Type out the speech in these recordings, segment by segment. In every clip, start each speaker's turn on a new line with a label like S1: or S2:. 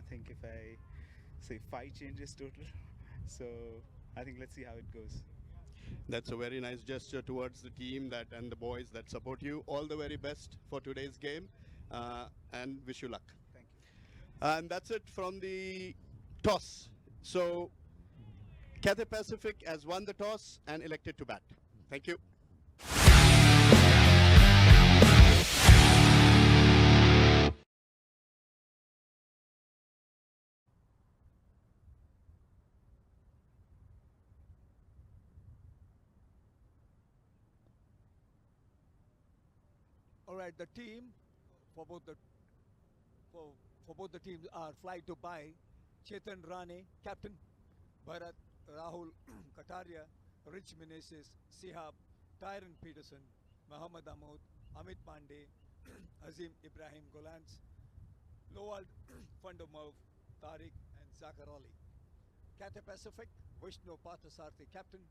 S1: think if I say 5 changes total. So I think let's see how it goes.
S2: That's a very nice gesture towards the team that and the boys that support you. All the very best for today's game, and wish you luck.
S1: Thank you.
S2: And that's it from the toss. So Cathay Pacific has won the toss and elected to bat. Thank you.
S3: All right, the team for both the for, for both the teams are Fly Dubai, Chetan Rane, captain, Bharat, Rahul Kataria, Rich Meneses, Sihab, Tyron Peterson, Mohammad Ahmed, Amit Pandey, Azim Ibrahim Golans, Lowald Fundomov, Tariq, and Zakar Ali. Cathay Pacific, Vishnu Pathasarthi, captain,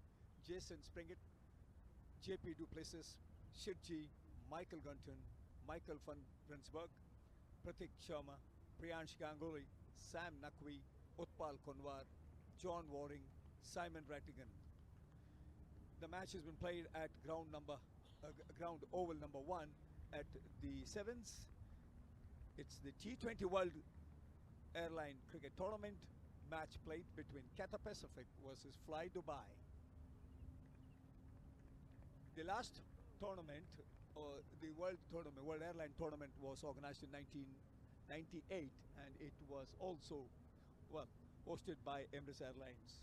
S3: Jason Springett, JP Duplessis, Shirji, Michael Gunton, Michael van Rensburg, Pratik Sharma, Priyansh Ganguly, Sam Naqvi, Utpal Konwar, John Waring, Simon Rattigan. The match has been played at ground oval number 1 at the Sevens. It's the T20 World Airline Cricket Tournament match played between Cathay Pacific versus Fly Dubai. The last tournament, the World Airline Tournament, was organized in 1998, and it was also, well, hosted by Emirates Airlines.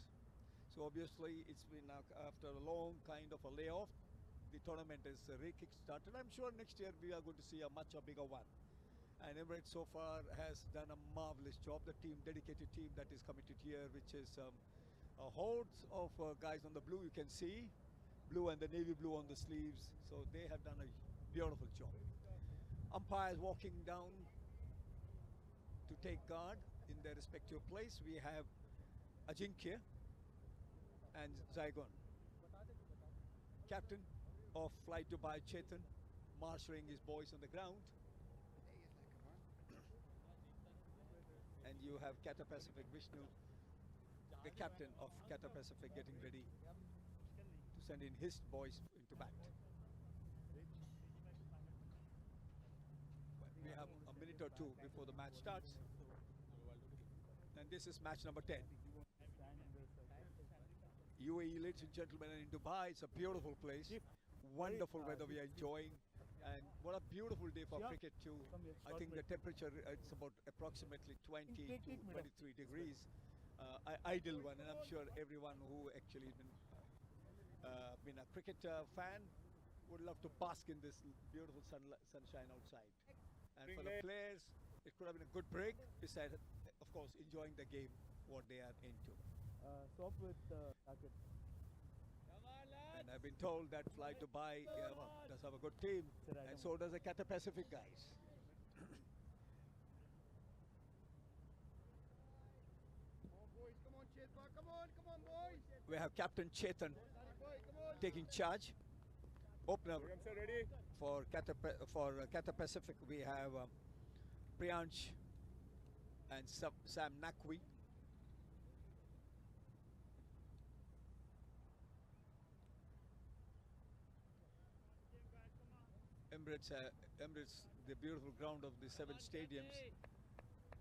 S3: So obviously, it's been after a long kind of a layoff. The tournament is re-kick-started. I'm sure next year we are going to see a much bigger one. And Emirates so far has done a marvelous job. The dedicated team that is committed here, which is a hordes of guys on the blue, you can see, blue and the navy blue on the sleeves. So they have done a beautiful job. Umpires walking down to take guard in their respective place. We have Ajinkya and Zygon. Captain of Fly Dubai, Chetan, marshalling his boys on the ground. And you have Cathay Pacific Vishnu, the captain of Cathay Pacific, getting ready to send in his boys into bat. We have a minute or two before the match starts. And this is match number 10. UAE, ladies and gentlemen, and in Dubai, it's a beautiful place. Wonderful weather we are enjoying. And what a beautiful day for cricket too. I think the temperature, it's about approximately 20 to 23 degrees. Ideal one, and I'm sure everyone who actually been a cricket fan would love to bask in this beautiful sunshine outside. And for the players, it could have been a good break, besides, of course, enjoying the game, what they are into.
S4: Stop with target.
S3: And I've been told that Fly Dubai does have a good team, and so does the Cathay Pacific guys. We have Captain Chetan taking charge. Opener for Cathay Pacific, we have Priyansh and Sam Naqvi. Emirates, the beautiful ground of the 7 stadiums,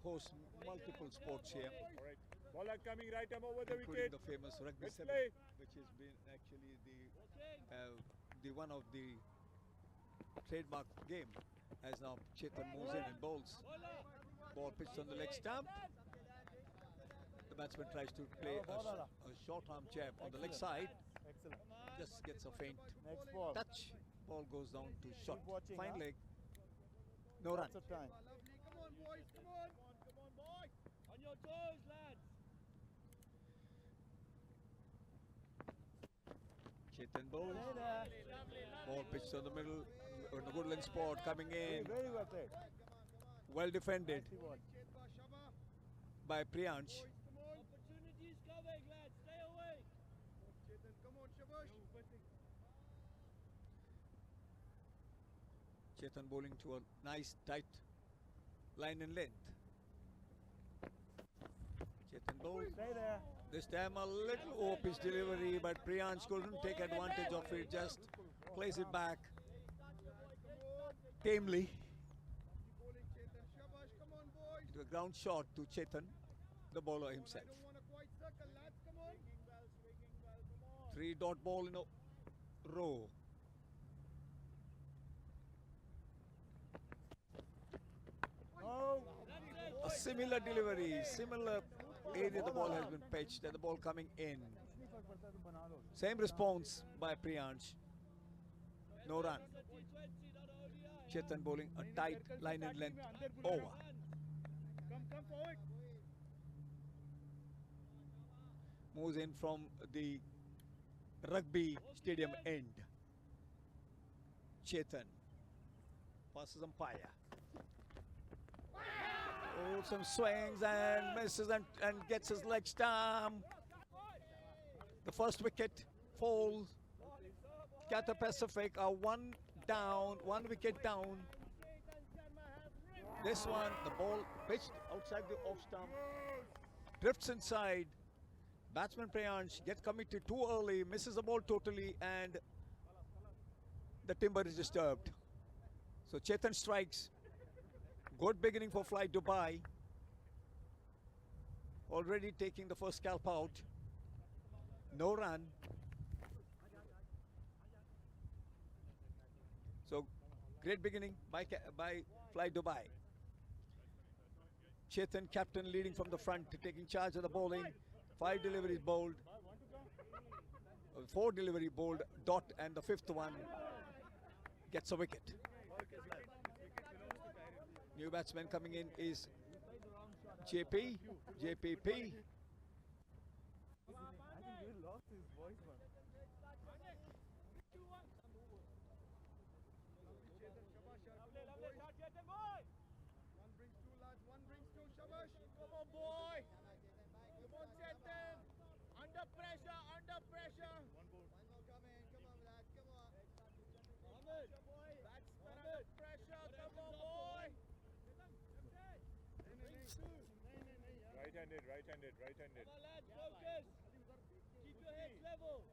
S3: hosts multiple sports here.
S4: All right. Bowler coming right arm over the
S3: including
S4: wicket.
S3: the famous Rugby
S4: Let's
S3: 7,
S4: play.
S3: which has been actually the one of the trademark game. As now Chetan moves in and bowls. Ball pitched on the leg stump. The batsman tries to play a short arm jab on the leg side.
S4: Excellent.
S3: Just gets a faint
S4: Next ball.
S3: touch. Ball goes down to short.
S4: watching,
S3: Fine
S4: huh?
S3: leg. No run.
S4: Lots of time.
S5: Come on, boys, come on. Come on, boy. On your toes, lads.
S3: Chetan bowls.
S5: Lovely.
S3: Ball pitched on the middle. On the good length spot coming in.
S4: Very well played.
S3: Well defended
S4: Nicely ball.
S3: by Priyansh.
S5: Opportunities coming, lads. Stay away.
S4: Come on, Shabash.
S3: Chetan bowling to a nice tight line and length. Chetan bowls.
S4: Stay there.
S3: This time a little off-pitch delivery, but Priyansh couldn't take advantage of it. Just plays it back tamely.
S4: Bowling Chetan. Shabash. Come on, boys.
S3: To a ground shot to Chetan, the bowler
S4: I
S3: himself.
S4: don't want a quiet circle, lads. Come on.
S3: 3-dot ball in a row.
S4: No.
S3: A similar delivery, similar area the ball has been pitched and the ball coming in. Same response by Priyansh. No run. Chetan bowling a tight line and length over.
S4: Come forward.
S3: Moves in from the rugby stadium end. Chetan passes umpire. Oh, some swings and misses and gets his leg stump. The first wicket falls. Cathay Pacific are one wicket down. This one, the ball pitched outside the off stump, drifts inside. Batsman Priyansh gets committed too early, misses the ball totally, and the timber is disturbed. So Chetan strikes. Good beginning for Fly Dubai. Already taking the first scalp out. No run. So great beginning by Fly Dubai. Chetan, captain, leading from the front, taking charge of the bowling. 5 deliveries bowled. 4 delivery bowled, dot, and the 5th one gets a wicket. New batsman coming in is JPP.
S4: One brings two, lads. One brings two. Shabash. Come on, boy. Come on, Chetan. Under pressure. Under pressure. One more coming. Come on, lads. Come on. Batsman under pressure. Come on, boy.
S5: Right-handed, right-handed, right-handed.
S6: Come on, lads, focus. Keep your heads level.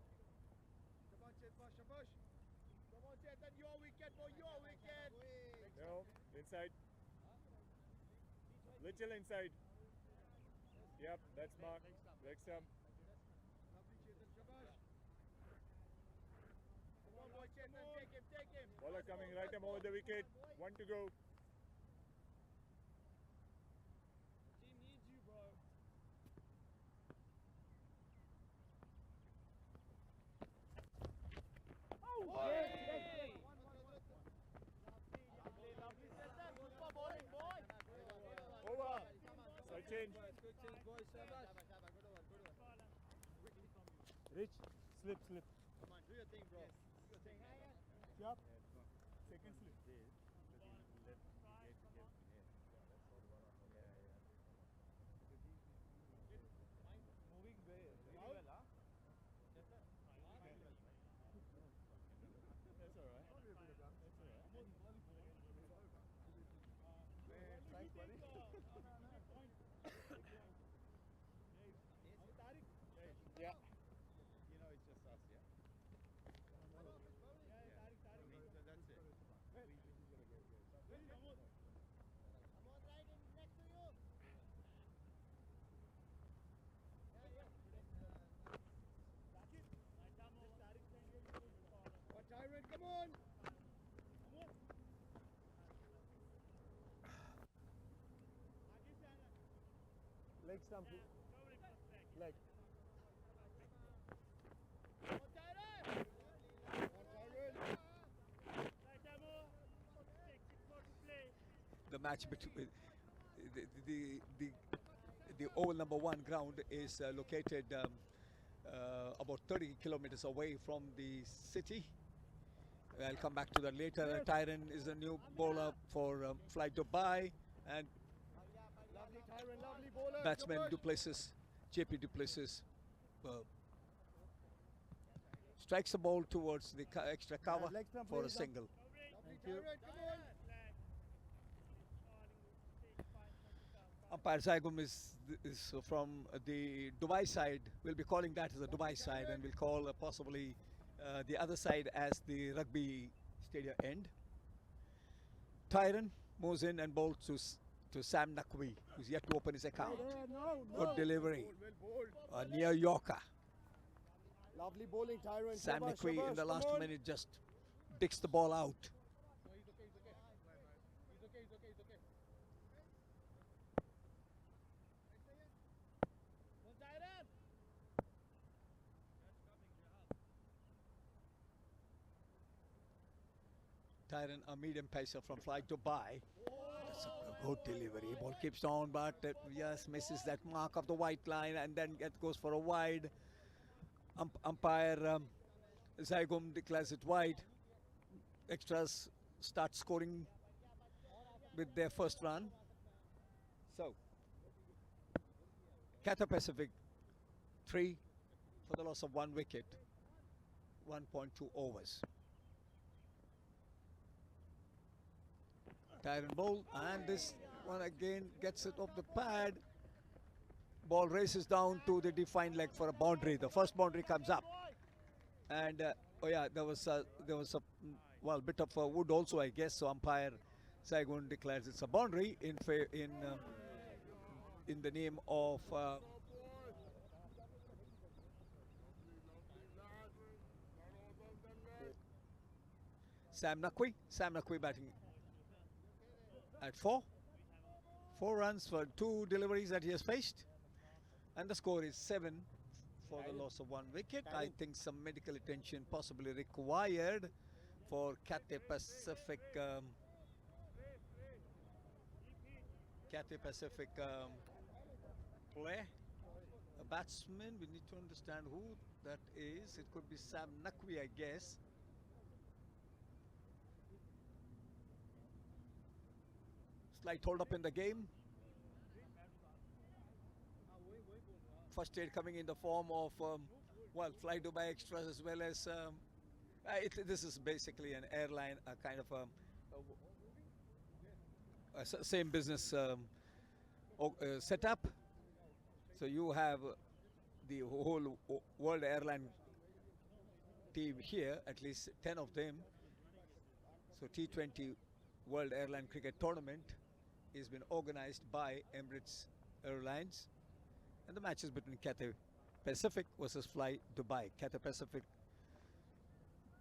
S4: Come on, Chetan. Shabash. Come on, Chetan. Your wicket, boy. Your wicket.
S5: No, inside. Little inside. Yep, that's mark. Leg stump.
S4: Lovely, Chetan. Shabash. Come on, boy, Chetan. Take him. Take him.
S5: Bowler coming right arm over the wicket. 1 to go.
S6: Team needs you, bro.
S5: Over. Side change.
S4: Rich, slip. Come on, do your thing, bro. Do your thing. Yup. Second slip. Moving very well, huh? That's all right. Thanks, buddy.
S5: Yeah.
S4: You know, it's just us, yeah? That's it. Tyrant, come on! Leg stump. Leg.
S3: The match between the oval number 1 ground is located about 30 kilometers away from the city. I'll come back to that later. Tyron is a new bowler for Fly Dubai, and
S4: Lovely Tyron, lovely bowler.
S3: batsman
S4: Shabash.
S3: Duplessis, JP Duplessis, strikes the ball towards the extra cover
S4: leg stump
S3: for a
S4: raised up.
S3: single.
S4: Lovely Tyron, come on.
S3: Umpire Zaigum is from the Dubai side. We'll be calling that as the Dubai side, and we'll call possibly the other side as the rugby stadium end. Tyron moves in and bowls to Sam Naqvi, who's yet to open his account. Good delivery. Near Yorker.
S4: Lovely bowling, Tyron.
S3: Sam
S4: Shabash,
S3: Naqvi in
S4: shabash,
S3: the last
S4: come on.
S3: minute just dicks the ball out. Tyron, a medium pacer from Fly Dubai. That's a good delivery. Ball keeps on, but yes, misses that mark of the white line and then goes for a wide. Umpire Zaigum declares it wide. Extras start scoring with their first run. So, Cathay Pacific 3 for the loss of 1 wicket, 1.2 overs. Tyron bowl, and this one again gets it off the pad. Ball races down to the defined leg for a boundary. The first boundary comes up, and oh yeah, there was a well, bit of wood also, I guess. So umpire Saigon declares it's a boundary in the name of Sam Naqvi. Sam Naqvi batting at 4 runs for 2 deliveries that he has faced, and the score is 7 for the loss of 1 wicket. I think some medical attention possibly required for Cathay Pacific. Cathay Pacific play. A batsman, we need to understand who that is. It could be Sam Naqvi, I guess. Slight hold up in the game. First aid coming in the form of well, Fly Dubai extras, as well as this is basically an airline, a kind of same business setup. So you have the whole world airline team here, at least 10 of them. So T20 World Airline Cricket Tournament has been organized by Emirates Airlines, and the match is between Cathay Pacific versus Fly Dubai. Cathay Pacific,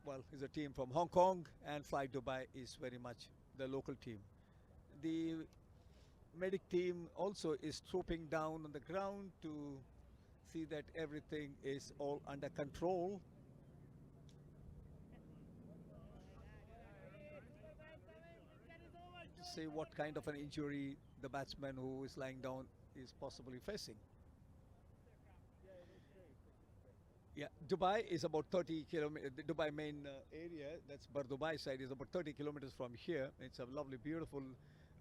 S3: well, is a team from Hong Kong, and Fly Dubai is very much the local team. The medic team also is trooping down on the ground to see that everything is all under control. To see what kind of an injury the batsman who is lying down is possibly facing. Yeah, Dubai is about 30 kilometers. The Dubai main area, that's Bar Dubai side, is about 30 kilometers from here. It's a lovely, beautiful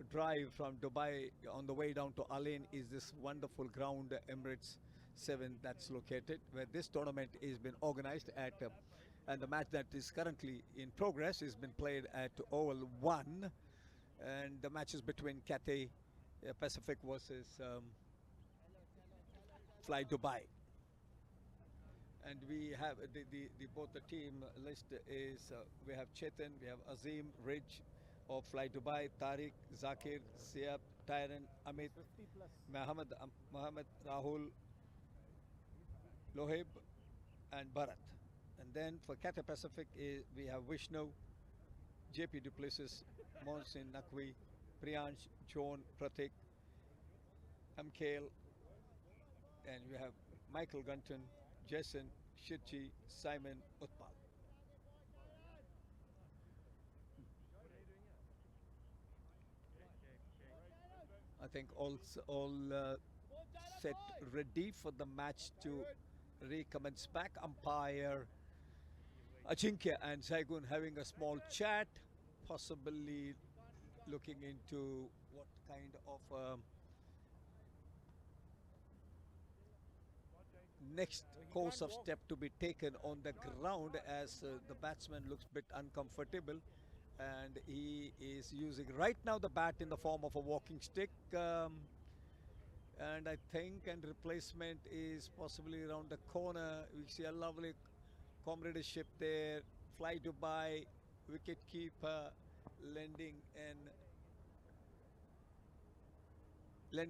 S3: drive from Dubai. On the way down to Al Ain is this wonderful ground, Emirates 7, that's located, where this tournament is been organized at, and the match that is currently in progress has been played at Oval 1, and the match is between Cathay Pacific versus Fly Dubai. And we have both the team list is we have Chetan, we have Azim, Ridge of Fly Dubai, Tariq, Zakir, Siab, Tyron, Amit, Mohammed, Rahul, Lohib, and Bharat. And then for Cathay Pacific we have Vishnu, JP Duplessis, Monsin Naqvi, Priyansh, John, Pratik, Amkale, and we have Michael Gunton, Jason, Shirchi, Simon, Utpal. I think all set ready for the match to recommence back. Umpire Ajinkya and Saigun having a small chat, possibly looking into what kind of next course of step to be taken on the ground, as the batsman looks a bit uncomfortable, and he is using right now the bat in the form of a walking stick. and I think and replacement is possibly around the corner. We see a lovely comradeship there. Fly Dubai, wicket keeper lending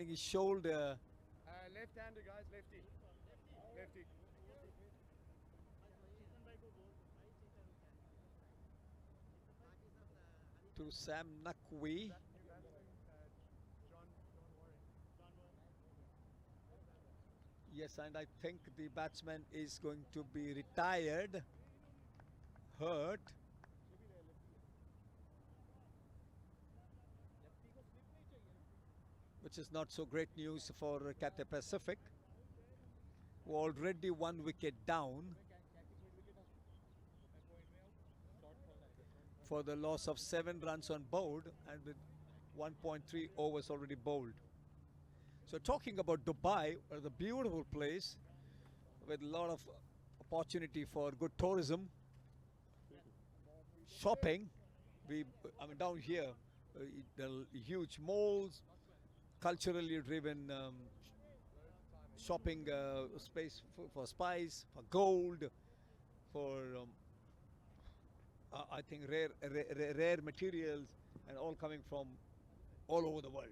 S3: his shoulder
S4: Left-hander, guys, lefty. Lefty.
S3: to Sam Nakwi. Yes, and I think the batsman is going to be retired, hurt. Which is not so great news for Cathay Pacific, who already 1 wicket down for the loss of 7 runs on board and with 1.3 overs already bowled. So talking about Dubai, the beautiful place with a lot of opportunity for good tourism, shopping. I mean down here, the huge malls, culturally driven shopping space for spice, for gold, for I think rare materials, and all coming from all over the world.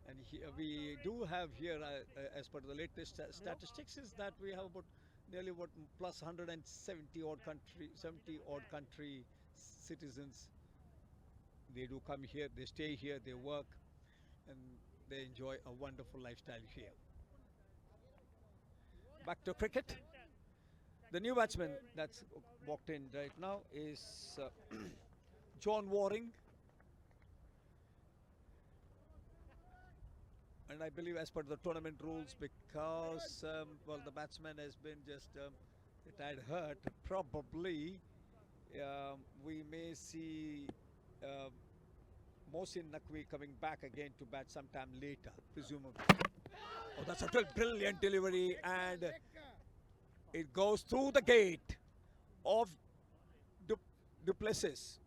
S3: And we do have here, as per the latest statistics, is that we have about nearly plus 170 odd country citizens. They do come here, they stay here, they work, and they enjoy a wonderful lifestyle here. Back to cricket. The new batsman that's walked in right now is John Waring. And I believe as per the tournament rules, because, well, the batsman has been just retired hurt, probably we may see Mohsin Naqvi coming back again to bat sometime later, presumably. Oh, that's a brilliant delivery, and it goes through the gate of Duplessis.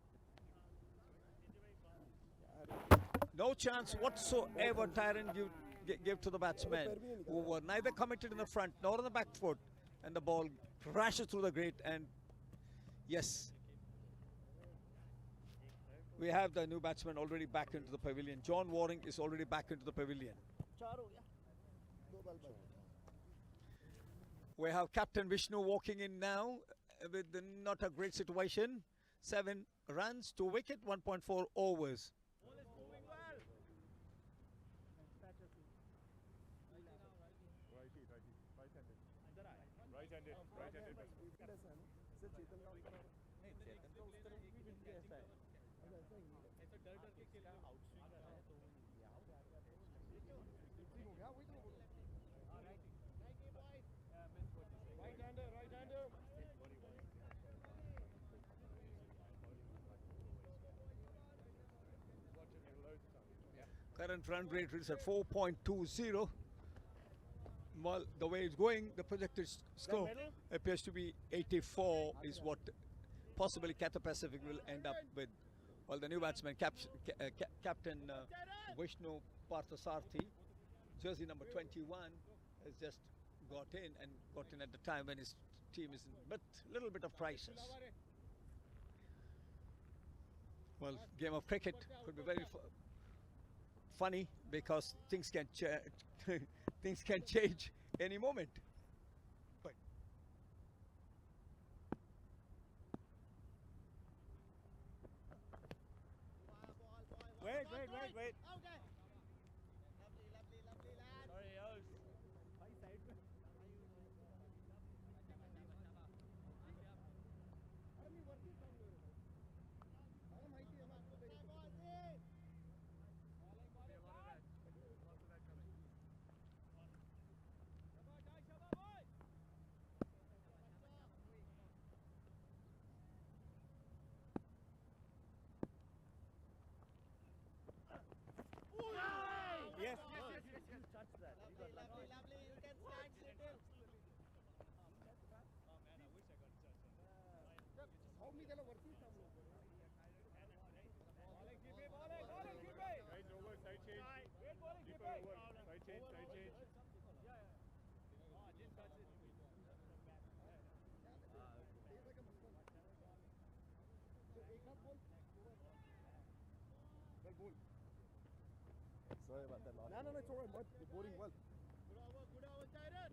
S3: No chance whatsoever Tyrant gave to the batsmen, who were neither committed in the front nor on the back foot, and the ball crashes through the gate. And yes, we have the new batsman already back into the pavilion. John Waring is already back into the pavilion. We have Captain Vishnu walking in now with not a great situation. 7 runs, 2 wicket, 1.4 overs. Current run rate is at 4.20. Well, the way it's going, the projected score appears to be 84 is what possibly Cathay Pacific will end up with. Well, the new batsman, Captain Vishnu Parthasarthi, jersey number 21, has just got in at the time when his team is in a little bit of crisis. Well, game of cricket could be very funny because things can things can change any moment. But
S5: Wait.
S4: Okay.
S5: Sorry, change, side change.
S7: Sorry about that, Lord. No, it's all right, bud. You're boarding well.
S4: Good over, Tyron.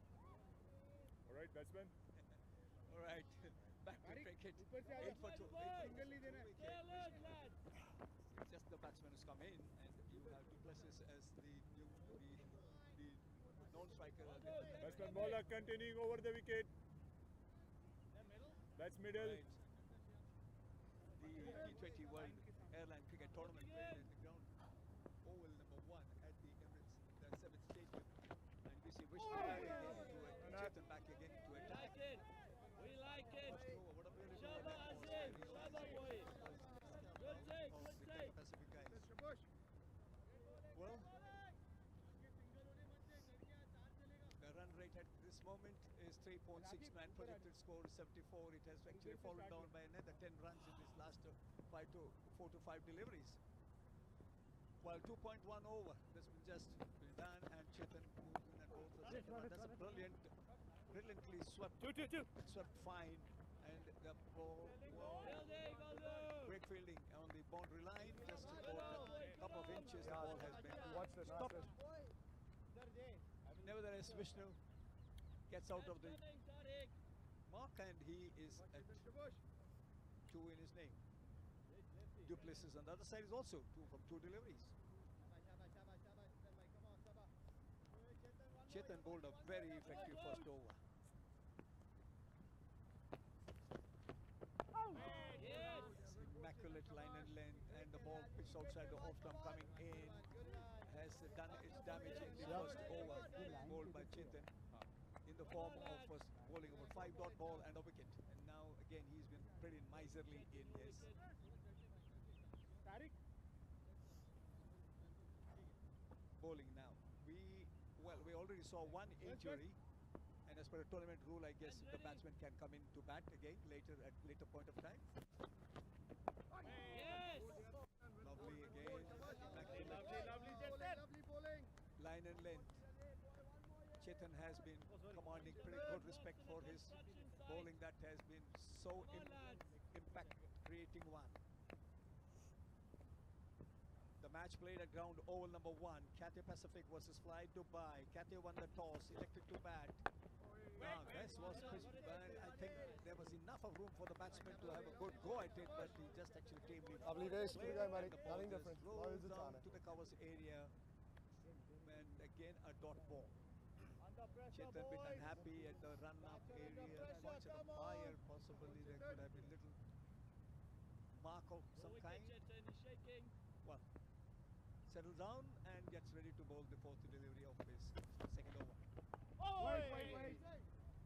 S5: All right, batsman.
S3: All right, back to cricket. 8 for 2.
S6: Stay alert, lads.
S3: It's just the batsman who's come in, and you have Duplessis as the non-striker.
S5: Batsman bowler continuing over the wicket. That's middle.
S3: Right. The T20 World Airline Cricket Tournament played at the ground oval number 1 at the Emirates, the 7th Stadium. And we see Vishnu back again into it, Chetan back again into it.
S6: Like it. We like it.
S3: What a beautiful
S6: Shaba Azim. Shaba boy. Good take. Good take.
S3: Pacific guys. Well, the run rate at this moment is 3.69. Projected score is 74. It has actually fallen down by another 10 runs in this last 4 to 5 deliveries. While 2.1 over, this has just been done, and Chetan moves in and bowls the second one. That's a brilliantly swept fine, and the ball, great fielding on the boundary line, just about a couple of inches. The ball has been stopped. Nevertheless, Vishnu gets out of the mark, and he is at 2 in his name. Duplessis on the other side is also 2 from 2 deliveries. Chetan bowled a very effective first over. Immaculate line and length, and the ball pitched outside the off stump coming in has done its damage in the first over, bowled by Chetan in the form of first bowling over 5-dot ball and a wicket. And now again he's been pretty miserly in his bowling now. We already saw one injury, and as per the tournament rule, I guess the batsman can come in to bat again at later point of time.
S6: Yes.
S3: Lovely again.
S4: Lovely bowling.
S3: Line and length. Chetan has been commanding pretty good respect for his bowling that has been so impact creating one. The match played at ground oval number 1, Cathay Pacific versus Fly Dubai. Cathay won the toss, elected to bat. Now, this was crisp, but I think there was enough of room for the batsman to have a good go at it, but he just actually tamely
S7: Lovely days. Keep it going, buddy.
S3: and the ball
S7: Nothing
S3: just
S7: different.
S3: rolled
S7: Loads of
S3: down
S7: time.
S3: to the covers area, and again a dot ball.
S4: Under pressure,
S3: Chetan a bit
S4: boys.
S3: unhappy at the run-up area.
S4: pressure,
S3: Once in a
S4: come on.
S3: fire, possibly there could have been little mark of some
S6: Wicket,
S3: kind.
S6: Chetan. He's shaking.
S3: Well, settles down and gets ready to bowl the 4th delivery of his second over.
S4: Wait.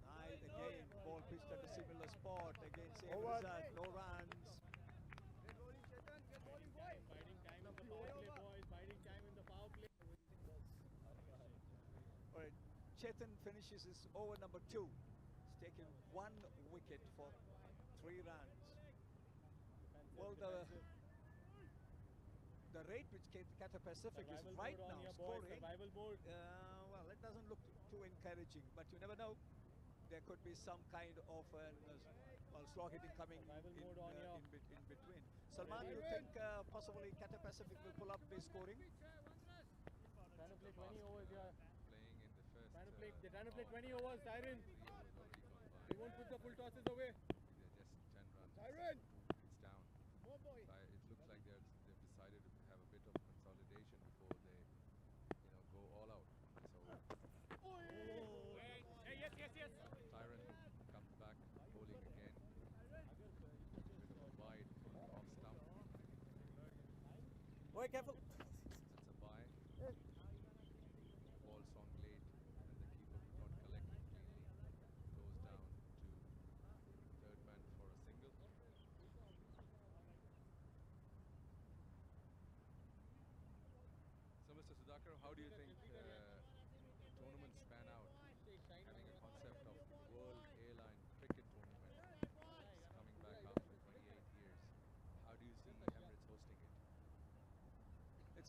S3: Nice again, ball pitched at a similar spot. Again, same
S7: Over.
S3: result, no runs.
S4: Get bowling, Chetan. Get bowling, boys.
S5: Biding time in the power play, boys. Biding time in the power play.
S3: All right, Chetan finishes his over number 2. He's taken 1 wicket for 3 runs. Well, the rate which Cathay Pacific is right now scoring,
S5: Survival mode.
S3: well, it doesn't look too encouraging, but you never know. There could be some kind of slow hitting coming
S5: Survival mode on here.
S3: in between. Salman, you think possibly Cathay Pacific will pull up the scoring?
S5: Trying to play 20 overs, yeah.
S8: Playing in the first.
S5: They're trying to play 20 overs, Tyron.
S8: 3 overs already gone by.
S5: They won't put the full tosses away.
S8: They're just 10 runs.
S4: Tyron.
S8: It's down.
S4: More boy.
S8: So it looks like they've decided to have a bit of consolidation before they, go all out. So
S5: Yes.
S8: Tyron comes back bowling again. Bit of a wide on the off stump.
S7: Boy, careful.
S8: It's a bye. Ball swung late and the keeper could not collect it cleanly. Goes down to third man for a single. So Mr. Sudhakar, how do you think tournaments pan out? Having a concept of World Airline Cricket Tournament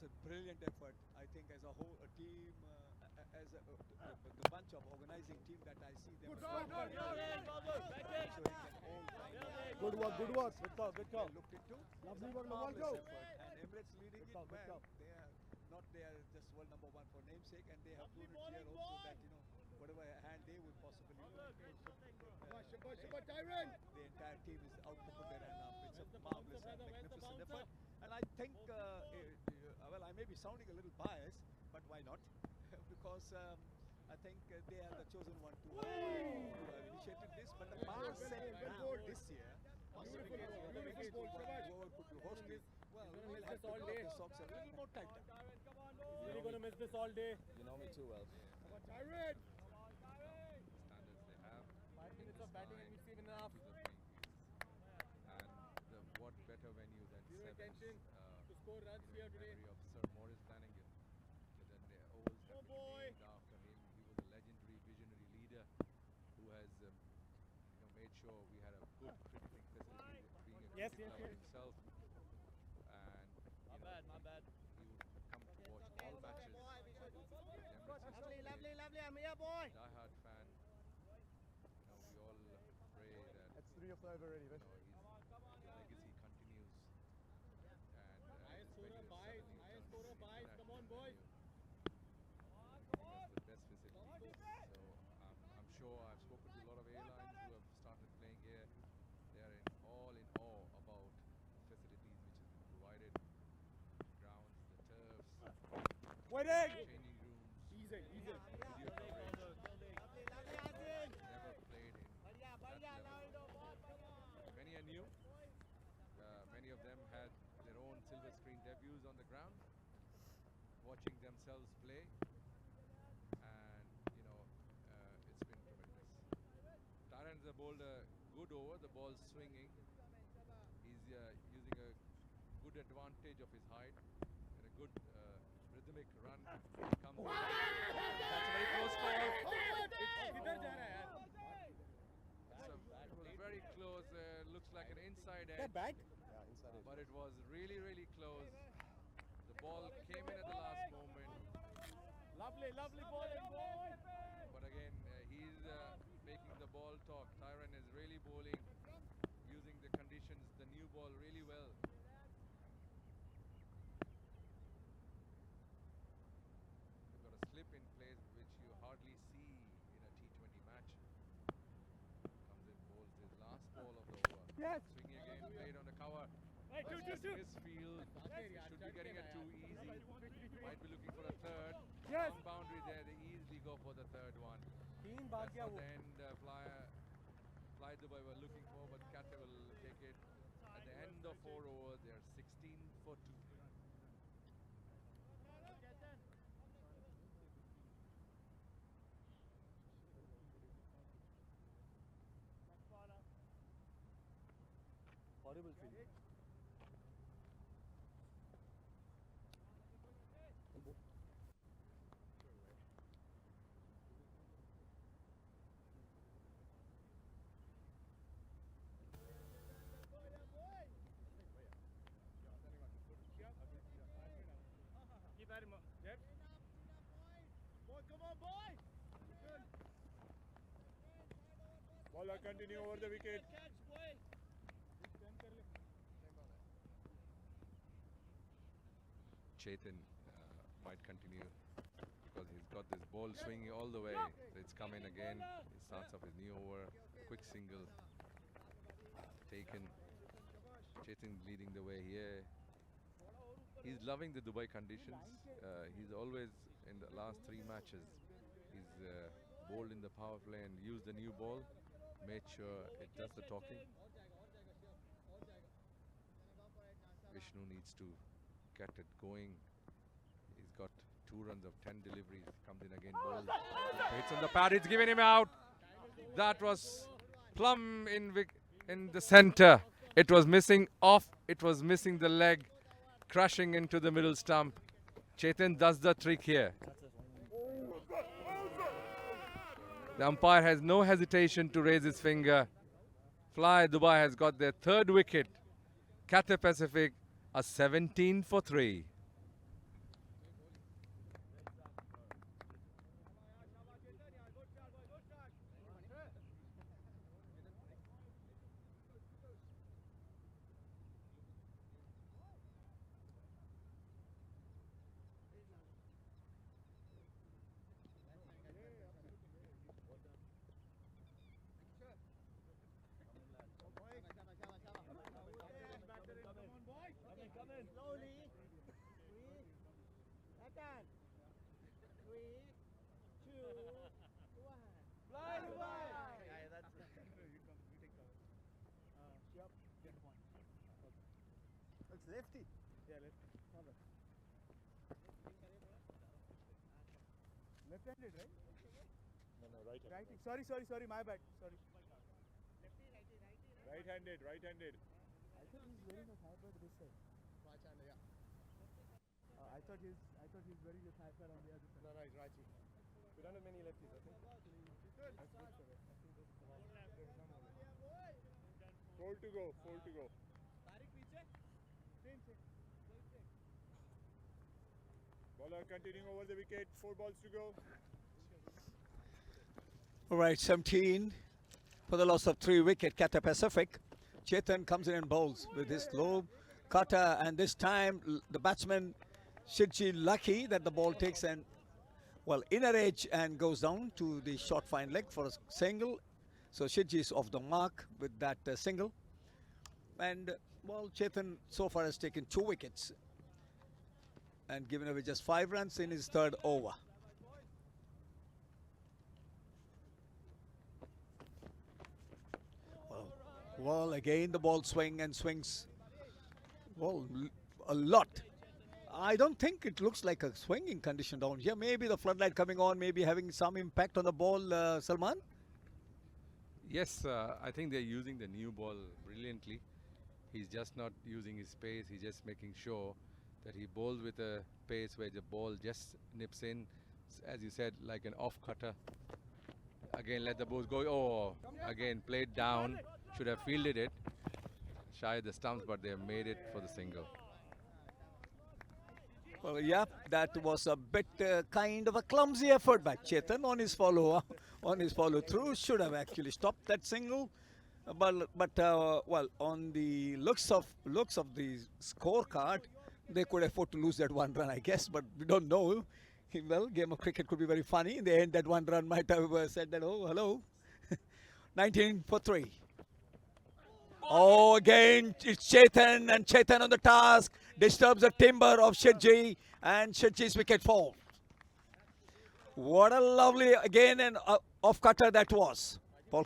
S3: it's a brilliant effort. I think as a whole, a team, as the bunch of organizing team that I see them.
S7: Good work, good work. Good call, good call.
S3: Looked into.
S7: Lovely
S3: It's a
S7: work,
S3: marvelous
S7: Lavaldo.
S3: effort. And Emirates leading
S7: Good call,
S3: it
S7: good
S3: well.
S7: call.
S3: They are not there just world number one for namesake, and they have proven here also that whatever hand they would possibly put,
S4: Tyron!
S3: the entire team is outperformed their hand up. It's a marvelous and magnificent effort. And I think, well, I may be sounding a little biased, but why not? Because I think they are the chosen one to have initiated this. But the bar set now this year, possibly the next whoever could host it, well, we'll have to make the socks a little more tighter.
S5: You're going to miss this all day.
S8: You know me too well.
S4: Come on, Tyron!
S8: Standards they have.
S5: 5 minutes of batting and we've seen enough.
S8: To the playing fields. And what better venue than
S5: Your
S8: Sevens,
S5: attention to score runs
S8: in
S5: here today.
S8: memory of Sir Maurice Flanagan. So then the ovals have been named after him. He was a legendary visionary leader who has made sure we had a good cricketing facility, being a
S5: Yes,
S8: cricket
S5: yes,
S8: lover
S5: yes.
S8: himself. And
S5: My bad, my bad.
S8: he would come to watch all matches.
S4: Lovely, lovely, I'm here, boy!
S8: Diehard fan. We all pray that
S7: That's 3 of 5 already, man.
S8: his legacy continues. And
S5: Highest
S8: this
S5: scorer
S8: venue
S5: buys,
S8: suddenly
S5: highest
S8: turns
S5: scorer buys. Come on, boys.
S8: That's the best facility. So I'm sure I've spoken to a lot of airlines who have started playing here. They are in awe about the facilities which have been provided. Grounds, the turfs,
S5: Waiting!
S8: changing rooms,
S5: Easy, easy.
S8: video coverage. Never played in that level. Many are new. Many of them had their own silver screen debuts on the ground, watching themselves play, and it's been tremendous. Taran's bowled a good over, the ball's swinging. He's using a good advantage of his height and a good rhythmic run. Comes in. That's a very close call.
S5: किधर जा रहा है यार?
S8: It was very close. Looks like an inside edge.
S7: That back? Yeah, inside edge.
S8: But it was really, really close. The ball came in at the last moment.
S5: Lovely, lovely bowling, boy.
S8: But again, he's making the ball talk. Tyron is really bowling, using the conditions, the new ball really well. They've got a slip in place which you hardly see in a T20 match. Comes in, bowls his last ball of the over.
S5: Yes.
S8: Swinging again, played on the cover.
S5: Hey, two.
S8: His field should be getting it too easy. Might be looking for a third.
S5: Yes.
S8: Long boundary there, they easily go for the third one.
S5: 3
S8: That's
S5: भाग गया
S8: not
S5: वो.
S8: the end Fly Dubai were looking for, but Cathay will take it. At the end of 4 overs, they are 16 for 2.
S7: Horrible field.
S5: Keep at him. Yep.
S4: Boy, come on, boy!
S5: Bowler continue over the wicket.
S8: Chetan might continue because he's got this ball swinging all the way. It's come in again. He starts off his new over. Quick single taken. Chetan leading the way here. He's loving the Dubai conditions. He's always in the last 3 matches. He's bowled in the power play and used the new ball. Made sure it does the talking. Vishnu needs to get it going. He's got 2 runs of 10 deliveries. Comes in again, bowls. Hits on the pad. It's given him out. That was plumb in the center. It was missing off. It was missing the leg, crashing into the middle stump. Chetan does the trick here. The umpire has no hesitation to raise his finger. Fly Dubai has got their 3rd wicket. Cathay Pacific are 17 for 3.
S7: Lefty.
S1: Yeah, left. Left-handed, right?
S7: No, no, right.
S1: Righty. Sorry, my bad. Sorry.
S7: Right-handed, right-handed.
S1: I thought he's wearing a thigh pad this side.
S7: Right-hander, yeah.
S1: I thought he's wearing a thigh pad on the other side.
S7: No, no, he's righty. We don't have many lefties, I think.
S1: That's good for us. I think there's some more.
S7: 4 to go, 4 to go. Bowler continuing over the wicket, 4 balls to go.
S3: All right, 17 for the loss of 3 wicket, Cathay Pacific. Chetan comes in and bowls with his low cutter, and this time the batsman Shidji lucky that the ball takes an inner edge and goes down to the short fine leg for a single. So Shidji is off the mark with that single. And Chetan so far has taken 2 wickets and given away just 5 runs in his 3rd over. Well, again the ball swings. Well, a lot. I don't think it looks like a swinging condition down here. Maybe the floodlight coming on, maybe having some impact on the ball, Salman?
S8: Yes, I think they're using the new ball brilliantly. He's just not using his pace. He's just making sure that he bowls with a pace where the ball just nips in, as you said, like an off cutter. Again, let the balls go. Oh, again, played down. Should have fielded it. Shy of the stumps, but they have made it for the single.
S3: Well, yeah, that was a bit kind of a clumsy effort by Chetan on his follow through. Should have actually stopped that single. But on the looks of the scorecard, they could afford to lose that 1 run, I guess. But we don't know. Well, game of cricket could be very funny. In the end, that 1 run might have said that, oh, hello. 19 for 3. Oh, again, it's Chetan, and Chetan on the task. Disturbs the timber of Shidji, and Shidji's wicket falls. What a lovely, again, an off cutter that was. Ball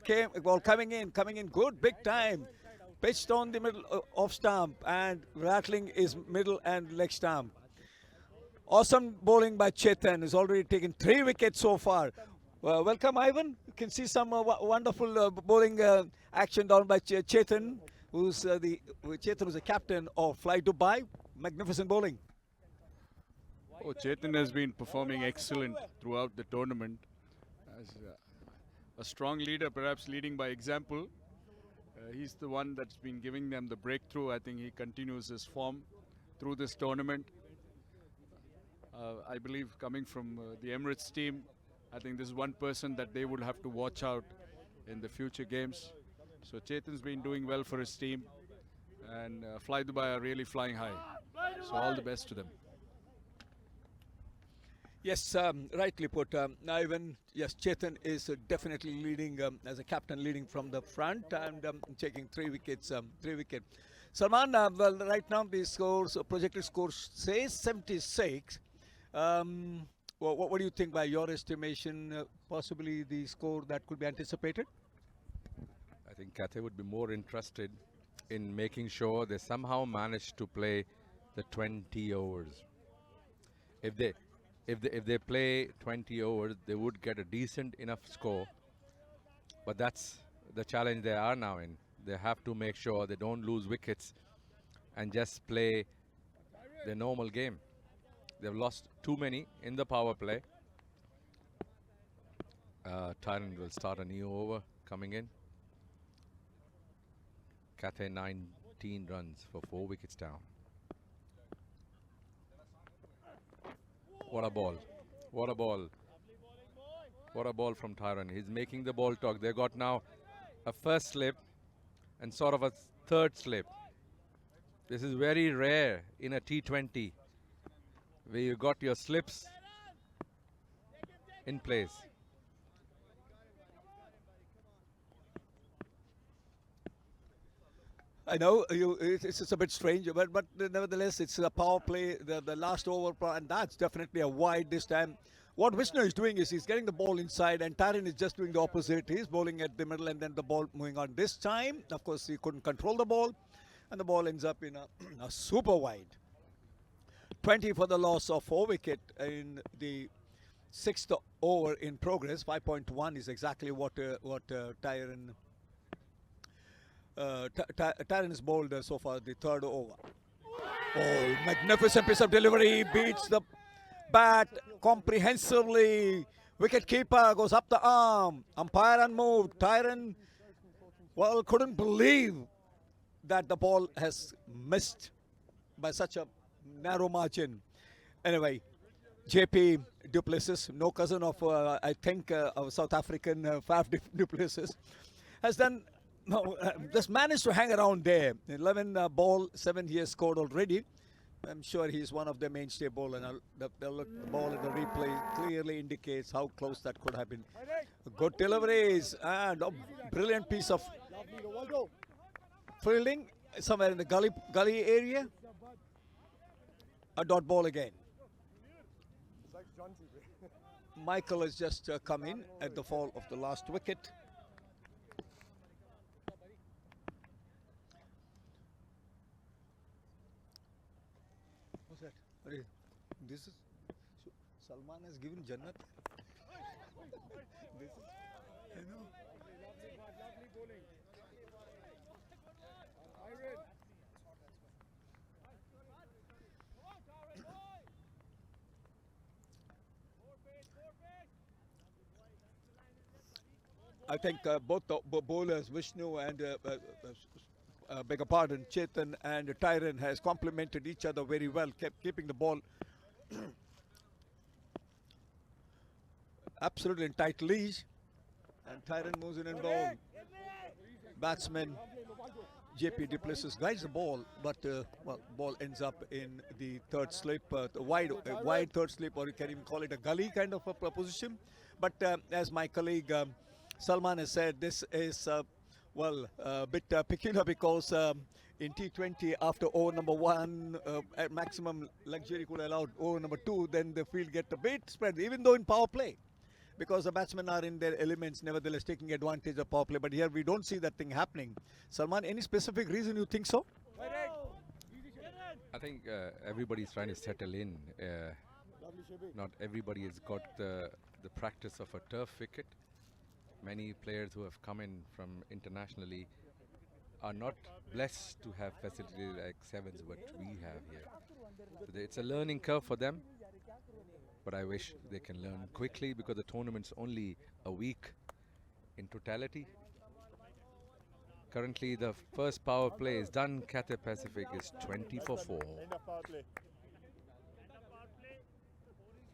S3: coming in good, big time. Pitched on the middle off stump and rattling his middle and leg stump. Awesome bowling by Chetan. He's already taken 3 wickets so far. Welcome, Ivan. You can see some wonderful bowling action down by Chetan, who's the captain of Fly Dubai. Magnificent bowling.
S9: Oh, Chetan has been performing excellent throughout the tournament. As a strong leader, perhaps leading by example. He's the one that's been giving them the breakthrough. I think he continues his form through this tournament. I believe coming from the Emirates team, I think this is one person that they would have to watch out in the future games. So Chetan's been doing well for his team, and Fly Dubai are really flying high. So all the best to them.
S3: Yes, rightly put, Ivan. Yes, Chetan is definitely leading as a captain, leading from the front and taking 3 wickets. 3 wickets. Salman, well, right now the scores, projected score says 76. What do you think, by your estimation, possibly the score that could be anticipated?
S8: I think Cathay would be more interested in making sure they somehow manage to play the 20 overs. If they play 20 overs, they would get a decent enough score. But that's the challenge they are now in. They have to make sure they don't lose wickets and just play the normal game. They've lost too many in the power play. Tyrant will start a new over coming in. Cathay 19 runs for 4 wickets down. What a ball. What a ball. What a ball from Tyrant. He's making the ball talk. They've got now a first slip and sort of a third slip. This is very rare in a T20, where you got your slips in place.
S3: I know it's a bit strange, but nevertheless, it's a power play, the last over, and that's definitely a wide this time. What Vishnu is doing is he's getting the ball inside, and Taran is just doing the opposite. He's bowling at the middle, and then the ball moving on. This time, of course, he couldn't control the ball, And the ball ends up in a super wide. 20 for the loss of 4 wicket in the 6th over in progress. 5.1 is exactly what Tyron has bowled so far, the 3rd over. Oh, magnificent piece of delivery, beats the bat comprehensively. Wicket keeper goes up the arm. Umpire unmoved. Tyron, well, couldn't believe that the ball has missed by such a narrow margin. Anyway, JP du Plessis, no cousin of, I think, of South African Faf du Plessis, has done, just managed to hang around there. 11 ball, 7 he has scored already. I'm sure he's one of the mainstay bowlers. And the ball in the replay clearly indicates how close that could have been. Good deliveries and a brilliant piece of fielding somewhere in the gully area. A dot ball again. Michael has just come in at the fall of the last wicket. What's that? This is Salman has given Jannat. This is, I know.
S7: Lovely bowling.
S3: I think both the bowlers, Vishnu and beg your pardon, Chetan and Tyron has complemented each other very well, kept keeping the ball absolutely in tight leash. And Tyron moves in and ball. Batsman JP du Plessis guides the ball, but well, ball ends up in the 3rd slip, wide 3rd slip, or you can even call it a gully kind of a position. But as my colleague Salman has said, this is well, a bit peculiar because in T20 after over number 1 at maximum luxury could allow over number 2, then the field get a bit spread, even though in power play, because the batsmen are in their elements, nevertheless taking advantage of power play. But here we don't see that thing happening. Salman, any specific reason you think so?
S8: I think everybody's trying to settle in. Not everybody has got the practice of a turf wicket. Many players who have come in from internationally are not blessed to have facilities like sevens what we have here. So it's a learning curve for them, but I wish they can learn quickly because the tournament's only a week in totality. Currently the first power play is done. Cathay Pacific is 20 for 4.
S7: End of power play.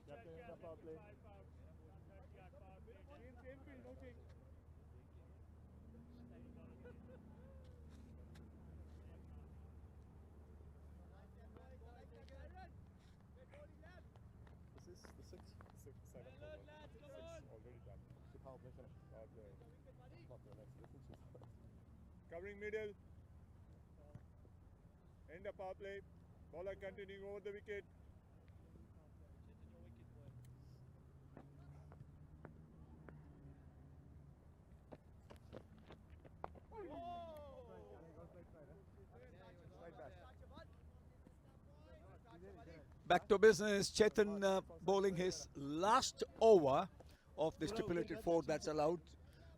S7: Captain, end of power play. Covering middle. End of power play. Bowler continuing over the wicket.
S3: Back to business. Chetan bowling his last over of the stipulated 4 that's allowed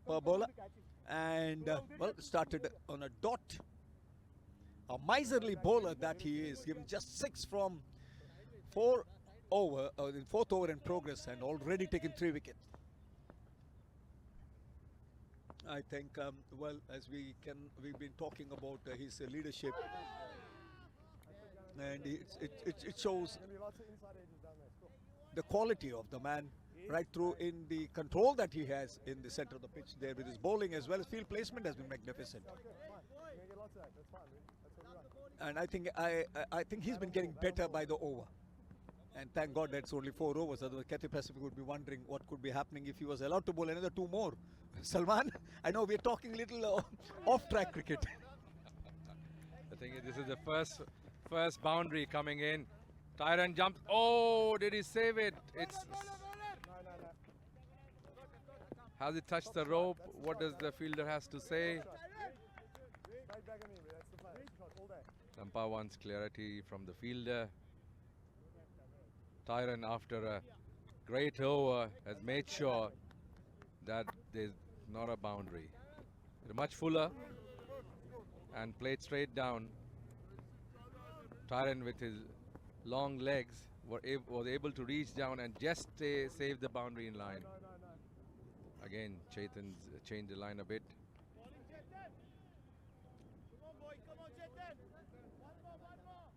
S3: per bowler. And well, started on a dot. A miserly bowler that he is, given just 6 from 4 over, in 4th over in progress, and already taken 3 wickets. I think, well, as we've been talking about his leadership, and it shows the quality of the man right through in the control that he has in the center of the pitch there with his bowling, as well as field placement has been magnificent. And I think he's been getting better by the over. And thank God that's only 4 overs. Otherwise, Cathay Pacific would be wondering what could be happening if he was allowed to bowl another 2 more. Salman, I know we're talking little off-track cricket.
S8: I think this is the first boundary coming in. Tyron jumps. Oh, did he save it? It's. Has it touched the rope? What does the fielder has to say? Umpire wants clarity from the fielder. Tyron, after a great over, has made sure that there's not a boundary. They're much fuller and played straight down. Tyron, with his long legs, was able to reach down and just save the boundary in line. Again, Chetan's changed the line a bit.
S4: Come on, boy. Come on, Chetan. One more.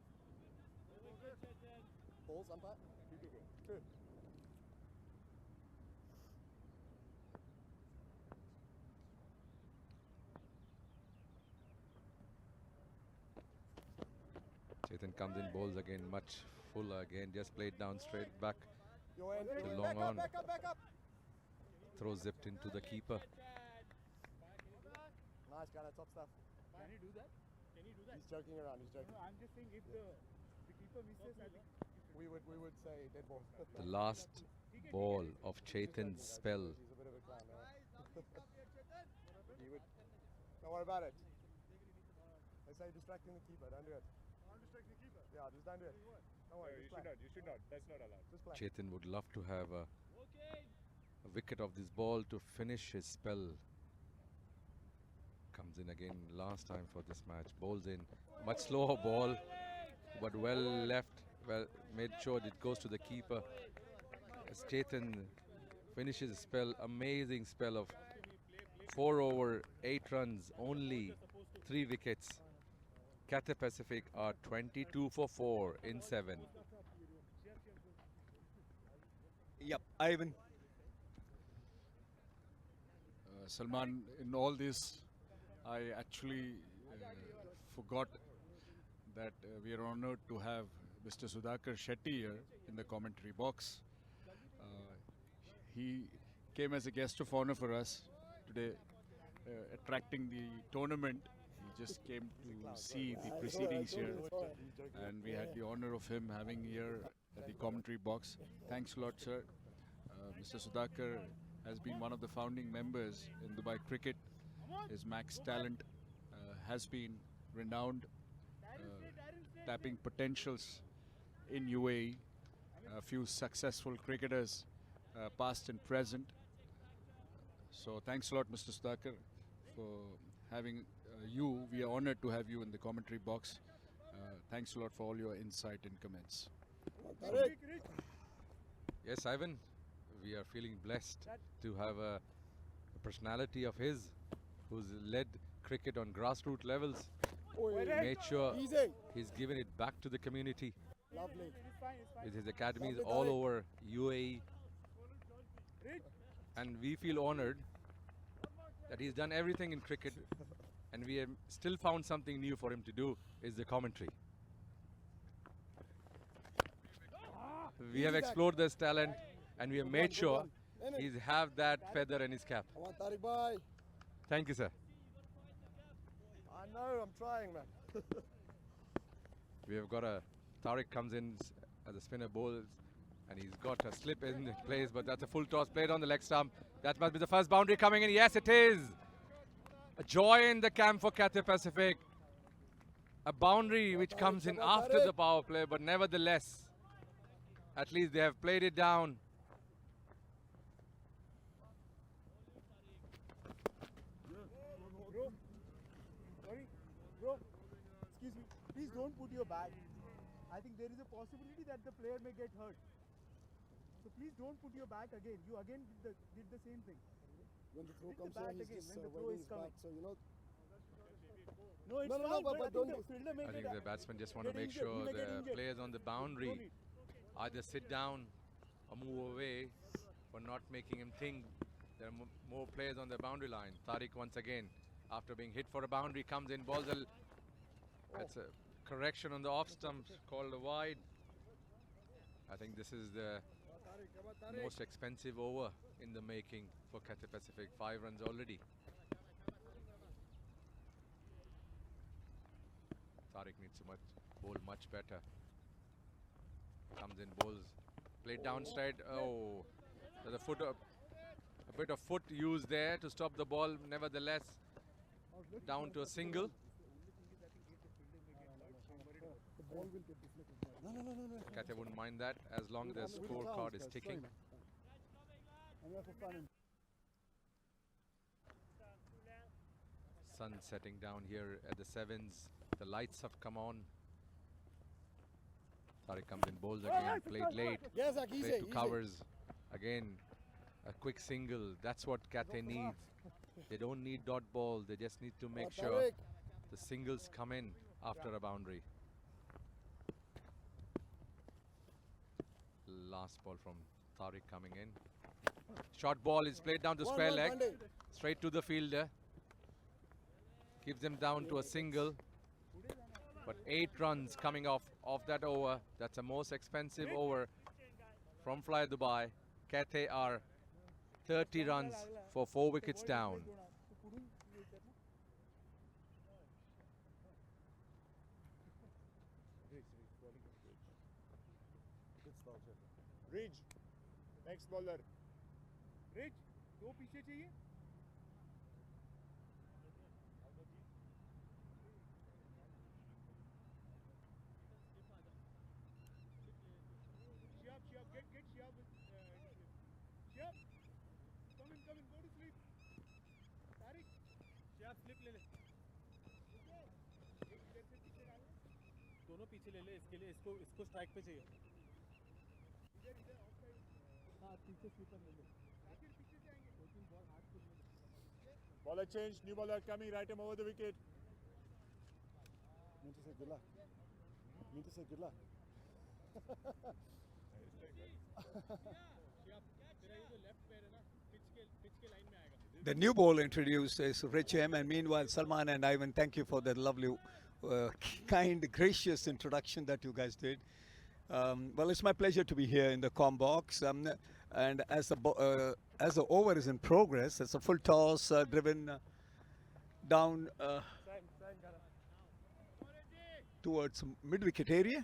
S2: Balls, umpire. Good.
S8: Chetan comes in, bowls again, much fuller again, just played down straight back.
S2: Your end.
S8: The long on.
S2: Back up.
S8: Throw zipped into the keeper.
S2: Nice, Ghana, top stuff.
S1: Can he do that?
S2: He's joking around.
S1: No, I'm just saying if the keeper misses, I think
S2: We would say dead ball.
S8: The last ball of Chetan's spell.
S2: He's a bit of a clown. He would. Don't worry about it. They say distracting the keeper. Don't do it.
S7: I'm distracting the keeper.
S2: Yeah, just don't do it. Don't worry.
S7: You should not. That's not allowed.
S2: Just play.
S8: Chetan would love to have a wicket of this ball to finish his spell. Comes in again last time for this match. Bowls in. Much slower ball, but well left. Well, made sure it goes to the keeper. As Chetan finishes his spell, amazing spell of 4 over 8 runs, only 3 wickets. Cathay Pacific are 22 for 4 in 7.
S3: Yep, Ivan.
S9: Salman, in all this, I actually forgot that we are honored to have Mr. Sudhakar Shetty here in the commentary box. He came as a guest of honor for us today, attracting the tournament. He just came to see the proceedings here, and we had the honor of him having here at the commentary box. Thanks a lot, sir. Mr. Sudhakar has been one of the founding members in Dubai cricket. His max talent has been renowned, tapping potentials in UAE. A few successful cricketers, past and present. So thanks a lot, Mr. Sudhakar, for having you. We are honored to have you in the commentary box. Thanks a lot for all your insight and comments.
S8: Yes, Ivan, we are feeling blessed to have a personality of his who's led cricket on grassroots levels. Made sure he's given it back to the community.
S2: Lovely.
S8: With his academies all over UAE. And we feel honored that he's done everything in cricket, and we have still found something new for him to do, is the commentary. We have explored this talent, and we have made sure he's have that feather in his cap.
S2: Come on, Tariq bhai.
S8: Thank you, sir.
S2: I know, I'm trying, man.
S8: We have got a Tariq comes in as a spinner bowls, and he's got a slip in place, but that's a full toss played on the leg stump. That must be the first boundary coming in. Yes, it is. A joy in the camp for Cathay Pacific. A boundary which comes in after the power play, but nevertheless, at least they have played it down.
S1: Bro, excuse me. Please don't put your bag. I think there is a possibility that the player may get hurt. So please don't put your back again. You again did the same thing.
S2: When the throw
S1: Hit the
S2: comes
S1: bat
S2: here, he's
S1: again,
S2: just
S1: when the throw
S2: waving
S1: is
S2: his back.
S1: coming.
S2: So, you know,
S1: No, it's
S2: No,
S1: fine,
S2: but
S1: I think
S2: don't
S1: the
S2: get-
S1: fielder may
S8: I think
S1: get
S8: the batsmen just want to
S1: get
S8: make
S1: injured. He
S8: sure
S1: may get
S8: the
S1: injured.
S8: players on the boundary either sit down or move away for not making him think there are more players on the boundary line. Tariq once again, after being hit for a boundary, comes in, balls a... That's a correction on the off stump, called a wide. I think this is the most expensive over in the making for Cathay Pacific. 5 runs already. Tariq needs to bowl much better. Comes in, bowls, played down straight. Oh, there's a bit of foot used there to stop the ball. Nevertheless, down to a single.
S1: ball will get deflected. No.
S8: Cathay wouldn't mind that as long as the scorecard is ticking.
S1: I'm here for fun.
S8: Sun setting down here at the sevens. The lights have come on. Tariq comes in, bowls again, played late,
S1: Yes, Zach, easy,
S8: played to
S1: easy.
S8: covers. Again, a quick single. That's what Cathay needs. They don't need dot ball. They just need to make sure
S1: Tariq.
S8: the singles come in after a boundary. Last ball from Tariq coming in. Short ball is played down to square leg. Straight to the fielder. Keeps them down to a single. But 8 runs coming off that over. That's the most expensive over from Fly Dubai. Cathay are 30 runs for 4 wickets down.
S7: Ridge. Next bowler.
S1: Rich, दो पीछे चाहिए. Shihab, get Shihab with Shihab. Come in, go to sleep. Tariq.
S5: Shihab slip ले ले.
S1: एक इधर से पीछे डालो.
S5: दोनों पीछे ले ले इसके लिए इसको स्ट्राइक पे चाहिए.
S1: इधर ऑफसाइड.
S5: हाँ पीछे स्लीपर ले ले.
S1: आखिर पीछे से आएंगे.
S5: 2-3 बॉल हाथ को ले ले.
S7: Bowler change. New bowler coming. Right him over the wicket.
S1: Mean to say good luck.
S5: तेरा ये जो लेफ्ट पैर है ना पिच के लाइन में आएगा.
S3: The new ball introduced is Rich M, and meanwhile Salman and Ivan, thank you for that lovely, kind, gracious introduction that you guys did. Well, it's my pleasure to be here in the comm box, and as the over is in progress, it's a full toss driven down towards mid-wicket area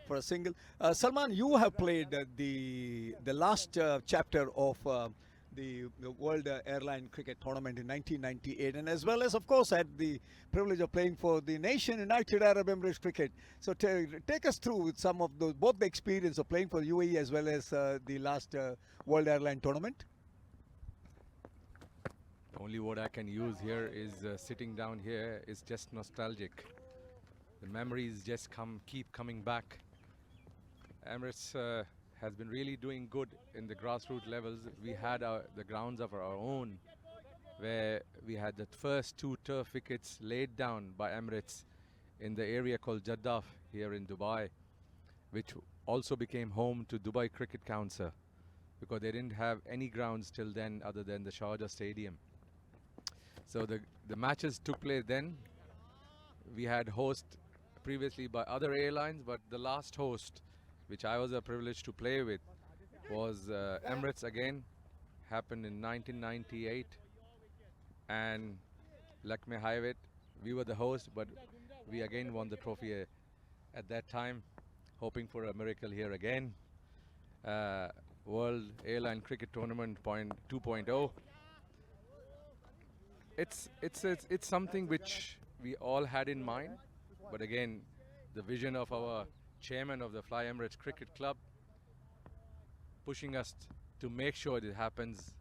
S3: for a single. Salman, you have played the last chapter of the World Airline Cricket Tournament in 1998, and as well as, of course, had the privilege of playing for the nation United Arab Emirates Cricket. So take us through some of those, both the experience of playing for UAE as well as the last World Airline Tournament.
S8: The only word I can use here is sitting down here is just nostalgic. The memories just keep coming back. Emirates has been really doing good in the grassroots levels. We had the grounds of our own, where we had the first 2 turf wickets laid down by Emirates in the area called Jeddah here in Dubai, which also became home to Dubai Cricket Council, because they didn't have any grounds till then other than the Sharjah Stadium. So the matches took place then. We had host previously by other airlines, but the last host, which I was privileged to play with, was Emirates again. Happened in 1998, and Lakme Highway, we were the host, but we again won the trophy at that time, hoping for a miracle here again. World Airline Cricket Tournament 2.0. It's something which we all had in mind, but again, the vision of our chairman of the Fly Emirates Cricket Club pushing us to make sure it happens,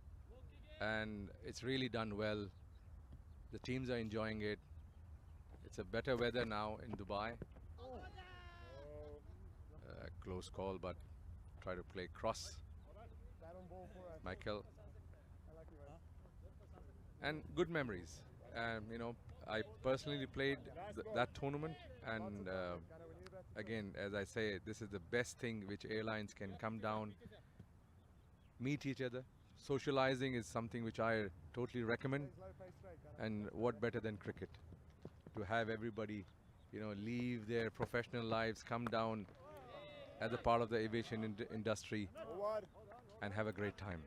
S8: and it's really done well. The teams are enjoying it. It's a better weather now in Dubai. Close call, but try to play cross. Michael. And good memories. You know, I personally played that tournament, and again, as I say, this is the best thing which airlines can come down, meet each other. Socializing is something which I totally recommend, and what better than cricket, to have everybody, you know, leave their professional lives, come down as a part of the aviation industry and have a great time.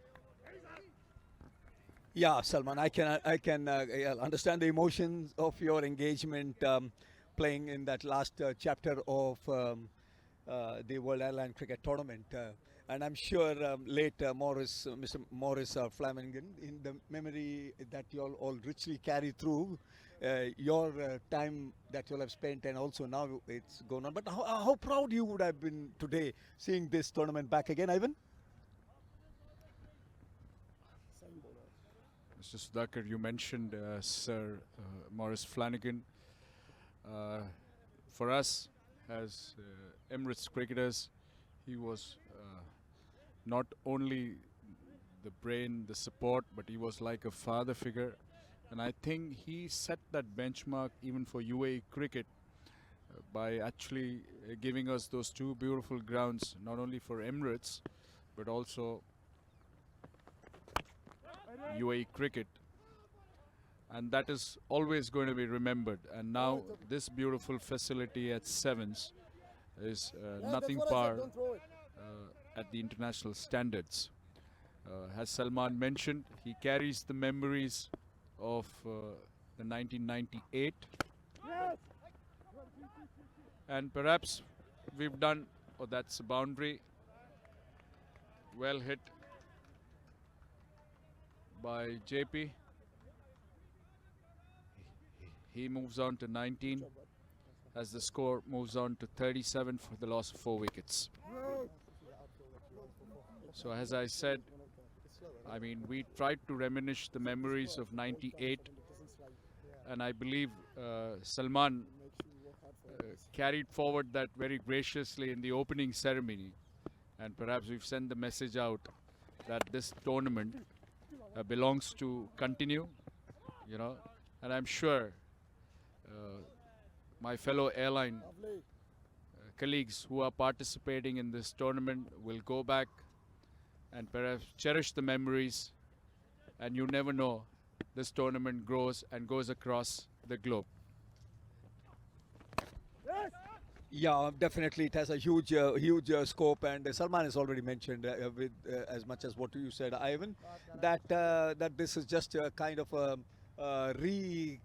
S3: Yeah, Salman, I can understand the emotions of your engagement playing in that last chapter of the World Airline Cricket Tournament. And I'm sure late Mr. Morris Flanagan, in the memory that you all richly carry through, your time that you'll have spent, and also now it's gone on. But how proud you would have been today seeing this tournament back again, Ivan?
S9: Mr. Sudhakar, you mentioned Sir Maurice Flanagan. For us, as Emirates cricketers, he was not only the brain, the support, but he was like a father figure. And I think he set that benchmark even for UAE cricket by actually giving us those two beautiful grounds, not only for Emirates, but also UAE cricket. And that is always going to be remembered. And now this beautiful facility at Sevens is nothing par at the international standards. As Salman mentioned, he carries the memories of the 1998. And perhaps we've done, oh, that's a boundary. Well hit by JP. He moves on to 19 as the score moves on to 37 for the loss of 4 wickets. So as I said, I mean, we tried to reminisce the memories of 98, and I believe Salman carried forward that very graciously in the opening ceremony, and perhaps we've sent the message out that this tournament belongs to continue, you know, and I'm sure my fellow airline colleagues who are participating in this tournament will go back and perhaps cherish the memories, and you never know, this tournament grows and goes across the globe.
S3: Yeah, definitely it has a huge scope, and Salman has already mentioned with as much as what you said, Ivan, that that this is just a kind of a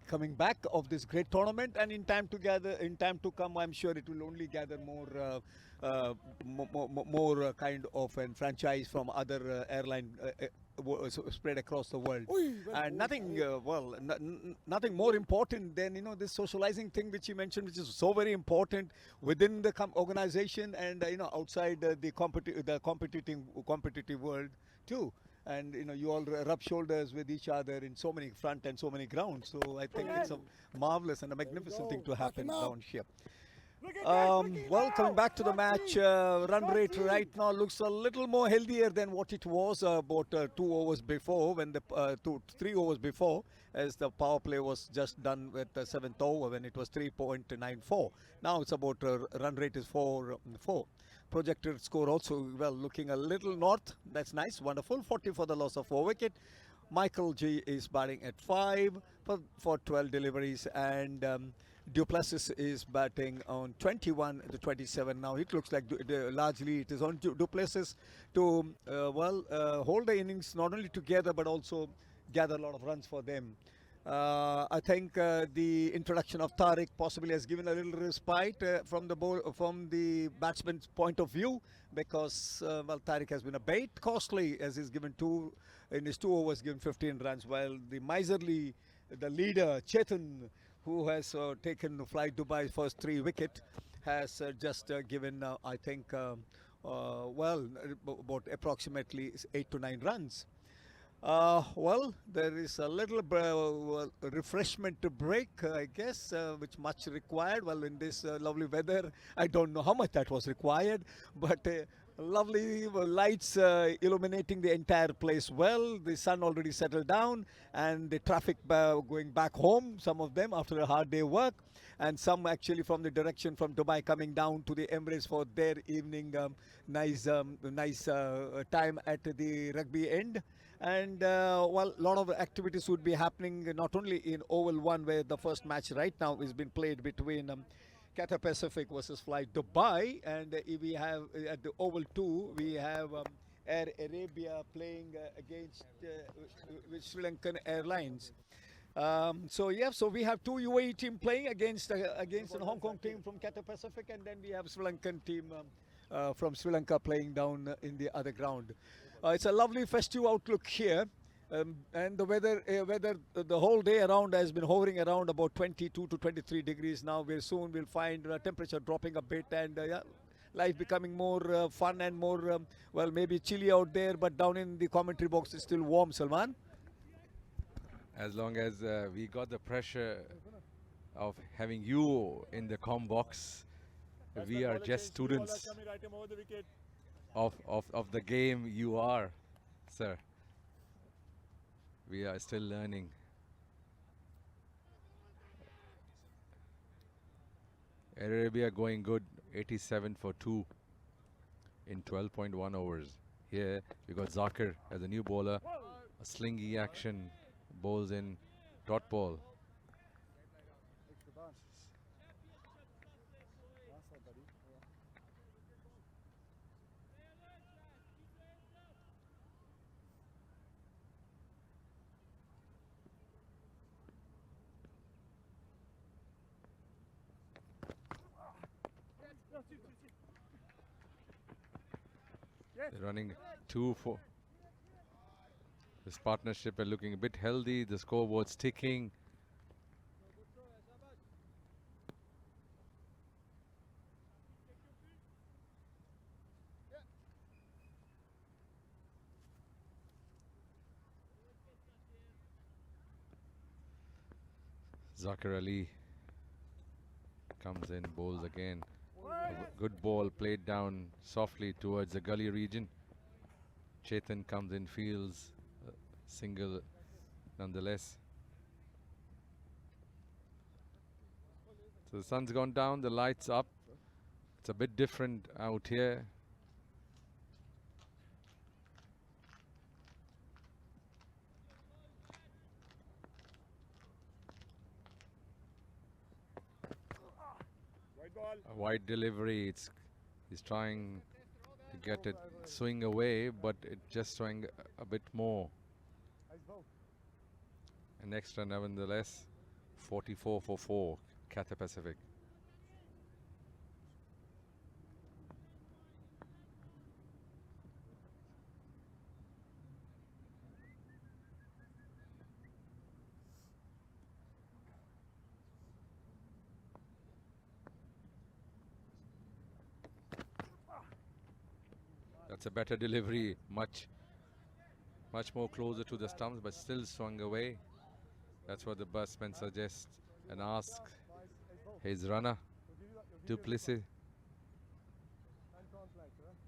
S3: coming back of this great tournament, and in time to come, I'm sure it will only gather more kind of a franchise from other airline spread across the world. And nothing nothing more important than, you know, this socializing thing which you mentioned, which is so very important within the organization, and you know, outside the competitive world too. And you know, you all rub shoulders with each other in so many front and so many grounds. So I think it's a marvelous and a magnificent thing to happen down here. Well, coming back to the match, run rate right now looks a little more healthier than what it was about 2 overs before, when the 3 overs before, as the power play was just done with the 7th over when it was 3.94. Now it's about run rate is 4. Projected score also, well, looking a little north. That's nice, wonderful. 40 for the loss of 4 wicket. Michael G is batting at 5 for 12 deliveries, and Duplessis is batting on 21 to 27. Now it looks like largely it is on Duplessis to hold the innings not only together but also gather a lot of runs for them. I think the introduction of Tariq possibly has given a little respite from the batsman's point of view, because Tariq has been a bit costly, as he's given in his 2 overs given 15 runs, while the leader Chetan, who has taken Fly Dubai's first 3 wicket, has just given I think about approximately 8 to 9 runs. There is a little refreshment break, I guess, which much required. Well, in this lovely weather, I don't know how much that was required, but lovely lights illuminating the entire place well. The sun already settled down, and the traffic going back home, some of them after a hard day work, and some actually from the direction from Dubai coming down to the Emirates for their evening nice time at the rugby end. And a lot of activities would be happening not only in Oval 1, where the first match right now is being played between Cathay Pacific versus Fly Dubai, and we have at the Oval 2 we have Air Arabia playing against with Sri Lankan Airlines. So we have 2 UAE team playing against a Hong Kong team from Cathay Pacific, and then we have Sri Lankan team from Sri Lanka playing down in the other ground. It's a lovely festive outlook here, And the weather the whole day around has been hovering around about 22 to 23 degrees. Now we'll find temperature dropping a bit, and life becoming more fun and more well, maybe chilly out there, but down in the commentary box it's still warm, Salman.
S8: As long as we got the pressure of having you in the com box, we are just students of the game you are, sir. We are still learning. Air Arabia going good, 87 for 2 in 12.1 overs. Here we got Zakir as a new bowler, a slingy action, bowls in dot ball. They're running 2-4. This partnership are looking a bit healthy. The scoreboard's ticking. Zakir Ali comes in, bowls again. A good ball played down softly towards the gully region. Chetan comes in, fields single nonetheless. So the sun's gone down, the lights up. It's a bit different out here. A wide delivery. He's trying to get it swing away, but it just swung a bit more. An extra nevertheless. 44 for 4, Cathay Pacific. That's a better delivery, much more closer to the stumps, but still swung away. That's what the batsman suggests and asks his runner, Duplessis.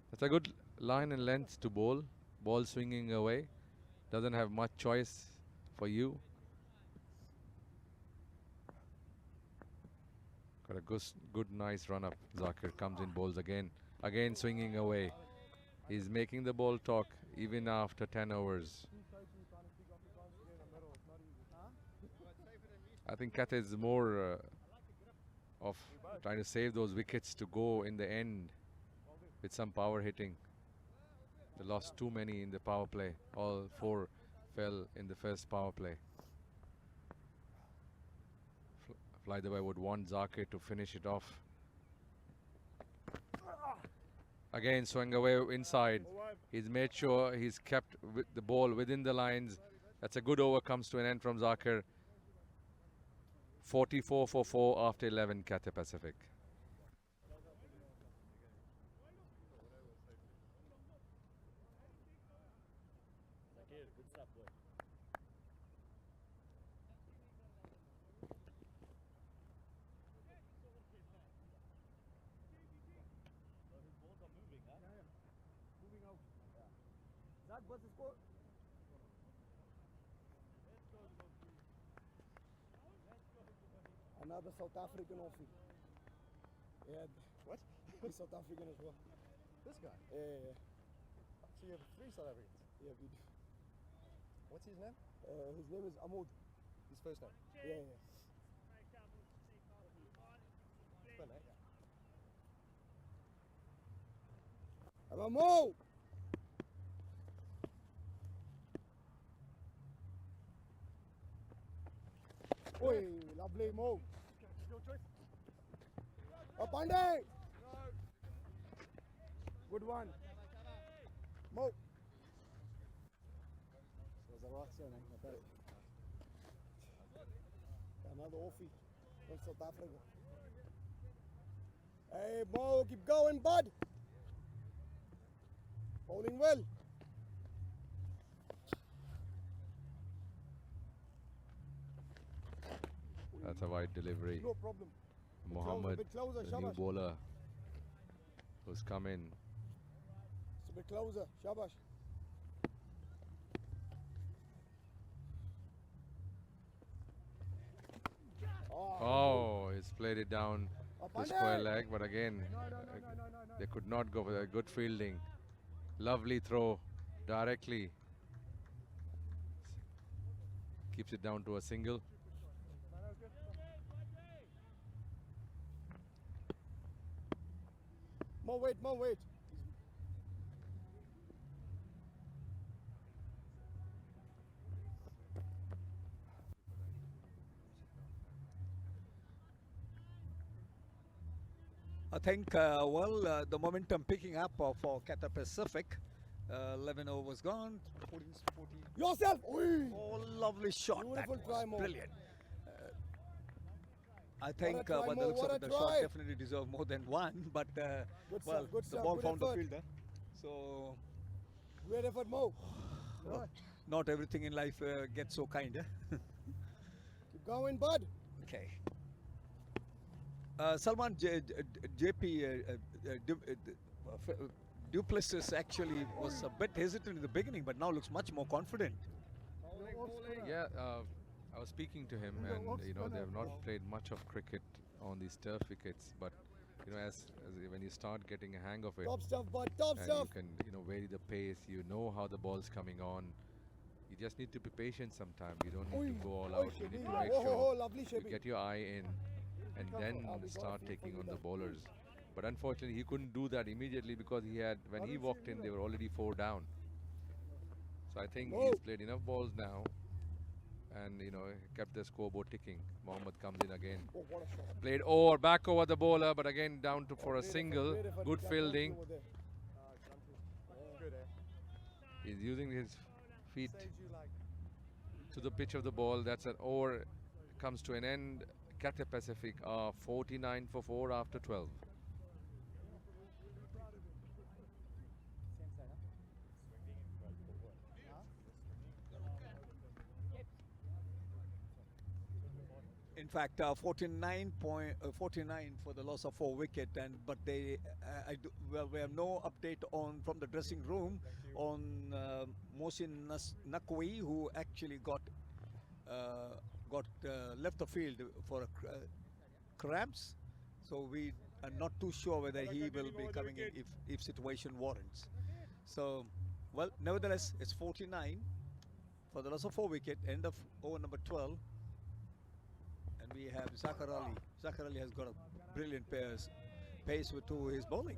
S8: That's a good line and length to bowl. Ball swinging away. Doesn't have much choice for you. Got a good nice run up. Zakir comes in, bowls again. Again swinging away. He's making the ball talk even after 10 overs. I think Cathay is more of trying to save those wickets to go in the end with some power hitting. They lost too many in the power play. All 4 fell in the first power play. Flyaway would want Zakir to finish it off. Again swung away inside. He's made sure he's kept the ball within the lines. That's a good over, comes to an end from Zakir. 44 for 4 after 11, Cathay Pacific.
S5: Good stuff, boy.
S1: What's the score? Another South African offie. Yeah.
S2: What?
S1: He's South African as well.
S2: This guy?
S1: Yeah.
S2: So you have 3 South Africans?
S1: Yeah, we do.
S2: What's his name?
S1: His name is Ahmad.
S2: His first name?
S1: Yeah.
S2: Spell it.
S1: Ahmad! Oi, lovely move. Pandey! Good one. Move.
S2: So
S4: Another offie from South Africa. Hey, Mo, keep going, bud. Bowling well.
S8: That's a wide delivery.
S4: No problem.
S8: Mohammed,
S4: bit closer,
S8: the new
S4: Shabash.
S8: bowler, who's come in.
S4: It's a bit closer. Shabash.
S8: Oh, he's played it down the square leg, but again,
S4: No.
S8: they could not go for a good fielding. Lovely throw directly. Keeps it down to a single.
S4: More weight, more weight.
S3: I think, the momentum picking up for Cathay Pacific. 11 overs gone. 14.
S4: Yourself. Oi.
S3: Oh, lovely shot. That
S4: Beautiful try,
S3: was
S4: Mo.
S3: brilliant. I think
S4: try,
S3: by the
S4: Mo,
S3: looks
S4: what
S3: of
S4: a
S3: it, the shot
S4: try.
S3: definitely deserved more than one. But,
S4: Good
S3: well,
S4: stuff, good
S3: the
S4: stuff,
S3: ball
S4: good
S3: found the
S4: effort.
S3: fielder. So,
S4: Great effort, Mo.
S3: not everything in life gets so kind.
S4: Keep going, bud.
S3: Okay. Salman, Duplessis actually was a bit hesitant in the beginning, but now looks much more confident.
S8: Yeah, I was speaking to him, and you know they have not played much of cricket on these turf wickets, but you know as when you start getting a hang of it,
S4: Top stuff, bud. Top
S8: and
S4: stuff.
S8: you can vary the pace. You know how the ball's coming on. You just need to be patient sometime. You don't need to go all out. You need to make sure
S4: Lovely
S8: you
S4: shaping.
S8: get your eye in and then start taking on the bowlers. But unfortunately, he couldn't do that immediately because when he walked in, they were already 4 down. So I think he's played enough balls now, and kept the scoreboard ticking. Mohammed comes in again.
S4: Oh, what a shot.
S8: Played back over the bowler, but again down for a single. Good fielding. He's using his feet to the pitch of the ball. That's an over. Comes to an end. Cathay Pacific are 49 for 4 after 12.
S3: In fact, 49 for the loss of 4 wicket, but they, we have no update from the dressing room on Mohsin Naqvi, who actually got left the field for cramps. So we are not too sure whether he will be coming in if situation warrants. So, well, nevertheless, it's 49 for the loss of 4 wicket. End of over number 12. And we have Zakir Ali. Zakir Ali has got a brilliant pace to his bowling.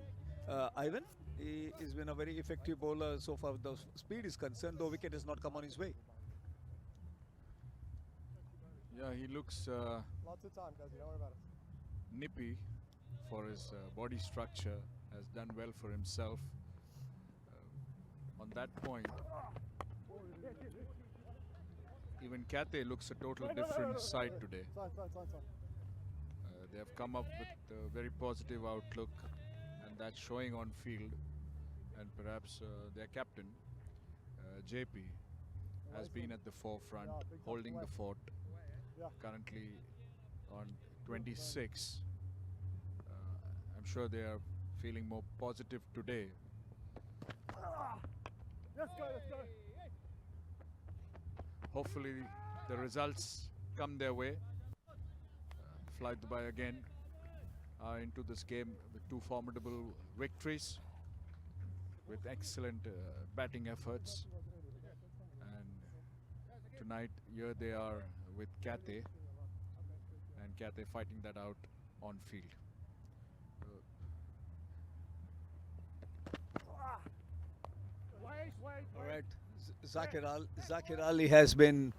S3: Ivan, he has been a very effective bowler so far. The speed is concerned, though wicket has not come on his way.
S9: Yeah, he looks
S4: Lots of time, guys. Don't worry about it.
S9: nippy for his body structure, has done well for himself. On that point, even Cathay looks a total different side today. They have come up with a very positive outlook, and that's showing on field. And perhaps their captain, JP, has been at the forefront, holding the fort. Currently on 26. I'm sure they are feeling more positive today.
S4: Let's go, let's go.
S9: Hopefully the results come their way. Fly Dubai again are into this game with 2 formidable victories, with excellent batting efforts. And tonight here they are with Cathay, and Cathay fighting that out on field.
S3: All right, Zakir Ali has been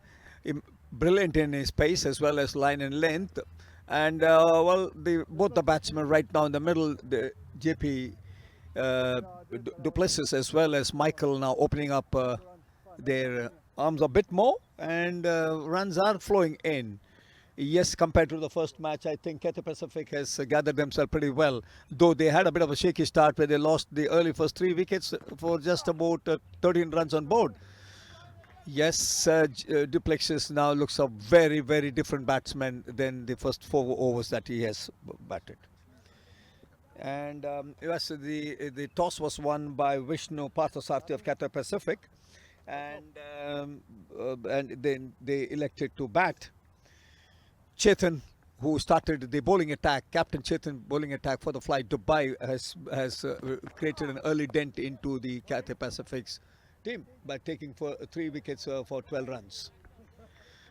S3: brilliant in his pace as well as line and length, and both the batsmen right now in the middle, the JP Duplessis as well as Michael now opening up their arms a bit more, and runs are flowing in. Yes, compared to the first match, I think Cathay Pacific has gathered themselves pretty well, though they had a bit of a shaky start where they lost the early first 3 wickets for just about 13 runs on board. Yes, Duplexis now looks a very, very different batsman than the first 4 overs that he has batted. And yes, the toss was won by Vishnu Parthasarthi of Cathay Pacific, and then they elected to bat. Chetan, who started the bowling attack, Captain Chetan bowling attack for the Fly Dubai, has created an early dent into the Cathay Pacific's team by taking 3 wickets for 12 runs.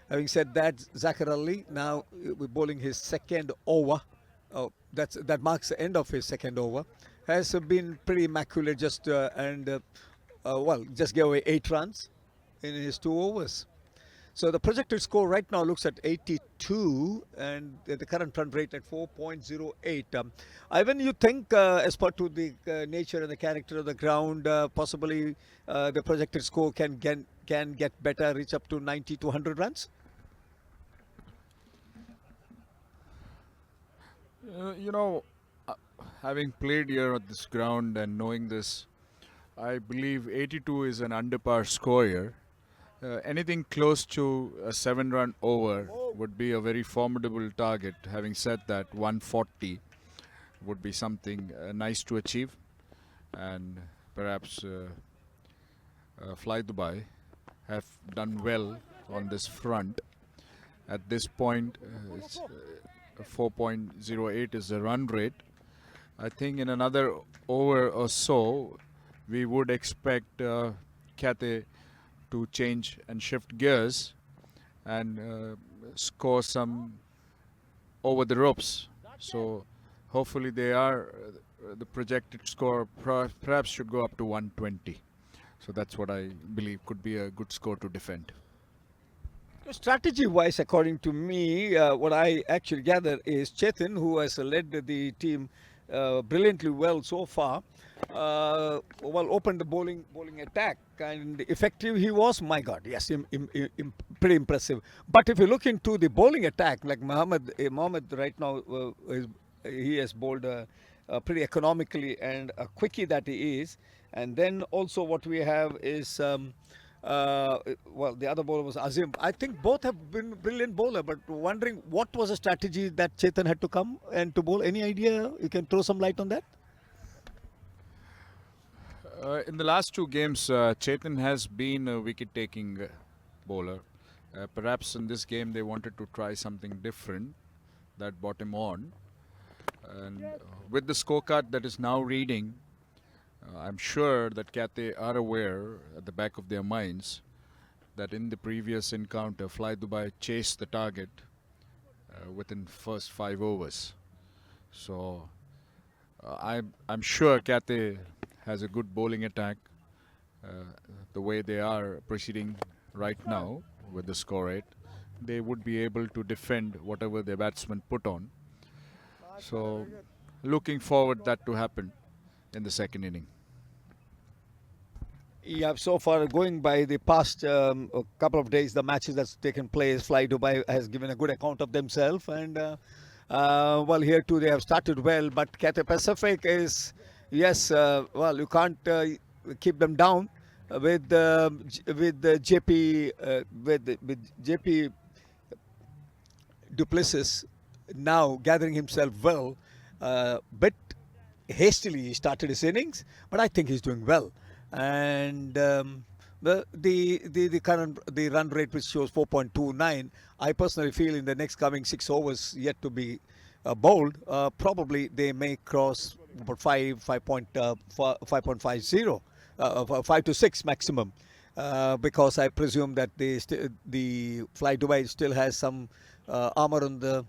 S3: Having said that, Zachar Ali now bowling his second over. That marks the end of his second over. Has been pretty immaculate, just just gave away 8 runs in his 2 overs. So the projected score right now looks at 82, and the current run rate at 4.08. Ivan, you think, as per to the nature and the character of the ground, possibly the projected score can get better, reach up to 90 to 100 runs?
S9: Having played here at this ground and knowing this, I believe 82 is an under par score here. Anything close to a 7-run over would be a very formidable target. Having said that, 140 would be something nice to achieve, and perhaps Fly Dubai have done well on this front. At this point, it's 4.08 is the run rate. I think in another over or so, we would expect Cathay to change and shift gears and score some over the ropes. So hopefully the projected score perhaps should go up to 120. So that's what I believe could be a good score to defend.
S3: Strategy wise, according to me, what I actually gather is Chetan, who has led the team brilliantly well so far, opened the bowling attack, and effective he was. My God, yes, pretty impressive. But if you look into the bowling attack, like Mohammed right now, he has bowled pretty economically and a quickie that he is. And then also what we have is the other bowler was Azim. I think both have been brilliant bowler, but wondering what was the strategy that Chetan had to come and to bowl. Any idea? You can throw some light on that?
S9: In the last 2 games, Chetan has been a wicket-taking bowler. Perhaps in this game they wanted to try something different that brought him on. And with the scorecard that is now reading, I'm sure that Cathay are aware at the back of their minds that in the previous encounter, Fly Dubai chased the target within first 5 overs. So I'm sure Cathay has a good bowling attack. The way they are proceeding right now with the score rate, they would be able to defend whatever their batsmen put on. So looking forward that to happen in the second inning.
S3: Yeah, so far going by the past couple of days, the matches that's taken place, Fly Dubai has given a good account of themselves, and here too they have started well, but Cathay Pacific is, yes, you can't keep them down with JP Duplessis now gathering himself well. Bit hastily he started his innings, but I think he's doing well. And the run rate, which shows 4.29, I personally feel in the next coming 6 overs yet to be bowled, probably they may cross about 5.50, 5 to 6 maximum, because I presume that the Fly Dubai still has some armor on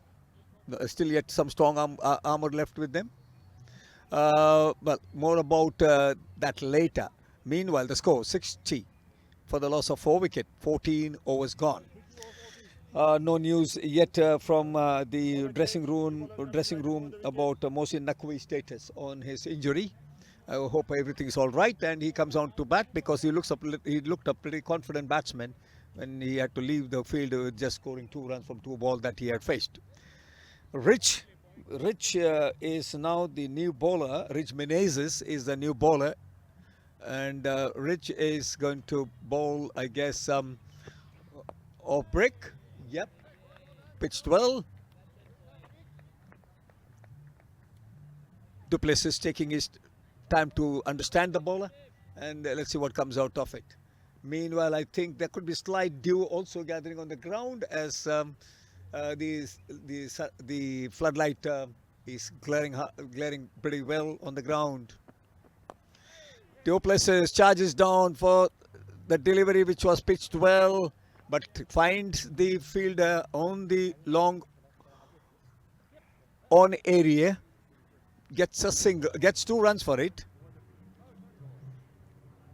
S3: some strong armor left with them. But more about that later. Meanwhile, the score 60 for the loss of 4 wickets, 14 overs gone. No news yet from the dressing room about Mohsin Naqvi's status on his injury. I hope everything is all right and he comes on to bat, because he looked a pretty confident batsman when he had to leave the field with just scoring 2 runs from 2 balls that he had faced. Rich is now the new bowler. Rich Menezes is the new bowler, and Rich is going to bowl, I guess, off break. Yep, pitched well. Du Plessis taking his time to understand the bowler, and let's see what comes out of it. Meanwhile, I think there could be slight dew also gathering on the ground as the floodlight is glaring pretty well on the ground. Du Plessis charges down for the delivery, which was pitched well, but finds the fielder on the long on area. Gets a single, gets 2 runs for it,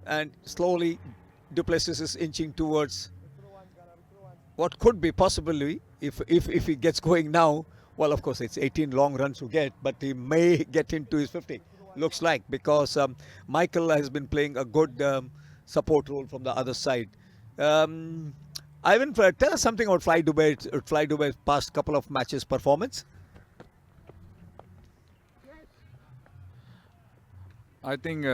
S3: and slowly Du Plessis is inching towards what could be possibly, if he gets going now. Well, of course it's 18 long runs to get, but he may get into his 50. Looks like, because Michael has been playing a good support role from the other side. Ivan, tell us something about Fly Dubai's past couple of matches performance.
S9: I think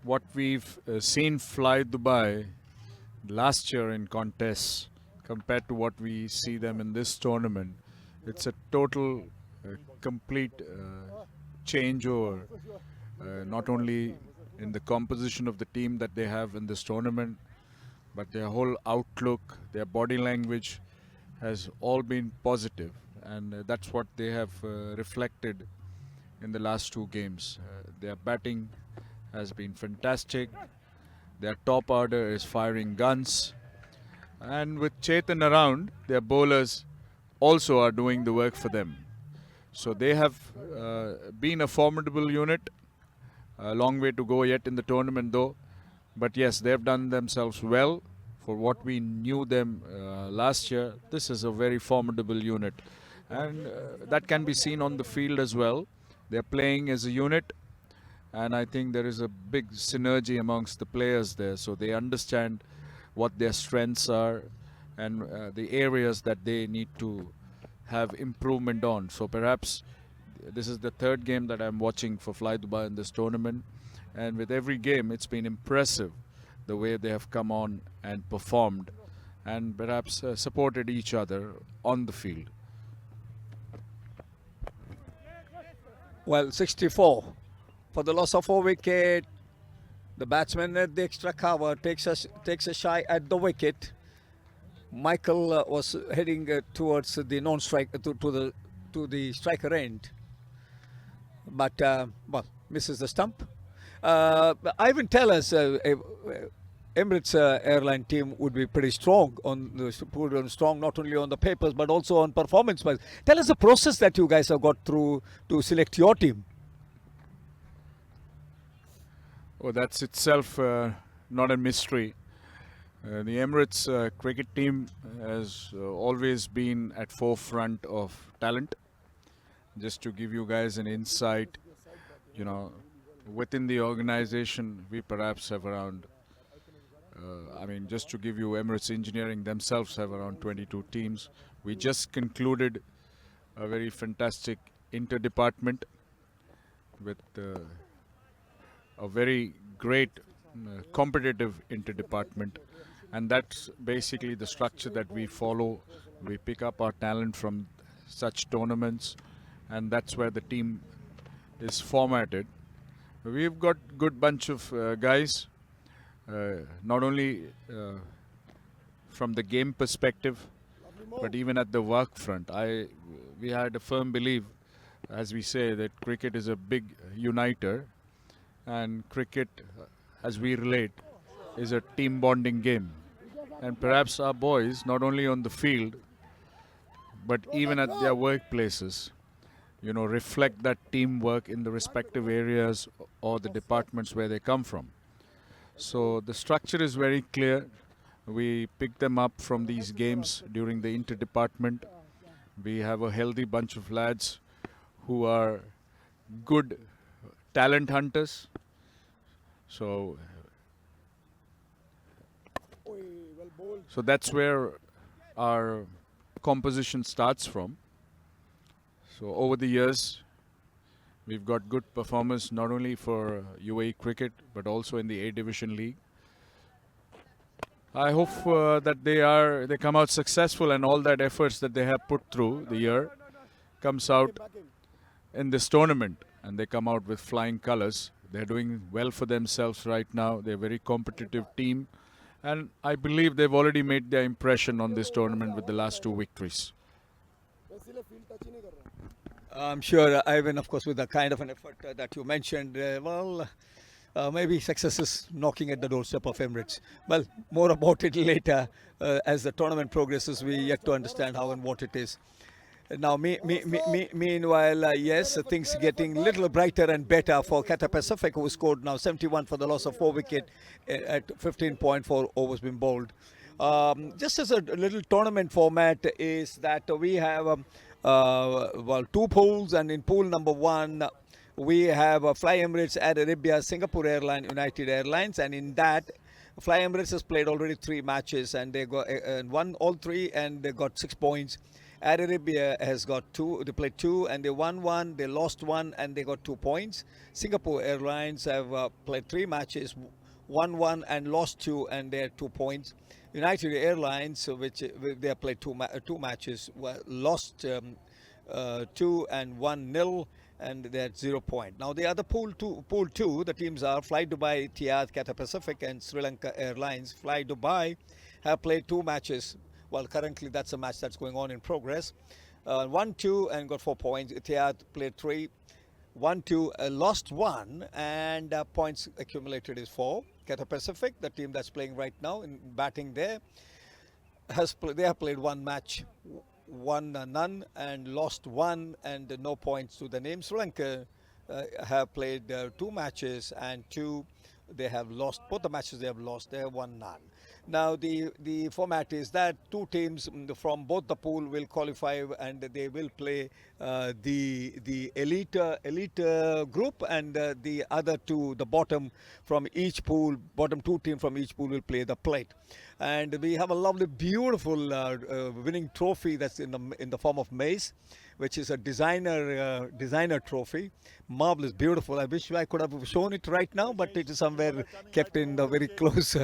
S9: what we've seen Fly Dubai last year in contests compared to what we see them in this tournament, it's a total, complete changeover, not only in the composition of the team that they have in this tournament, but their whole outlook, their body language has all been positive, and that's what they have reflected in the last 2 games. Their batting has been fantastic. Their top order is firing guns. And with Chetan around, their bowlers also are doing the work for them. So they have been a formidable unit. A long way to go yet in the tournament though. But yes, they've done themselves well for what we knew them last year. This is a very formidable unit. And that can be seen on the field as well. They're playing as a unit, and I think there is a big synergy amongst the players there, so they understand what their strengths are and the areas that they need to have improvement on. So perhaps this is the 3rd game that I'm watching for Fly Dubai in this tournament, and with every game it's been impressive the way they have come on and performed and perhaps supported each other on the field.
S3: Well, 64 for the loss of 4 wicket. The batsman at the extra cover takes a shy at the wicket. Michael was heading towards the non-strike to the striker end, but well, misses the stump. Ivan, tell us, Emirates airline team would be pretty strong not only on the papers but also on performance wise. Tell us the process that you guys have got through to select your team.
S9: Oh, that's itself not a mystery. The Emirates cricket team has always been at forefront of talent. Just to give you guys an insight, within the organization we perhaps have around just to give you, Emirates Engineering themselves have around 22 teams. We just concluded a very fantastic inter-department with a very great competitive inter-department, and that's basically the structure that we follow. We pick up our talent from such tournaments, and that's where the team is formatted. We've got good bunch of guys. Not only from the game perspective, but even at the work front. We had a firm belief, as we say, that cricket is a big uniter, and cricket, as we relate, is a team bonding game. And perhaps our boys, not only on the field, but even at their workplaces, reflect that teamwork in the respective areas or the departments where they come from. So the structure is very clear. We pick them up from these games during the inter-department. We have a healthy bunch of lads who are good talent hunters. So So that's where our composition starts from. So over the years, we've got good performers not only for UAE cricket but also in the A Division League. I hope that they come out successful, and all that efforts that they have put through the year comes out in this tournament, and they come out with flying colors. They're doing well for themselves right now. They're a very competitive team, and I believe they've already made their impression on this tournament with the last 2 victories.
S3: I'm sure, Ivan, of course, with the kind of an effort that you mentioned, maybe success is knocking at the doorstep of Emirates. Well, more about it later. As the tournament progresses, we yet to understand how and what it is. Now, meanwhile, yes, things getting a little brighter and better for Cathay Pacific, who scored now 71 for the loss of 4 wickets at 15.4 overs been bowled. Just as a little tournament format is that we have 2 pools, and in pool number 1 we have Fly Emirates, Air Arabia, Singapore Airline, United Airlines, and in that Fly Emirates has played already 3 matches and they got won all 3 and they got 6 points. Air Arabia has got 2, they played 2 and they won 1, they lost 1 and they got 2 points. Singapore Airlines have played 3 matches, won 1 and lost 2 and they had 2 points. United Airlines, which they have played 2 matches, lost 2 and 1-0, and they had 0 point. Now the other pool 2, the teams are Fly Dubai, Etihad, Cathay Pacific and Sri Lanka Airlines. Fly Dubai have played 2 matches. Well, currently that's a match that's going on in progress. 1-2 and got 4 points. Etihad played 3, 1-2, lost 1, and points accumulated is 4. Cathay Pacific, the team that's playing right now in batting there, they have played 1 match, won none and lost 1 and no points to the name. Sri Lanka have played 2 matches and 2 they have lost. Both the matches they have lost, they have won none. Now the format is that 2 teams from both the pool will qualify and they will play the elite group, and the other 2, the bottom from each pool, bottom 2 team from each pool will play the plate. And we have a lovely, beautiful winning trophy that's in the form of maize, which is a designer trophy. Marvelous, beautiful. I wish I could have shown it right now, but it is somewhere kept in the very close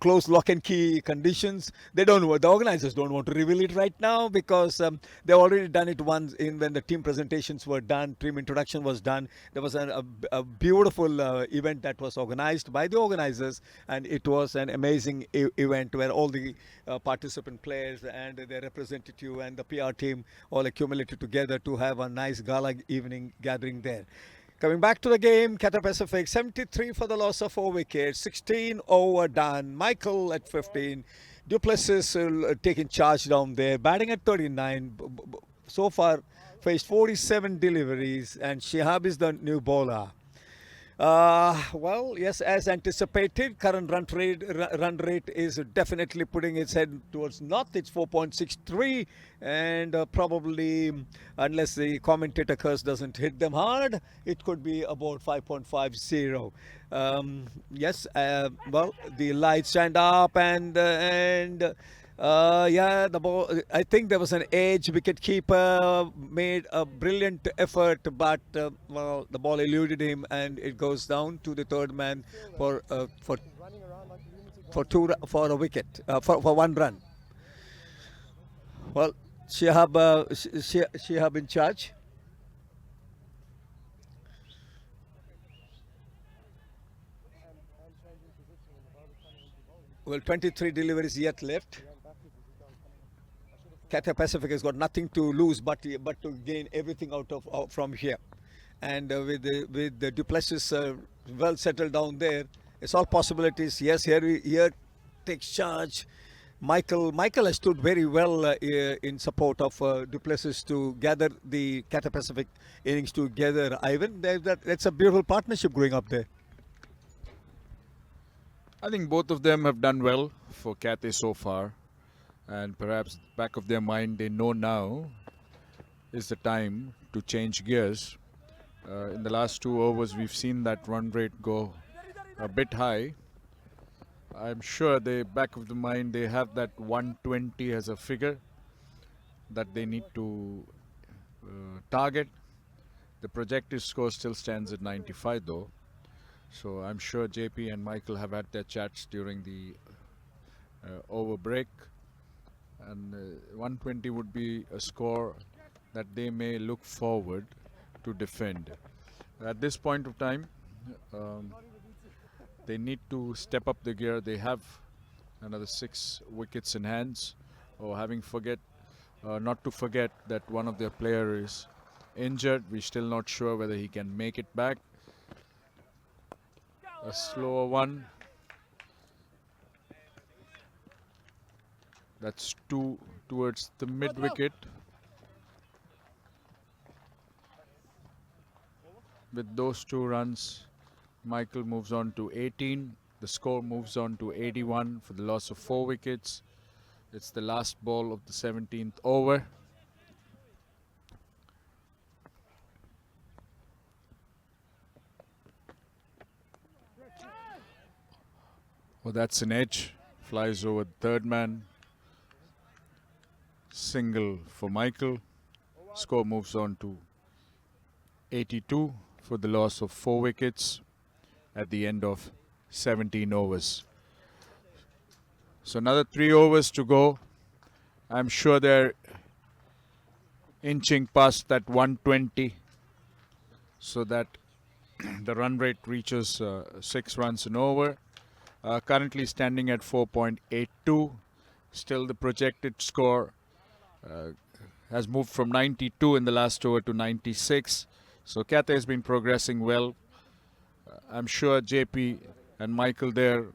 S3: close lock and key conditions. They don't. The organizers don't want to reveal it right now because they've already done it once when the team presentations were done, team introduction was done. There was a beautiful event that was organized by the organizers, and it was an amazing event where all the participant players and their representative and the PR team all accumulated together to have a nice gala evening gathering there. Coming back to the game, Cathay Pacific 73 for the loss of 4 wickets, 16 over done. Michael at 15, Duplessis taking charge down there, batting at 39. So far faced 47 deliveries, and Shihab is the new bowler. Well, yes, as anticipated, current run rate is definitely putting its head towards north. It's 4.63, and probably, unless the commentator curse doesn't hit them hard, it could be about 5.50. Yes, well, the lights stand up, and yeah, the ball. I think there was an edge. Wicket keeper made a brilliant effort, but well, the ball eluded him, and it goes down to the 3rd man for a wicket for 1 run. Well, Shihab in charge. Well, 23 deliveries yet left. Cathay Pacific has got nothing to lose but to gain everything out from here, and with the Duplessis well settled down there, it's all possibilities. Yes, here takes charge. Michael has stood very well in support of Duplessis to gather the Cathay Pacific innings together. Ivan, that's a beautiful partnership growing up there.
S9: I think both of them have done well for Cathay so far, and perhaps back of their mind they know now is the time to change gears. In the last 2 overs we've seen that run rate go a bit high. I'm sure they back of the mind they have that 120 as a figure that they need to target. The projected score still stands at 95 though, so I'm sure JP and Michael have had their chats during the over break, and 120 would be a score that they may look forward to defend. At this point of time, they need to step up the gear. They have another 6 wickets in hands, or not to forget that one of their players is injured. We're still not sure whether he can make it back. A slower one. That's 2 towards the mid wicket. With those 2 runs, Michael moves on to 18. The score moves on to 81 for the loss of 4 wickets. It's the last ball of the 17th over. Well, that's an edge. Flies over the third man. Single for Michael. Score moves on to 82 for the loss of 4 wickets at the end of 17 overs. So another 3 overs to go. I'm sure they're inching past that 120 so that the run rate reaches 6 runs an over. Currently standing at 4.82. Still the projected score has moved from 92 in the last over to 96. So Cathay has been progressing well. I'm sure JP and Michael there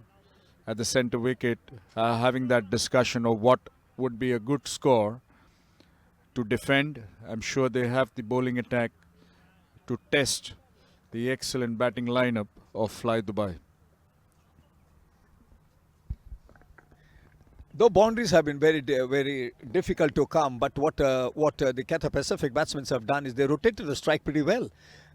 S9: at the centre wicket having that discussion of what would be a good score to defend. I'm sure they have the bowling attack to test the excellent batting lineup of Fly Dubai.
S3: Though boundaries have been very difficult to come, but what the Cathay Pacific batsmen have done is they rotated the strike pretty well.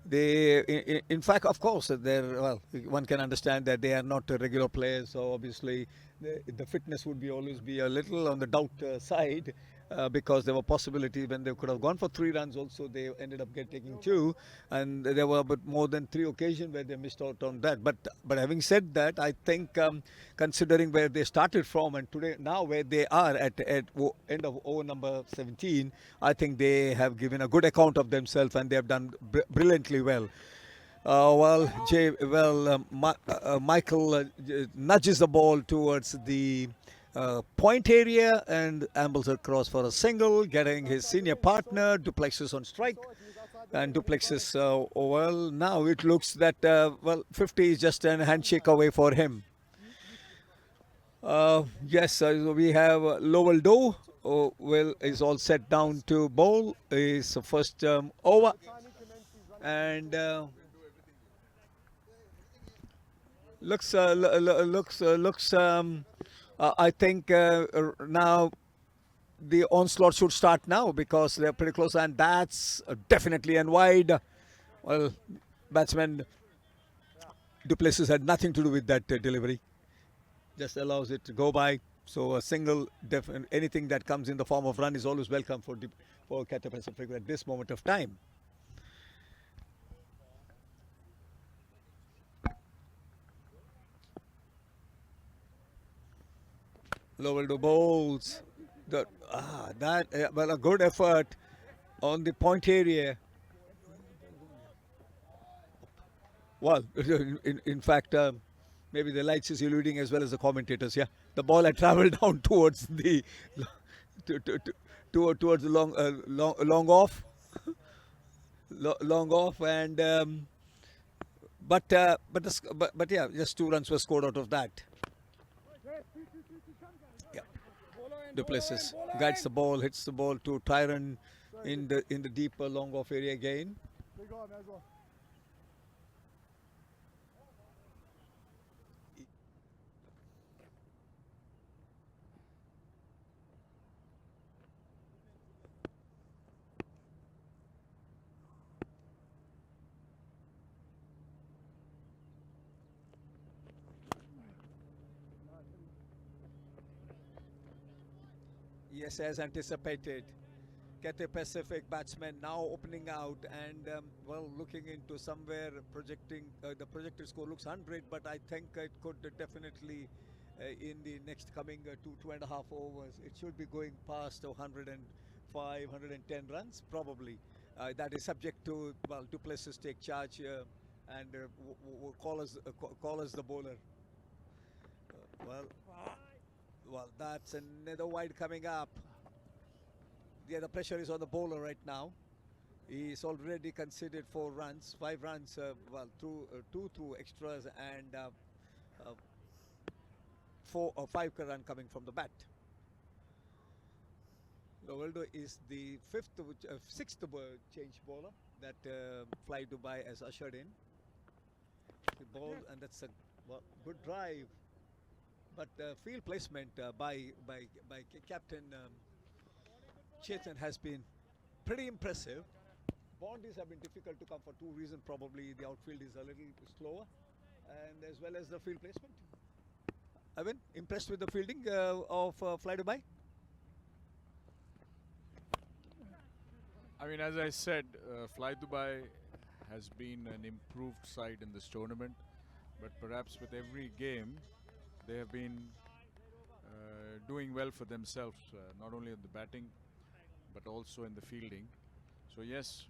S3: They, in fact, of course, one can understand that they are not regular players, so obviously the fitness would always be a little on the doubt side. Because there were possibilities when they could have gone for 3 runs also, they ended up taking 2, and there were but more than 3 occasions where they missed out on that. But having said that, I think considering where they started from and today now where they are at end of over number 17, I think they have given a good account of themselves and they have done brilliantly well. Michael nudges the ball towards the point area and ambles across for a single, getting his senior partner Du Plessis on strike. And Du Plessis, now it looks that 50 is just a handshake away for him. Yes, we have Lowell Doe. Is all set down to bowl. His first over, and looks. I think now the onslaught should start now because they're pretty close, and that's definitely and wide. Well, batsman Du Plessis had nothing to do with that delivery. Just allows it to go by. So a single, anything that comes in the form of run is always welcome for Cathay Pacific at this moment of time. Lowell Doe bowls. A good effort on the point area. Well, in fact, maybe the lights is eluding as well as the commentators. Yeah, the ball had travelled down towards the towards the long off, and but yeah, just 2 runs were scored out of that. Du Plessis guides the ball, hits the ball to Tyron in the deeper long off area again. Yes, as anticipated. Cathay Pacific batsmen now opening out and well, looking into somewhere projecting the projected score looks 100, but I think it could definitely in the next coming 2.5 overs it should be going past 105, 110 runs probably. That is subject to, well, Du Plessis take charge and call us the bowler. Well, that's another wide coming up. Yeah, the pressure is on the bowler right now. He's already conceded 4 runs, 5 runs, well, through 2 through extras and 5 run coming from the bat. Rovaldo is the sixth change bowler that Fly Dubai has ushered in. He bowled, and that's a good drive, but field placement by Captain Chetan has been pretty impressive. Boundaries have been difficult to come for 2 reasons. Probably the outfield is a little slower, and as well as the field placement. Evan, impressed with the fielding of Fly Dubai?
S9: I mean, as I said, Fly Dubai has been an improved side in this tournament, but perhaps with every game, they have been doing well for themselves, not only in the batting, but also in the fielding. So yes,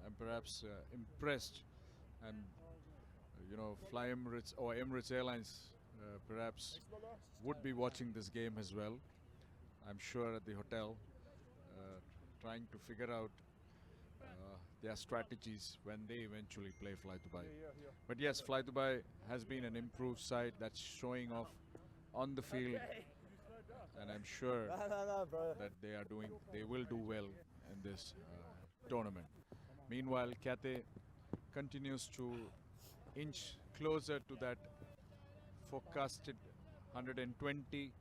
S9: I'm perhaps impressed, and you know, Fly Emirates or Emirates Airlines perhaps would be watching this game as well. I'm sure at the hotel, trying to figure out their strategies when they eventually play Fly Dubai. But yes, Fly Dubai has been an improved side that's showing off on the field, and I'm sure that they will do well in this tournament. Meanwhile, Cathay continues to inch closer to that forecasted 120.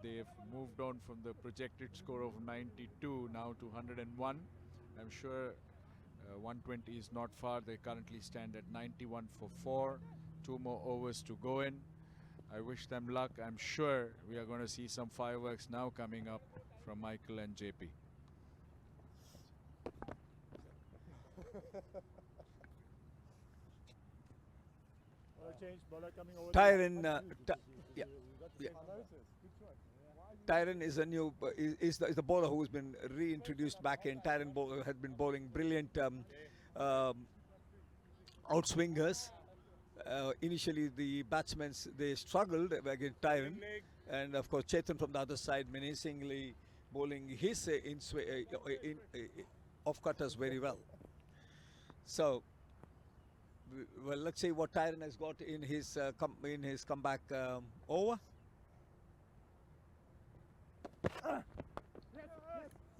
S9: They've moved on from the projected score of 92 now to 101. I'm sure 120 is not far. They currently stand at 91 for 4. 2 more overs to go in. I wish them luck. I'm sure we are going to see some fireworks now coming up from Michael and JP.
S3: Tyron, Tyron is a new is the bowler who's been reintroduced back in. Tyron had been bowling brilliant outswingers. Initially, the batsmen they struggled against Tyron, and of course Chetan from the other side menacingly bowling his off cutters very well. So, well, let's see what Tyron has got in his comeback over.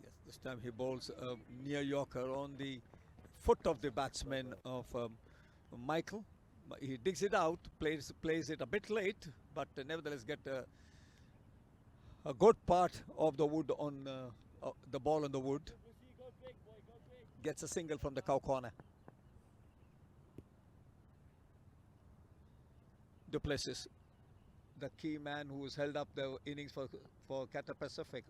S3: Yes, this time he bowls a near Yorker on the foot of the batsman of Michael. He digs it out, plays it a bit late, but nevertheless get a good part of the wood on the ball on the wood. Gets a single from the cow corner. Du Plessis, the key man who has held up the innings for Cathay Pacific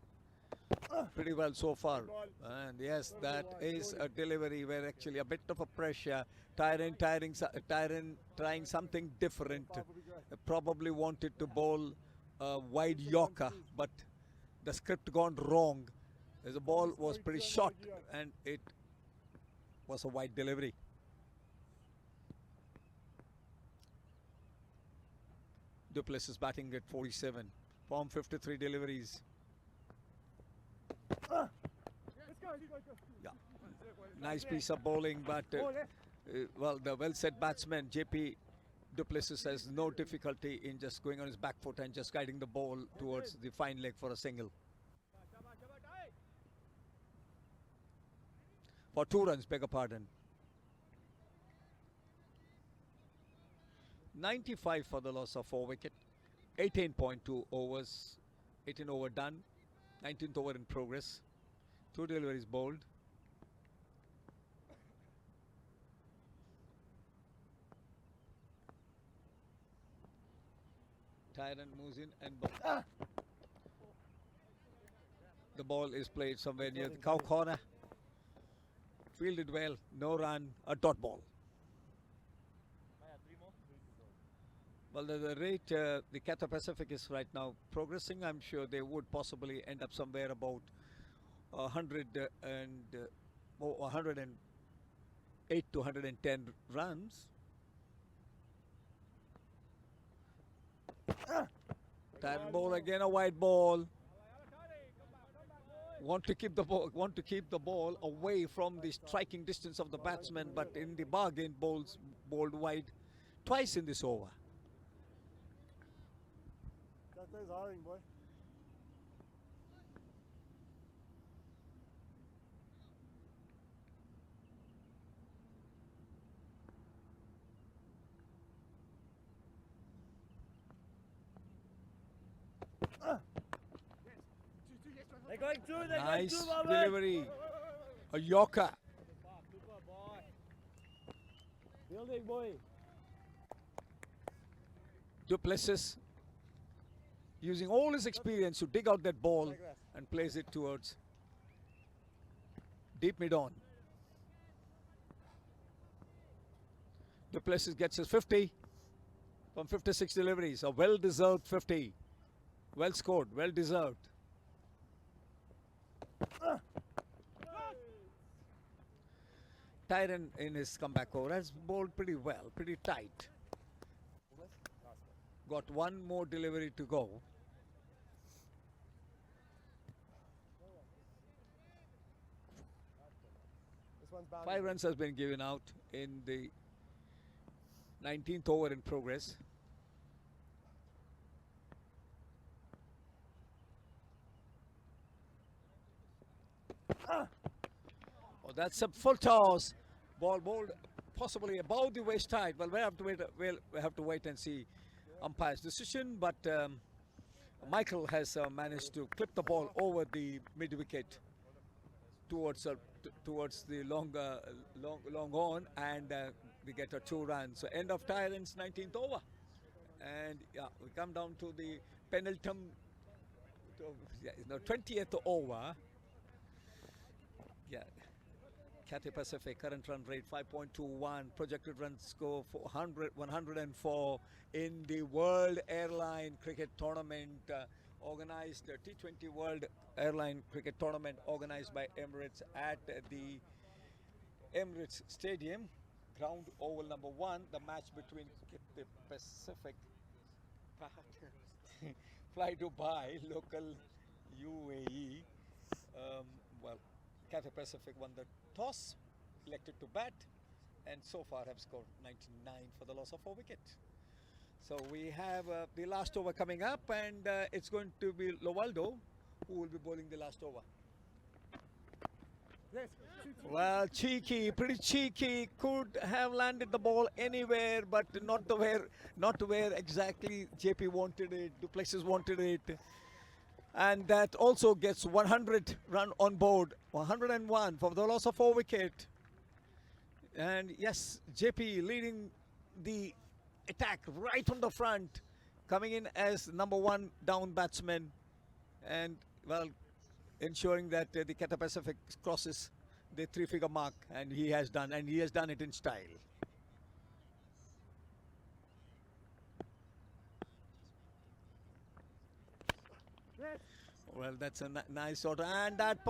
S3: pretty well so far. And yes, that is a delivery where actually a bit of a pressure. Tyron trying something different. Probably wanted to bowl a wide Yorker, but the script gone wrong. The ball was pretty short and it was a wide delivery. Du Plessis batting at 47 from 53 deliveries. Yeah, nice piece of bowling, but well, the well-set batsman JP Du Plessis has no difficulty in just going on his back foot and just guiding the ball towards the fine leg for a single. For 2 runs, beg your pardon. 95 for the loss of 4 wicket. 18.2 overs. 18 over done. 19th over in progress. 2 deliveries bowled. Tyron moves in and bowls. the ball is played somewhere near the cow corner. Fielded well, no run, a dot ball. Well, the rate the Cathay Pacific is right now progressing, I'm sure they would possibly end up somewhere about 108 to 110 runs. Tight ball again, a wide ball. Want to keep the ball away from the striking distance of the batsman, but in the bargain, bowled wide twice in this over.
S1: Cathay's hiring, boy.
S6: They're going through, they're
S3: Nice
S6: going through,
S3: delivery. A Yorker.
S6: Building, boy.
S3: Duplessis using all his experience to dig out that ball and place it towards deep mid-on. Duplessis gets his 50 from 56 deliveries. A well-deserved 50. Well scored, well-deserved. Tyron in his comeback over has bowled pretty well, pretty tight. Got one more delivery to go.
S1: This one's bad.
S3: 5 runs has been given out in the 19th over in progress. Oh, that's a full toss. Ball bowled possibly above the waist height. Well, we have to wait. We have to wait and see umpire's decision. But Michael has managed to clip the ball over the mid wicket towards the long on, and we get a 2 runs. So end of Tyron's 19th over, and yeah, we come down to the penultimate, 20th over. Yeah, Cathay Pacific current run rate 5.21, projected runs score 104 in the World Airline Cricket Tournament, organized T20 World Airline Cricket Tournament organized by Emirates at the Emirates Stadium, ground oval number 1. The match between Cathay Pacific, Fly Dubai, local UAE. Well, Cathay Pacific won the toss, elected to bat, and so far have scored 99 for the loss of 4 wickets. So we have the last over coming up, and it's going to be Lovaldo who will be bowling the last over. Well, cheeky, pretty cheeky. Could have landed the ball anywhere, but not where exactly JP wanted it, Duplessis wanted it. And that also gets 100 run on board, 101 for the loss of 4 wicket. And yes, JP leading the attack right on the front, coming in as number 1 down batsman, and well, ensuring that the Cathay Pacific crosses the 3-figure mark, and he has done it in style. Well, that's a nice shot, and that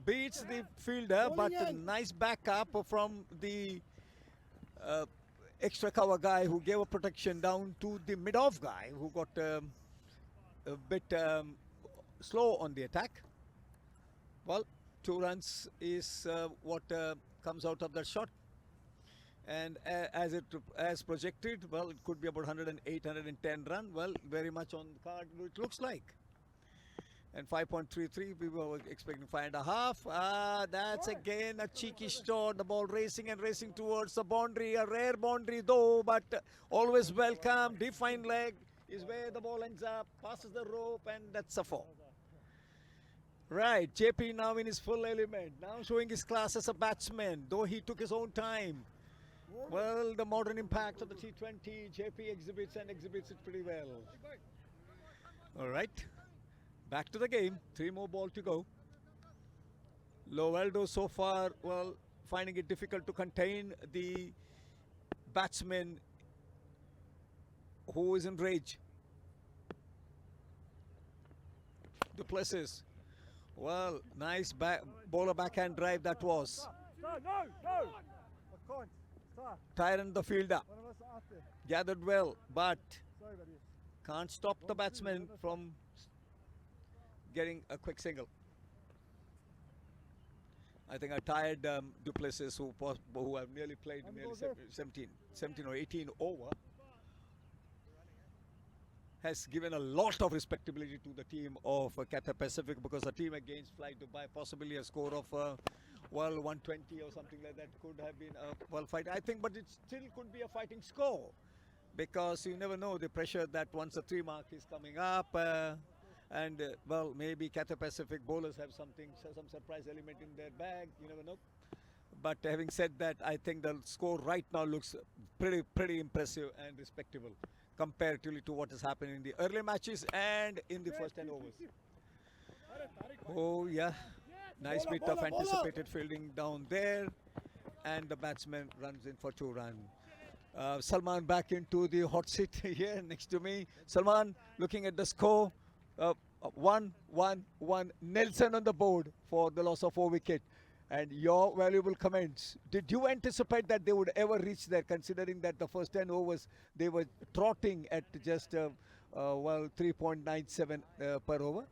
S3: beats the fielder, but a nice backup from the extra cover guy who gave a protection down to the mid-off guy who got a bit slow on the attack. Well, 2 runs is what comes out of that shot, and as projected, well, it could be about 108, 110 run. Well, very much on the card it looks like. And 5.33, we were expecting 5.5. That's again a cheeky shot. The ball racing and racing towards the boundary. A rare boundary though, but always welcome. Defined leg is where the ball ends up. Passes the rope, and that's a 4. Right, JP now in his full element. Now showing his class as a batsman, though he took his own time. Well, the modern impact of the T20, JP exhibits it pretty well. All right. Back to the game. 3 more ball to go. Lovaldo so far, well, finding it difficult to contain the batsman who is in rage. Duplessis. Well, nice bowler backhand drive that was. Tyron the fielder. Gathered well, but can't stop the batsman from getting a quick single. I think a tired Duplessis who have nearly played nearly 17 or 18 over has given a lot of respectability to the team of Cathay Pacific, because the team against Fly Dubai possibly a score of well 120 or something like that could have been a well fight, I think, but it still could be a fighting score, because you never know the pressure that once the 3 mark is coming up and well, maybe Cathay Pacific bowlers have some surprise element in their bag, you never know. But having said that, I think the score right now looks pretty impressive and respectable comparatively to what has happened in the early matches and in the first 10 overs. Oh yeah, nice bit of anticipated fielding down there, and the batsman runs in for 2 runs. Salman back into the hot seat here next to me. Salman, looking at the score, 1-1-1. Nelson on the board for the loss of 4 wickets. And your valuable comments. Did you anticipate that they would ever reach there, considering that the first 10 overs they were trotting at just well 3.97 per over?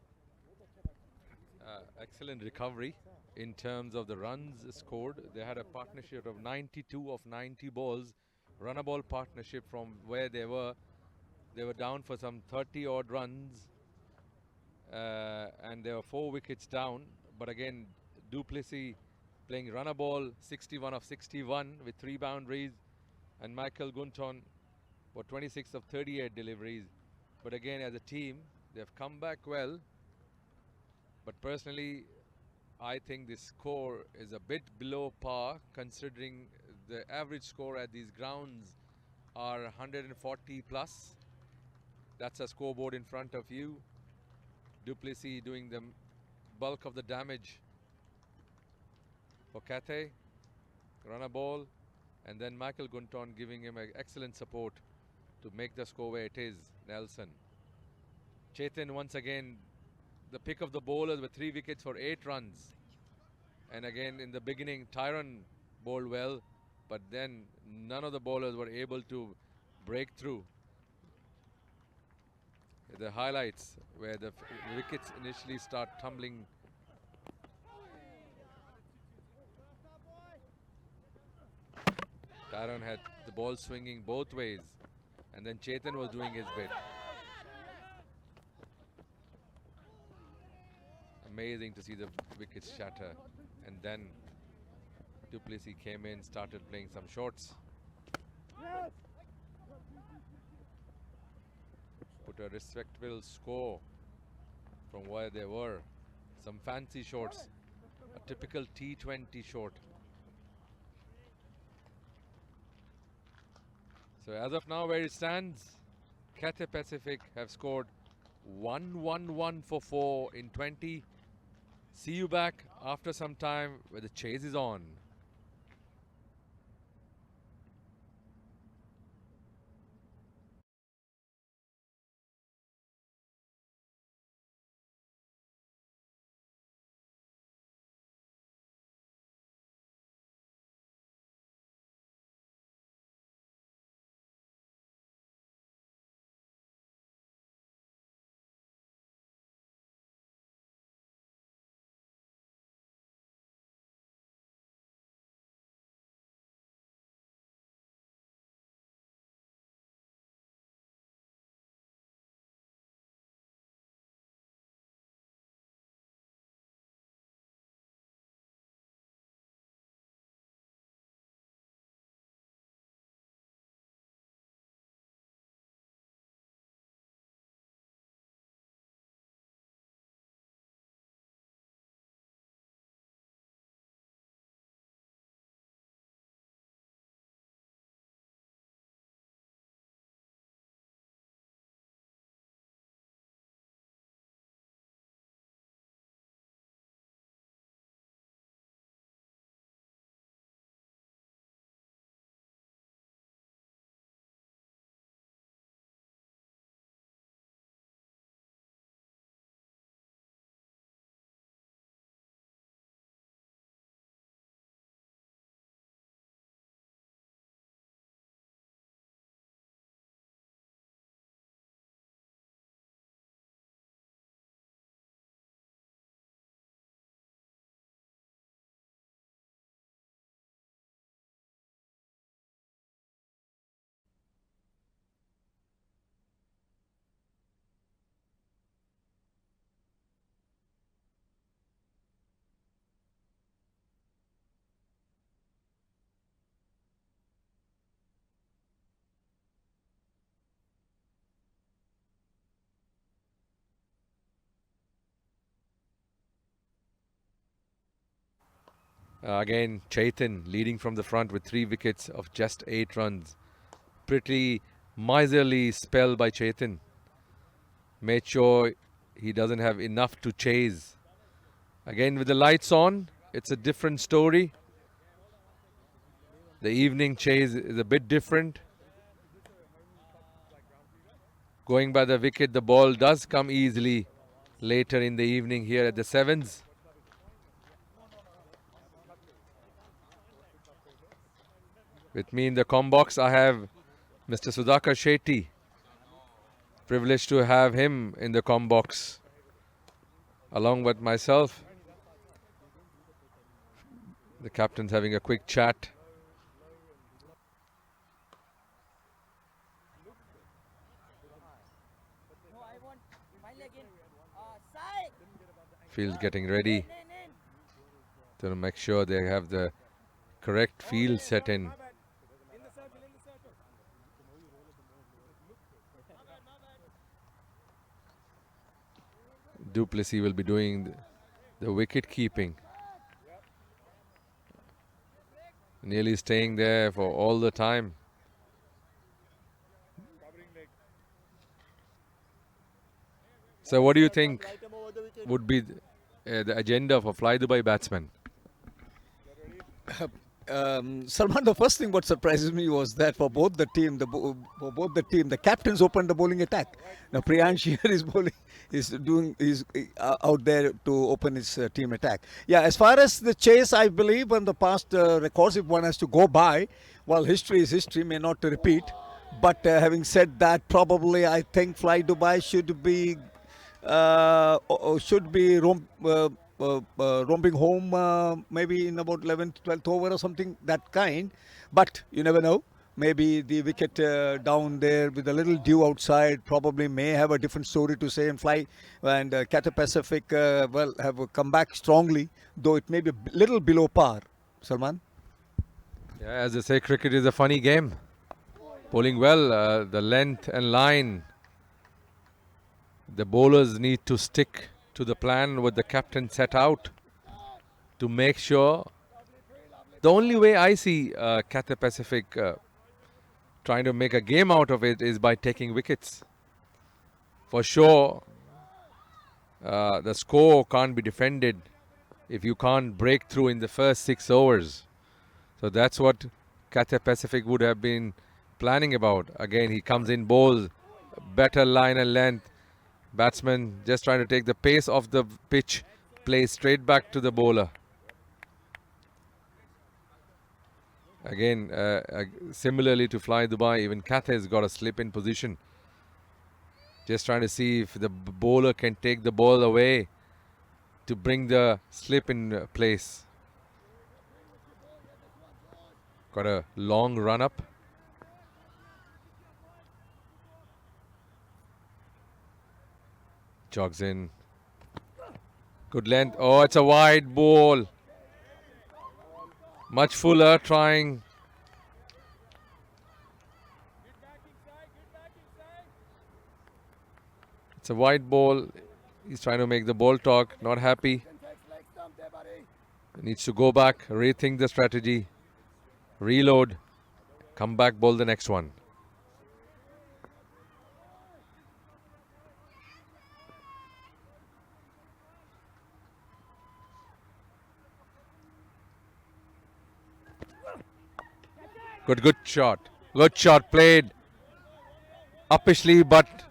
S8: Excellent recovery in terms of the runs scored. They had a partnership of 92 of 90 balls, run a ball partnership from where they were. They were down for some 30 odd runs, and there were 4 wickets down. But again, Duplessis playing run a ball 61 of 61 with 3 boundaries, and Michael Gunton for 26 of 38 deliveries. But again, as a team, they have come back well. But personally, I think the score is a bit below par, considering the average score at these grounds are 140 plus. That's a scoreboard in front of you. Duplessis doing the bulk of the damage for Cathay, run a ball, and then Michael Gunton giving him excellent support to make the score where it is. Nelson. Chetan once again, the pick of the bowlers with 3 wickets for 8 runs. And again, in the beginning, Tyron bowled well, but then none of the bowlers were able to break through. The highlights where the wickets initially start tumbling. Tyron had the ball swinging both ways, and then Chetan was doing his bit. Amazing to see the wickets shatter, and then Duplessis came in, started playing some shorts. Put a respectable score from where they were. Some fancy shorts, a typical T20 short. So as of now, where it stands, Cathay Pacific have scored 1-1-1 for 4 in 20. See you back after some time where the chase is on. Again, Chetan leading from the front with 3 wickets of just 8 runs. Pretty miserly spell by Chetan. Made sure he doesn't have enough to chase. Again, with the lights on, it's a different story. The evening chase is a bit different. Going by the wicket, the ball does come easily later in the evening here at the 7s. With me in the comm box, I have Mr. Sudhakar Shetty. Privileged to have him in the comm box along with myself. The captain's having a quick chat. Field's getting ready to make sure they have the correct field set in. Duplessis will be doing the wicket keeping. Nearly staying there for all the time. So what do you think would be the agenda for Fly Dubai batsmen?
S3: Salman, the first thing what surprises me was that for both the team, the captains opened the bowling attack. Now Priyansh here is out there to open his team attack. Yeah, as far as the chase, I believe on the past records, if one has to go by, well, history is history, may not repeat. But having said that, probably I think Fly Dubai should be romping home maybe in about 11th, 12th over or something that kind. But you never know. Maybe the wicket down there with a little dew outside probably may have a different story to say. And Cathay Pacific have come back strongly, though it may be a little below par. Salman?
S8: Yeah, as they say, cricket is a funny game. Bowling well, the length and line. The bowlers need to stick to the plan what the captain set out to make sure. The only way I see Cathay Pacific trying to make a game out of it is by taking wickets. For sure, the score can't be defended if you can't break through in the first 6 overs. So that's what Cathay Pacific would have been planning about. Again, he comes in, bowls, better line and length. Batsman just trying to take the pace off the pitch, play straight back to the bowler. Again, similarly to Fly Dubai, even Cathay's got a slip in position. Just trying to see if the bowler can take the ball away to bring the slip in place. Got a long run up. Jogs in. Good length. Oh, it's a wide ball. Much fuller trying. It's a wide ball. He's trying to make the ball talk. Not happy. Needs to go back, rethink the strategy, reload, come back, bowl the next one. Good shot. Good shot played. Uppishly, but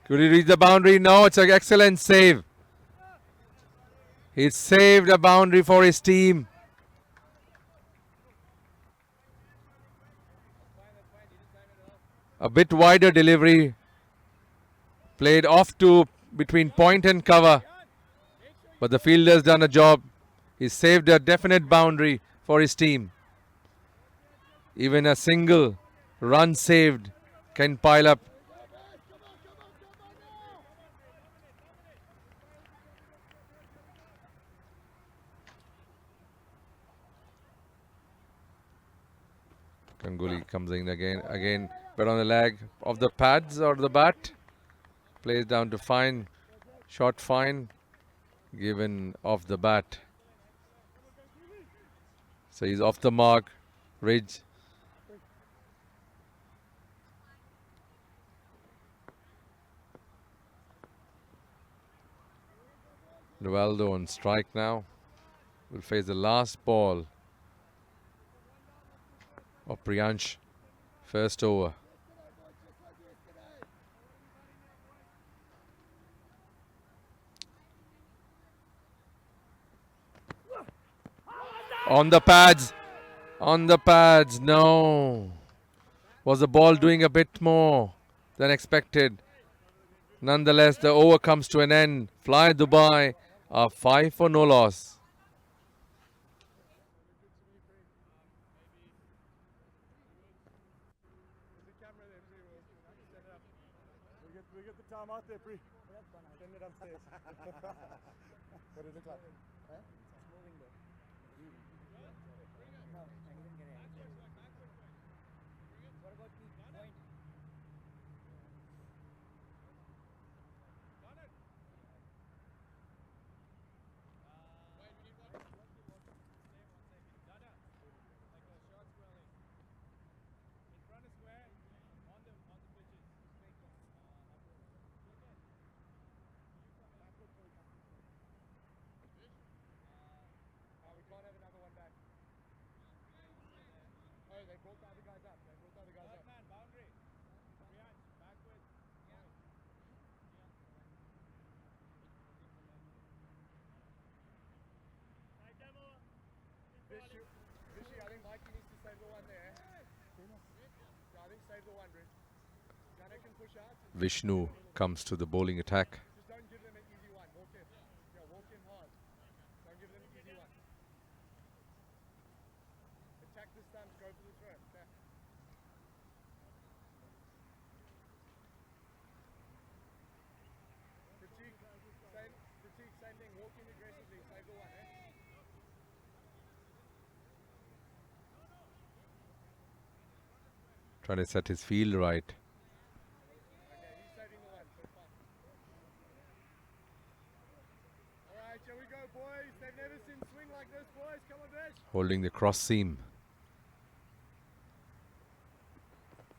S8: could he reach the boundary? No, it's an excellent save. He saved a boundary for his team. A bit wider delivery. Played off to between point and cover. But the fielder's done a job. He saved a definite boundary for his team. Even a single run saved can pile up. Ganguly comes in again, but on the leg of the pads or the bat. Plays down to fine, shot fine, given off the bat. So he's off the mark. Ridge. Rivaldo on strike now. Will face the last ball of Priyansh. First over. On the pads. On the pads. No. Was the ball doing a bit more than expected? Nonetheless, the over comes to an end. Fly Dubai are 5 for no loss.
S7: We get the time out there, Pri. Send it upstairs. What does it look like? I think Mikey needs to save the one there. I think save the one, Rich. Gunner can push out.
S8: Vishnu comes to the bowling attack.
S7: Just don't give them an easy one. Walk in. Yeah, walk in hard. Don't give them an easy one. Attack the stumps, go for the throw. Attack. Pratik, same thing. Walk in aggressively. Save the one, eh?
S8: Trying to set his field right.
S7: Okay, he's saving the one, so fine. Alright, here we go, boys. They've never seen swing like this, boys. Come on, Vish.
S8: Holding the cross seam.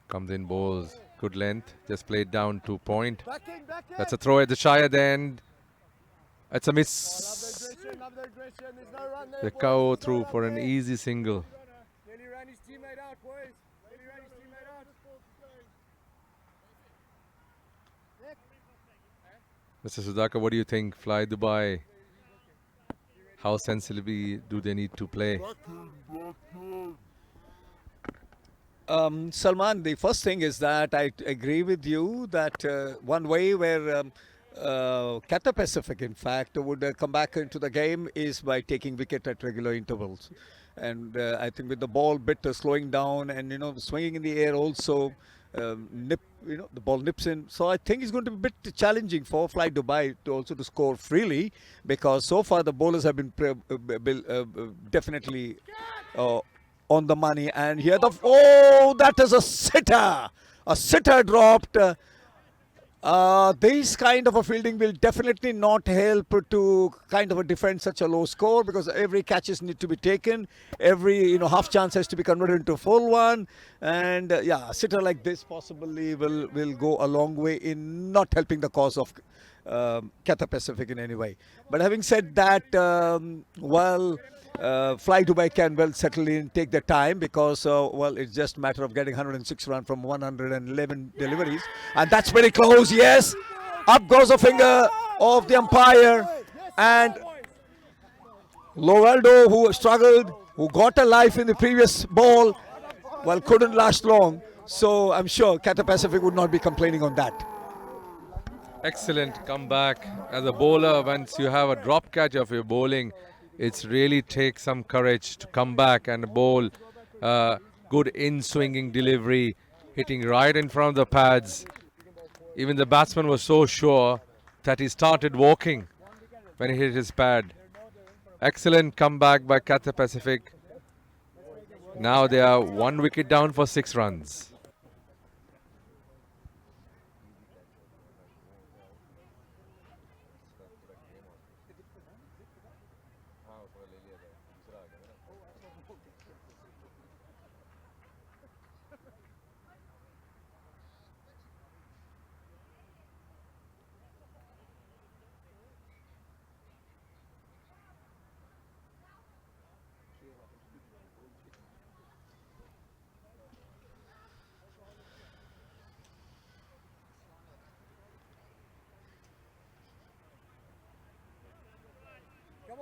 S8: Comes in, bowls. Good length. Just played down to point.
S1: Back in.
S8: That's a throw at the shy at the end. It's a miss.
S1: Love the aggression. There's no run there,
S8: The
S1: boys.
S8: cow
S1: There's no
S8: through
S1: run
S8: for an
S1: there.
S8: easy single.
S7: Nearly ran his teammate out, boys. Nearly ran his teammate out.
S8: Mr. Sudhakar, what do you think? Fly Dubai. How sensibly do they need to play?
S3: Salman, the first thing is that I agree with you that one way where Cathay Pacific, in fact, would come back into the game is by taking wicket at regular intervals. And I think with the ball bit slowing down and, swinging in the air also, the ball nips in. So I think it's going to be a bit challenging for Fly Dubai to score freely, because so far the bowlers have been definitely on the money. And here that is a sitter. A sitter dropped. This kind of a fielding will definitely not help to kind of defend such a low score, because every catches need to be taken, every half chance has to be converted into a full one, and a sitter like this possibly will go a long way in not helping the cause of Cathay Pacific in any way. But having said that, Fly Dubai can well settle in, take their time, because it's just a matter of getting 106 runs from 111 deliveries, and that's very close. Yes, up goes the finger of the umpire, and Lovaldo, who struggled, who got a life in the previous ball, couldn't last long. So I'm sure Cathay Pacific would not be complaining on that.
S8: Excellent comeback. As a bowler, once you have a drop catch of your bowling, it's really takes some courage to come back and bowl good in-swinging delivery, hitting right in front of the pads. Even the batsman was so sure that he started walking when he hit his pad. Excellent comeback by Cathay Pacific. Now they are 1 wicket down for 6 runs.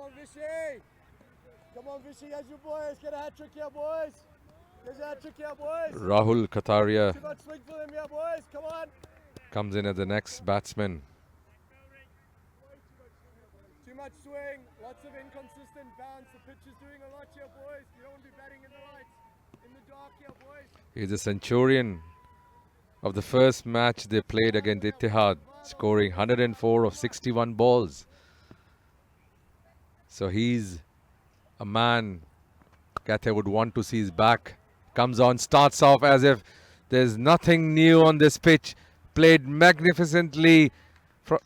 S7: on, Vishy. Come on, Vishy, as you boys. Get a hat trick here, boys. Get a hat trick here, boys.
S8: Rahul Kataria
S7: Too much swing for them here, boys. Come on.
S8: comes in as the next batsman.
S7: Too much swing. Lots of inconsistent bounce. The pitch is doing a lot here, boys. You don't want to be batting in the lights. In the dark here, boys.
S8: He's a centurion of the first match they played against Ittihad, scoring 104 of 61 balls. So he's a man Cathay would want to see his back. Comes on, starts off as if there's nothing new on this pitch. Played magnificently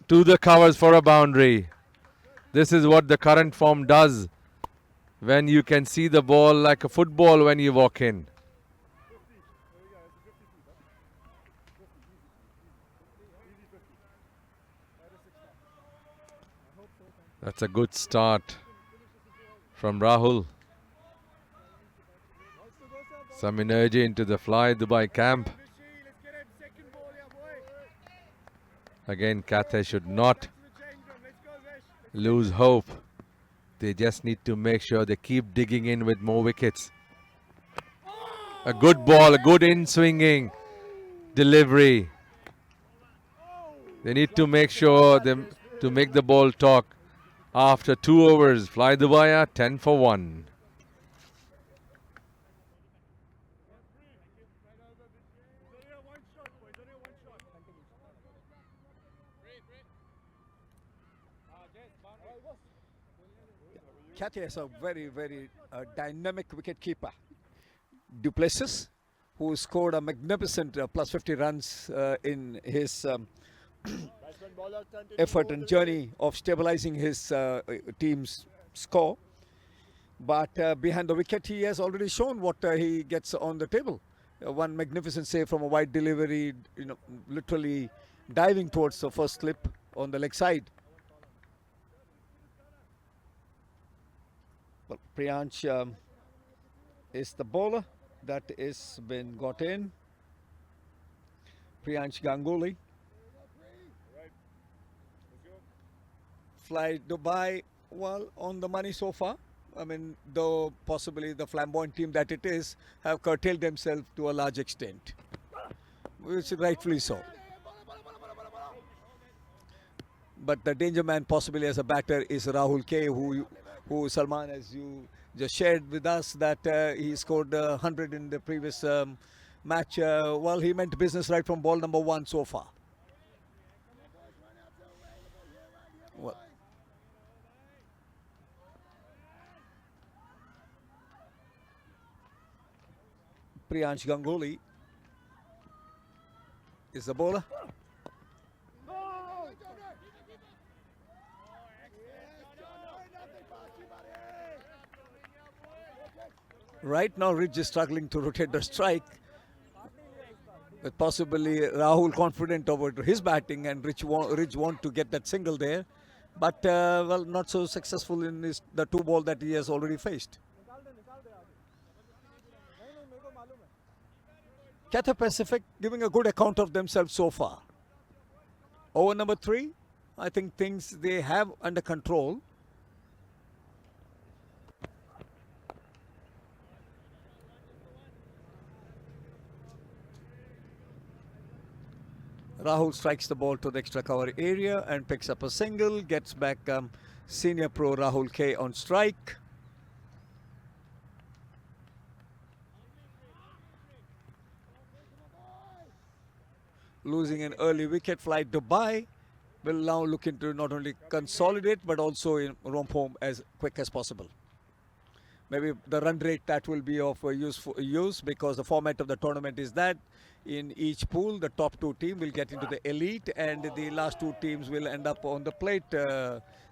S8: to the covers for a boundary. This is what the current form does when you can see the ball like a football when you walk in. That's a good start from Rahul. Some energy into the Fly Dubai camp. Again, Cathay should not lose hope. They just need to make sure they keep digging in with more wickets. A good ball, a good in-swinging delivery. They need to make sure to make the ball talk. After 2 overs, Fly Dubai are 10 for 1.
S3: Cathay has a very, very dynamic wicket-keeper. Duplessis, who scored a magnificent plus 50 runs in his effort and journey of stabilizing his team's score. But behind the wicket, he has already shown what he gets on the table. One magnificent save from a wide delivery, literally diving towards the first slip on the leg side. Well, Priyansh is the bowler that is been got in. Priyansh Ganguly. Fly Dubai, well, on the money so far. I mean, though possibly the flamboyant team that it is have curtailed themselves to a large extent, which is rightfully so. But the danger man possibly as a batter is Rahul K, who Salman, as you just shared with us, that he scored 100 in the previous match. Well, he meant business right from ball number 1 so far. Well, Priyansh Ganguly is the bowler. Right now, Ridge is struggling to rotate the strike, with possibly Rahul confident over his batting, and Ridge want to get that single there, but well, not so successful in the 2 ball that he has already faced. Cathay Pacific giving a good account of themselves so far. Over number 3, I think things they have under control. Rahul strikes the ball to the extra cover area and picks up a single, gets back senior pro Rahul K on strike. Losing an early wicket, Fly Dubai will now look into not only consolidate but also romp home as quick as possible. Maybe the run rate that will be of use because the format of the tournament is that in each pool the top 2 teams will get into the elite and the last 2 teams will end up on the plate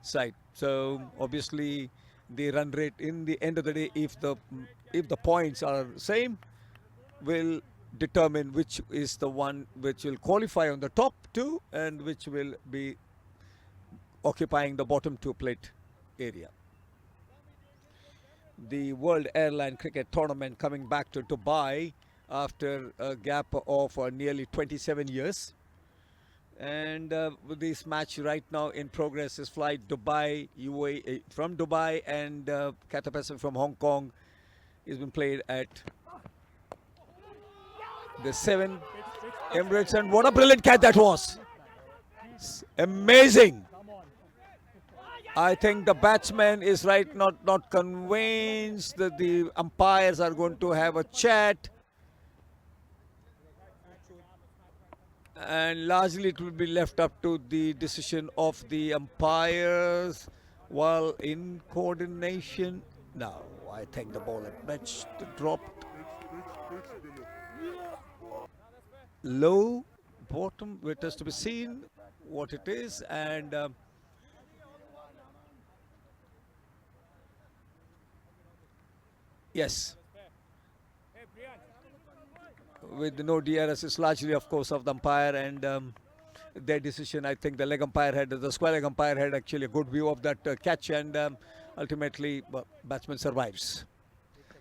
S3: side. So obviously the run rate in the end of the day, if the points are same, will determine which is the one which will qualify on the top 2 and which will be occupying the bottom 2 plate area. The World Airline Cricket Tournament coming back to Dubai after a gap of nearly 27 years. And this match right now in progress is flight Dubai, UAE, from Dubai, and Cathay Pacific from Hong Kong is being played at the 7 Emirates. And what a brilliant catch that was! Amazing! I think the batsman is not convinced that the umpires are going to have a chat. And largely it will be left up to the decision of the umpires while in coordination. Now, I think the ball at match dropped low, bottom. It has to be seen what it is. And yes, with no DRS is largely, of course, of the umpire and their decision. I think the square leg umpire had actually a good view of that catch, and ultimately batsman survives.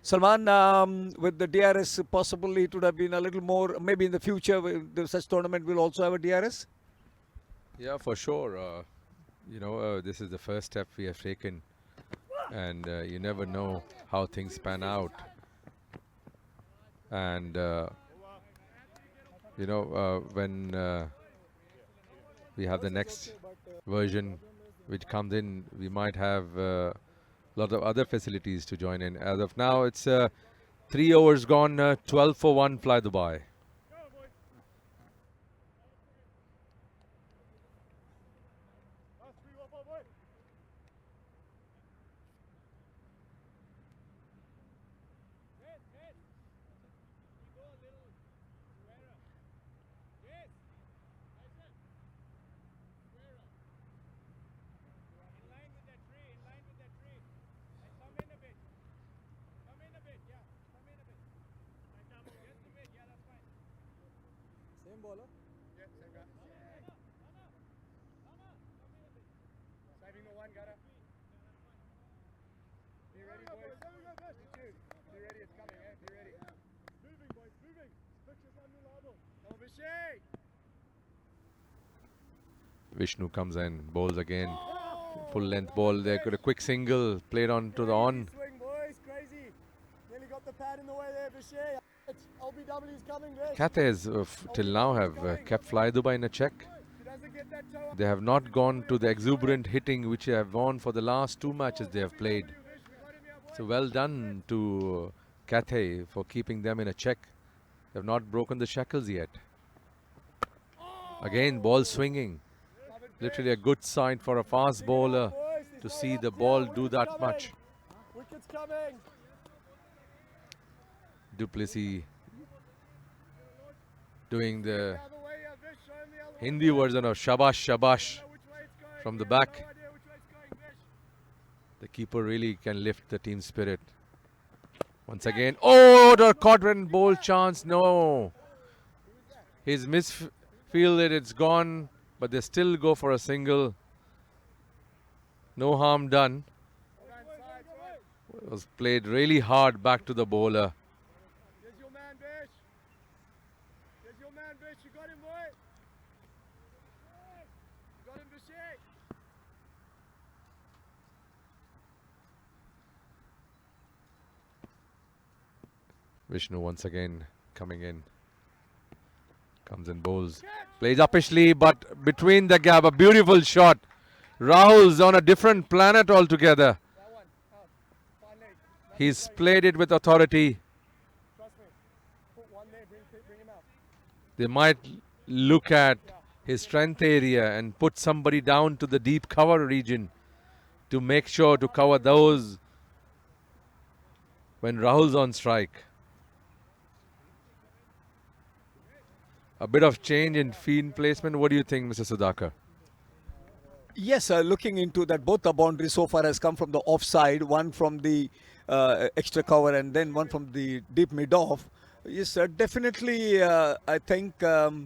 S3: Salman, with the DRS, possibly it would have been a little more, maybe in the future, such tournament will also have a DRS?
S8: Yeah, for sure. This is the first step we have taken, and you never know how things pan out. And when we have the next version which comes in, we might have a lot of other facilities to join in. As of now, it's 3 overs gone, 12 for 1, fly Dubai.
S7: Bowler? Yeah, same guy. Saving the one, Gata. Be ready, boys. Be ready, it's coming, eh? Be ready. Moving, boys, moving. Pictures on the level. Come on, Vishay.
S8: Vishnu comes in, bowls again. Full length ball. They got a quick single, played on to the on.
S7: Swing, boys, crazy. Nearly got the pad in the way there, Vishay. LBW is coming,
S8: Cathay till now have kept Fly Dubai in a check. They have not gone to the exuberant hitting which they have gone for the last 2 matches they have played. So well done to Cathay for keeping them in a check. They have not broken the shackles yet. Again, ball swinging. Literally a good sign for a fast bowler to see the ball do that much.
S7: Wickets coming.
S8: Duplessis doing the Hindi version of Shabash Shabash from the back. The keeper really can lift the team spirit. Once again, oh, the quadrant bowl chance, no. His misfielded, it's gone, but they still go for a single. No harm done. It was played really hard back to the bowler.
S7: You got him, boy. You got him, Vishay.
S8: Vishnu once again coming in. Comes in, bowls. Plays uppishly, but between the gap, a beautiful shot. Rahul's on a different planet altogether. He's played it with authority. They might look at his strength area and put somebody down to the deep cover region to make sure to cover those when Rahul's on strike. A bit of change in field placement. What do you think, Mr. Sudhakar?
S3: Yes, looking into that, both the boundaries so far has come from the offside, one from the extra cover and then one from the deep mid-off. Yes, definitely, I think, Cathay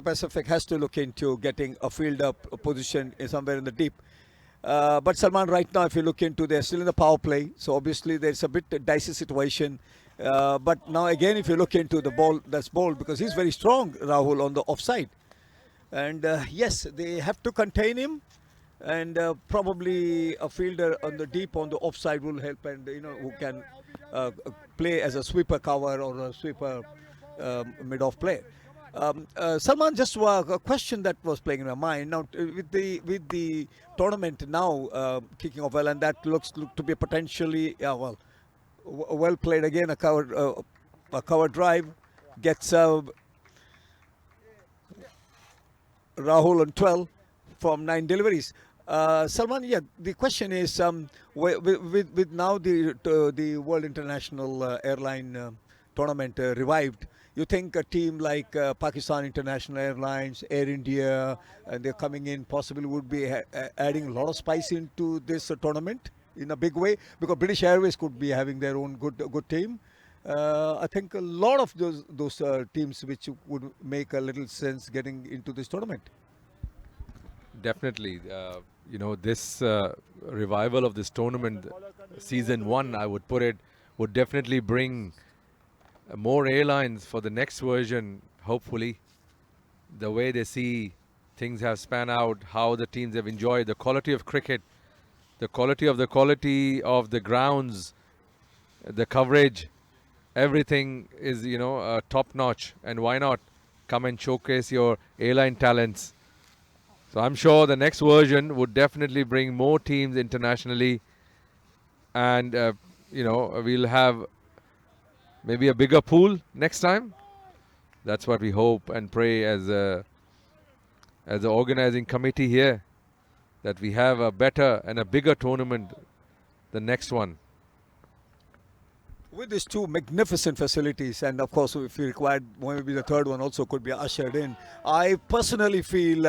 S3: Pacific has to look into getting a field-up position somewhere in the deep. But Salman, right now, if you look into, they're still in the power play. So obviously, there's a bit dicey situation. But now again, if you look into the ball that's bowled, because he's very strong, Rahul, on the offside. And yes, they have to contain him. And probably a fielder on the deep on the offside will help, and who can play as a sweeper cover or a sweeper mid-off player. Salman, just a question that was playing in my mind now with the tournament now kicking off well, and that looks to be potentially well played again. A cover drive gets Rahul on 12 from 9 deliveries. Salman, yeah, the question is with now the World International Airline tournament revived, you think a team like Pakistan International Airlines, Air India, and they're coming in, possibly would be adding a lot of spice into this tournament in a big way, because British Airways could be having their own good team. I think a lot of those teams which would make a little sense getting into this tournament.
S8: Definitely, this revival of this tournament, season 1, I would put it, would definitely bring more airlines for the next version. Hopefully, the way they see things have spanned out, how the teams have enjoyed the quality of cricket, the quality of the grounds, the coverage, everything is top notch. And why not come and showcase your airline talents? So I'm sure the next version would definitely bring more teams internationally, and we'll have maybe a bigger pool next time. That's what we hope and pray as the organizing committee here, that we have a better and a bigger tournament, the next one.
S3: With these two magnificent facilities, and of course, if we required, maybe the third one also could be ushered in. I personally feel,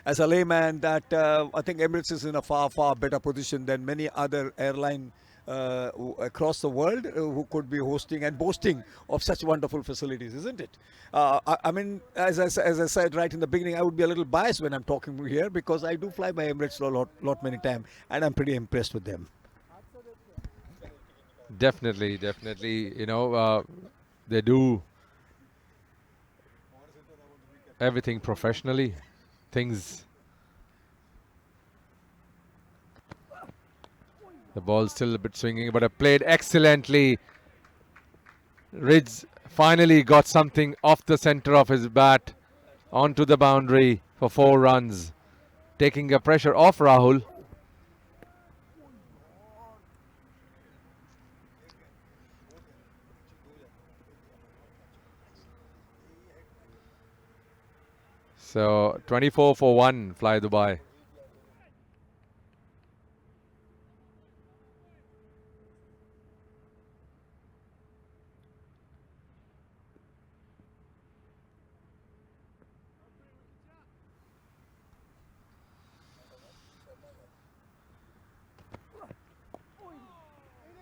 S3: as a layman, that I think Emirates is in a far, far better position than many other airline across the world who could be hosting and boasting of such wonderful facilities, isn't it? I mean, as I said right in the beginning, I would be a little biased when I'm talking here, because I do fly by Emirates a lot many times, and I'm pretty impressed with them.
S8: Definitely, they do everything professionally. The ball's still a bit swinging, but played excellently. Ridge finally got something off the center of his bat onto the boundary for 4 runs, taking the pressure off Rahul. So 24 for 1, Fly Dubai.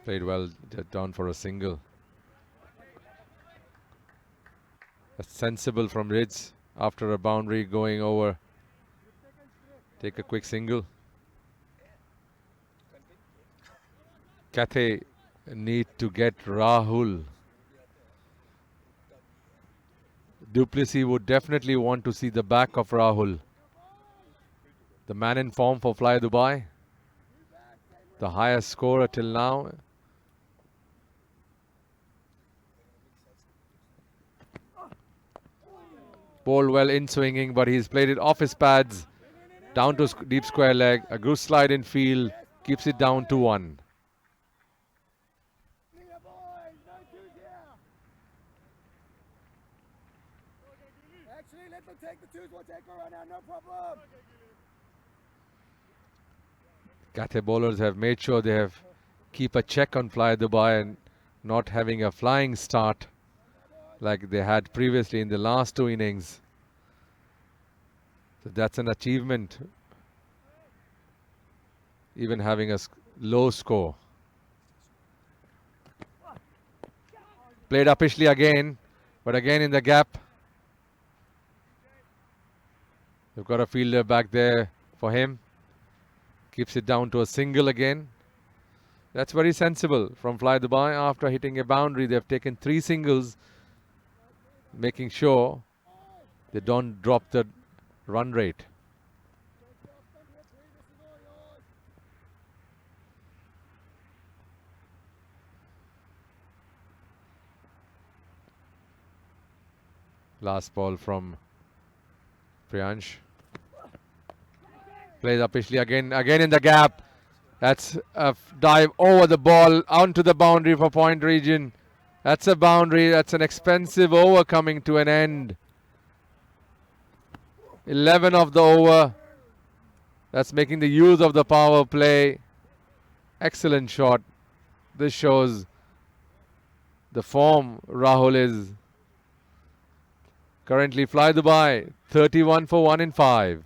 S8: Played well, down for a single. That's sensible from Ridge. After a boundary going over, take a quick single. Cathay need to get Rahul. Du Plessis would definitely want to see the back of Rahul. The man in form for Fly Dubai. The highest scorer till now. Ball well in swinging, but he's played it off his pads, down to deep square leg. A good slide in field, keeps it down to 1.
S7: Actually, let them take the twos, we'll take a run out, no problem.
S8: Cathay bowlers have made sure they have keep a check on Fly Dubai and not having a flying start like they had previously in the last 2 innings. So that's an achievement, even having a low score. Played uppishly again, but again in the gap. They've got a fielder back there for him. Keeps it down to a single again.
S10: That's very sensible from Fly Dubai. After hitting a boundary, they've taken 3 singles, making sure they don't drop the run rate. Last ball from Priyansh. Plays officially again in the gap. That's a dive over the ball, onto the boundary for point region. That's a boundary. That's an expensive over coming to an end. 11 of the over. That's making the use of the power play. Excellent shot. This shows the form Rahul is. Currently Fly Dubai 31 for 1 in 5.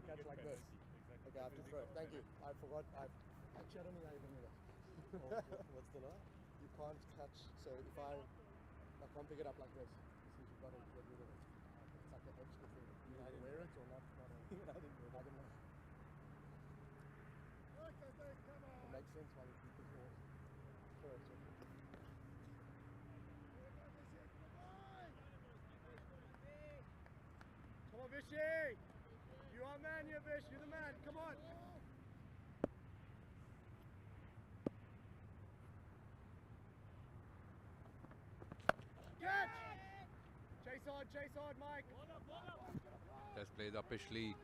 S7: Catch like this. Okay, I have to throw it. Thank you. I forgot. Actually, I don't think I even knew that. What's the law? You can't catch. So if I can't pick it up like this, since you've got to get rid of it. It's like an extra thing. You either wear it or not. Even I didn't wear it. I don't know. It makes sense why you keep it yours first. Come on, Vishy! You are man, you Vish. You're the man. Come on. Catch! Chase on, Mike.
S8: Test plays officially.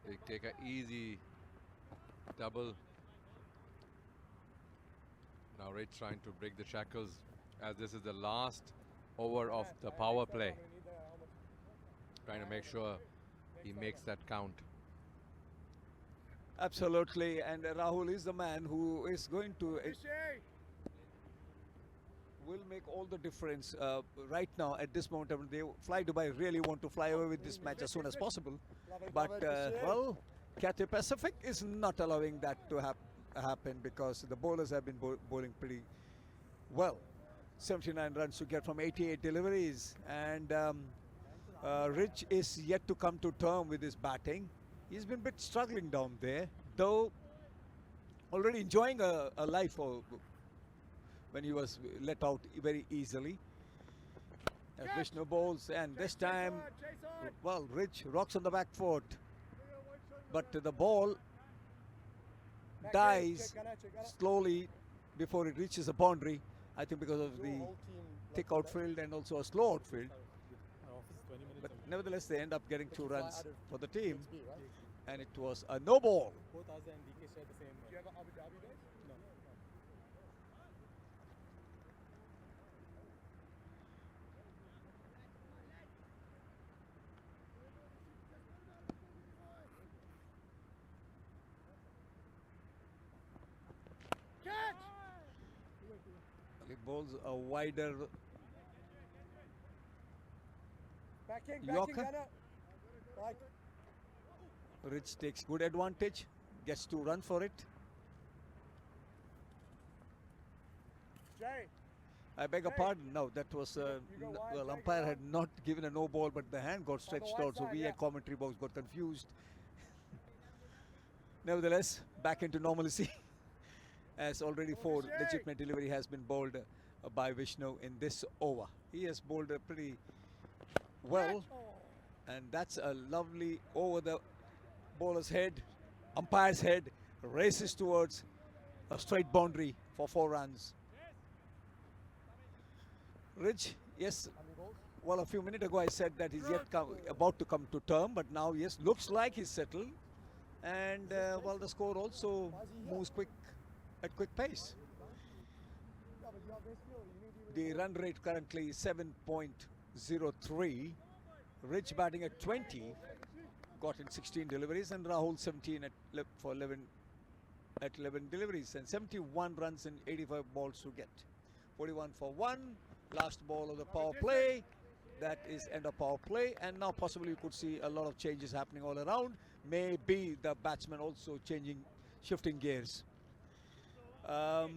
S8: They take an easy double. Now Rich trying to break the shackles as this is the last over of the power play. Trying to make sure he makes that count.
S3: Absolutely, and Rahul is the man who is going to will make all the difference right now at this moment. They Fly Dubai really want to fly away with this match as soon as possible, but well, Cathay Pacific is not allowing that to happen because the bowlers have been bowling pretty well. 79 runs to get from 88 deliveries, and Rich is yet to come to term with his batting. He's been a bit struggling down there, though already enjoying a life when he was let out very easily. As Vishnu bowls, and this time, well, Rich rocks on the back foot, but the ball dies slowly before it reaches the boundary. I think because of the thick outfield and also a slow outfield. But nevertheless, they end up getting 2 runs for the team, and it was a no ball.
S7: Both us and DK shared the same. Do you have an Abu Dhabi days? No.
S3: He bowls a wider Yorker. Rich takes good advantage, gets to run for it. I beg a pardon. No, that was well, umpire had not given a no ball, but the hand got stretched out, so we at commentary box got confused. Nevertheless, back into normalcy, as already 4 legitimate delivery has been bowled by Vishnu in this over. He has bowled pretty well, and that's a lovely over the bowler's head, umpire's head, races towards a straight boundary for 4 runs. Rich, yes, well, a few minutes ago I said that he's yet about to come to term, but now, yes, looks like he's settled, and well, the score also moves at quick pace.
S7: Yeah, but you are best player. You need to
S3: The run rate currently 7.03. Rich batting at 20, got in 16 deliveries, and Rahul 17 at 11 deliveries, and 71 runs in 85 balls to get. 41 for 1. Last ball of the power play. That is end of power play, and now possibly you could see a lot of changes happening all around. Maybe the batsman also shifting gears. Now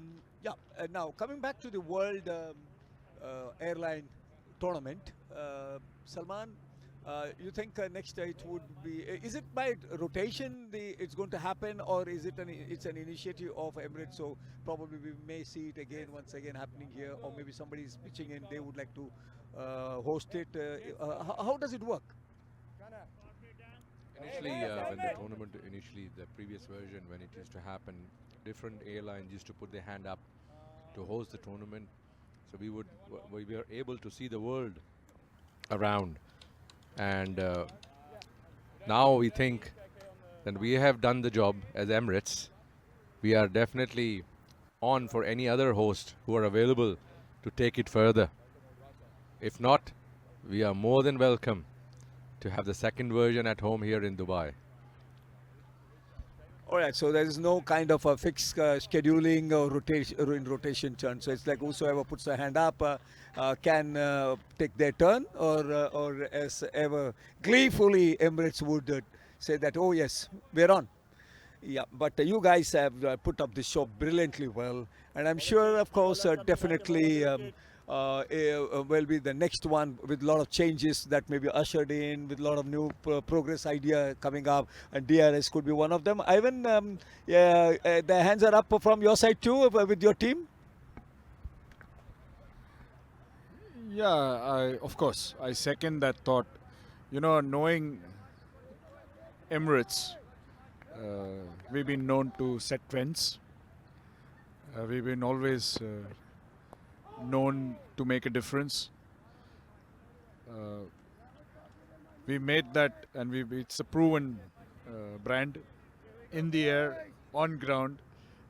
S3: coming back to the World Airline tournament, Salman, you think next it would be? Is it by rotation it's going to happen, or is it it's an initiative of Emirates? So probably we may see it once again happening here, or maybe somebody is pitching in. They would like to host it. How does it work?
S8: Initially, when the tournament, the previous version, when it used to happen, different airlines used to put their hand up to host the tournament. So we were able to see the world around. And now we think that we have done the job as Emirates. We are definitely on for any other host who are available to take it further. If not, we are more than welcome to have the second version at home here in Dubai.
S3: All right, so there is no kind of a fixed scheduling or rotation turn. So it's like whosoever puts their hand up can take their turn, or as ever gleefully Emirates would say that, oh yes, we're on. Yeah, but you guys have put up this show brilliantly well, and I'm sure, of course, definitely will be the next one with a lot of changes that may be ushered in, with a lot of new progress idea coming up, and DRS could be one of them. Ivan, the hands are up from your side too with your team.
S9: Yeah, of course, I second that thought. You know, knowing Emirates, we've been known to set trends. We've been always known to make a difference. We made that, and it's a proven brand in the air, on ground,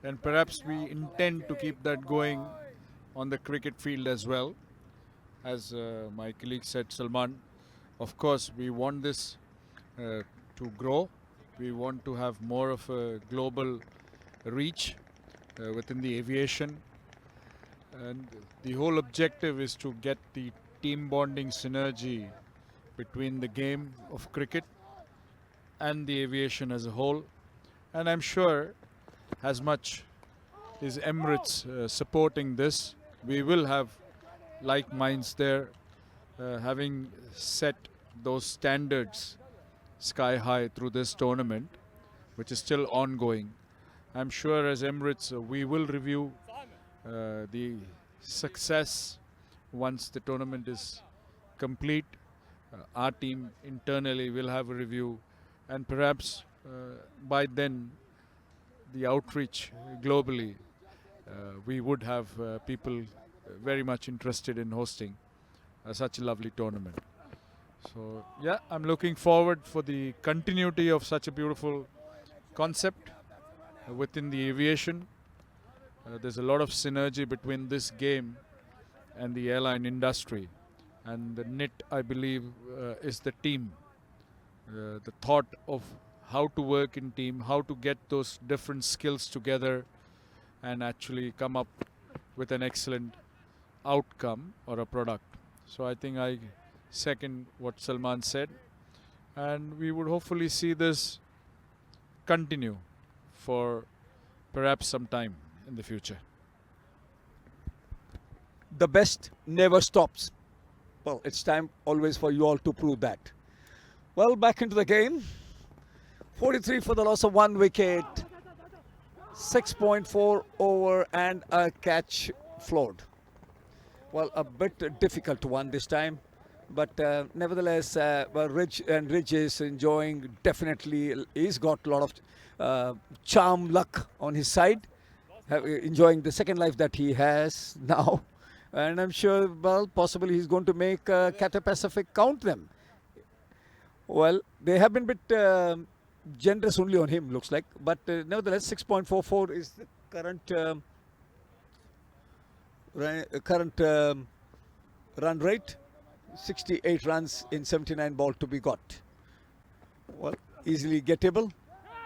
S9: and perhaps we intend to keep that going on the cricket field as well. As my colleague said, Salman, of course we want this to grow. We want to have more of a global reach within the aviation. And the whole objective is to get the team bonding synergy between the game of cricket and the aviation as a whole. And I'm sure as much as Emirates supporting this, we will have like minds there, having set those standards sky high through this tournament, which is still ongoing. I'm sure as Emirates we will review the success once the tournament is complete. Our team internally will have a review, and perhaps by then the outreach globally, we would have people very much interested in hosting such a lovely tournament. So yeah, I'm looking forward for the continuity of such a beautiful concept within the aviation. There's a lot of synergy between this game and the airline industry, and the knit, I believe, is the team. The thought of how to work in team, how to get those different skills together and actually come up with an excellent outcome or a product. So I think I second what Salman said, and we would hopefully see this continue for perhaps some time in the future.
S3: The best never stops. Well, it's time always for you all to prove that. Well, back into the game. 43 for the loss of 1 wicket. 6.4 over and a catch floored. Well, a bit difficult one this time. But nevertheless, Ridge is enjoying, definitely. He's got a lot of charm, luck on his side. Enjoying the second life that he has now. And I'm sure, well, possibly he's going to make Cathay Pacific count them. Well, they have been a bit generous only on him, looks like. But nevertheless, 6.44 is the current current run rate, 68 runs in 79 ball to be got. Well, easily gettable,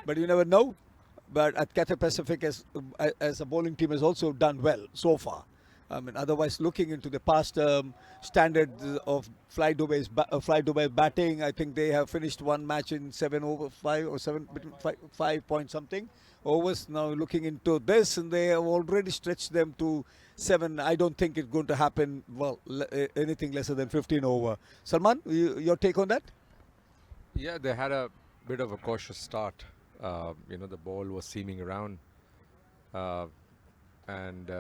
S3: but you never know. But at Cathay Pacific, as a bowling team, has also done well so far. I mean, otherwise, looking into the past standards of Fly Dubai batting, I think they have finished one match in 7 over 5 or 7 between 5 point something overs. Now looking into this, and they have already stretched them to 7. I don't think it's going to happen. Well, anything lesser than 15 over. Salman, your take on that?
S11: Yeah, they had a bit of a cautious start. The ball was seaming around, and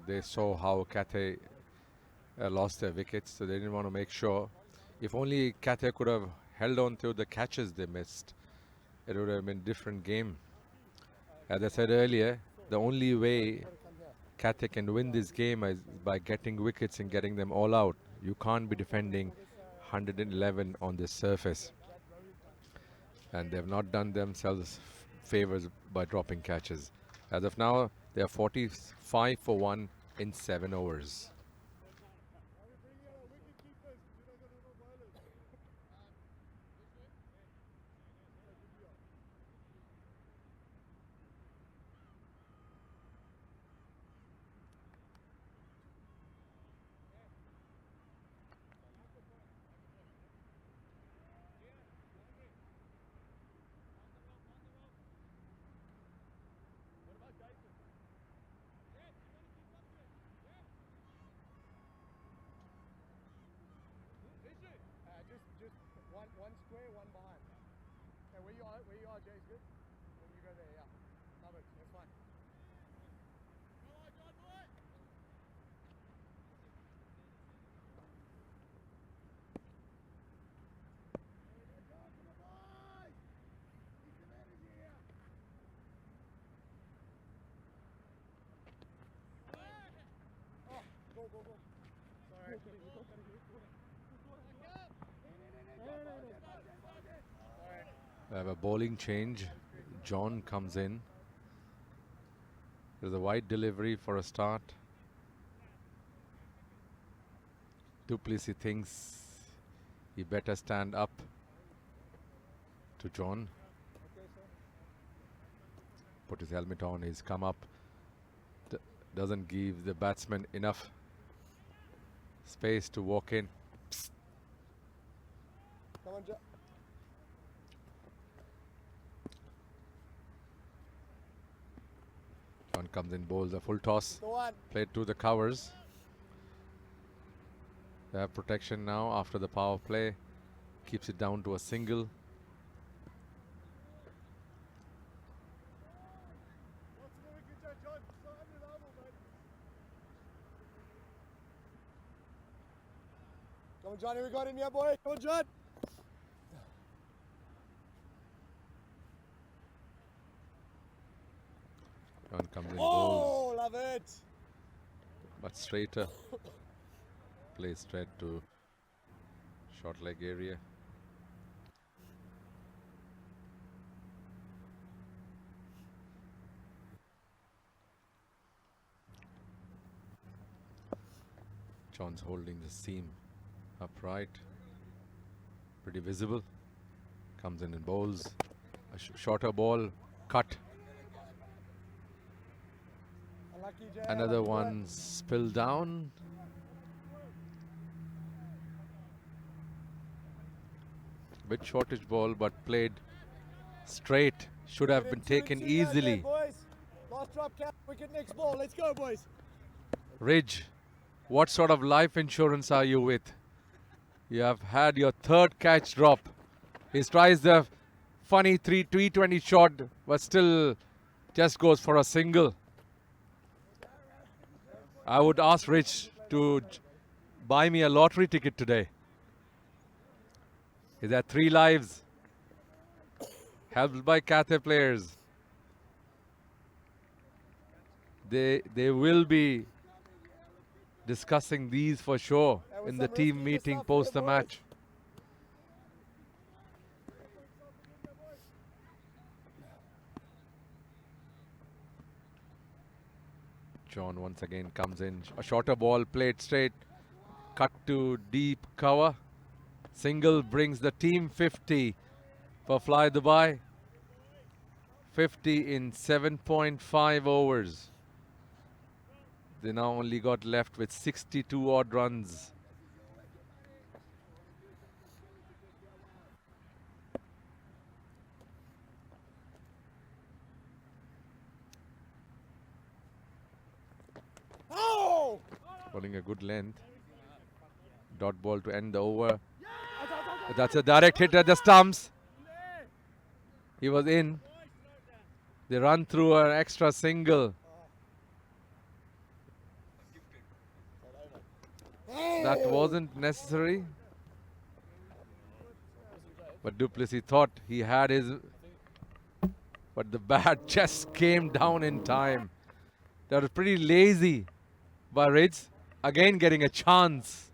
S11: they saw how Cathay lost their wickets, so they didn't want to make sure. If only Cathay could have held on to the catches they missed, it would have been a different game. As I said earlier, the only way Cathay can win this game is by getting wickets and getting them all out. You can't be defending 111 on this surface. And they have not done themselves favors by dropping catches. As of now, they are 45 for 1 in 7 overs.
S7: Just one square, one behind. Okay, where you are, Jay, is good. Then you go there, yeah. Covered, that's fine. Oh, go. Sorry.
S11: We have a bowling change. John comes in. There's a wide delivery for a start. Duplessis thinks he better stand up to John. Put his helmet on. He's come up. Doesn't give the batsman enough space to walk in.
S7: Come on, John.
S11: John comes in, bowls a full toss.
S7: Go on.
S11: Played to the covers. They have protection now after the power play. Keeps it down to a single.
S7: Come on, Johnny, we got him here, boy. Come on, John.
S11: John comes in,
S7: Oh,
S11: bowls,
S7: love it.
S11: but straighter. Plays straight to short leg area. John's holding the seam upright, pretty visible. Comes in and bowls a shorter ball, cut.
S7: Unlucky, Jay.
S11: Another
S7: Unlucky,
S11: one spilled down. Bit shortish ball, but played straight. Should have been taken easily.
S7: Boys. Last drop, cap. Wicket next ball. Let's go, boys.
S11: Ridge, what sort of life insurance are you with? You have had your third catch drop. He tries the funny 320 shot, but still just goes for a single. I would ask Rich to buy me a lottery ticket today. He's had 3 lives, helped by Cathay players. They will be discussing these for sure in the team meeting post the match. John once again comes in. A shorter ball played straight. Cut to deep cover. Single brings the team 50 for Fly Dubai. 50 in 7.5 overs. They now only got left with 62 odd runs. Bowling a good length. Dot ball to end the over. That's a direct hit at the stumps. He was in. They run through an extra single. That wasn't necessary. But du Plessis thought he had his... But the bat just came down in time. That was pretty lazy by Ridge. Again getting a chance.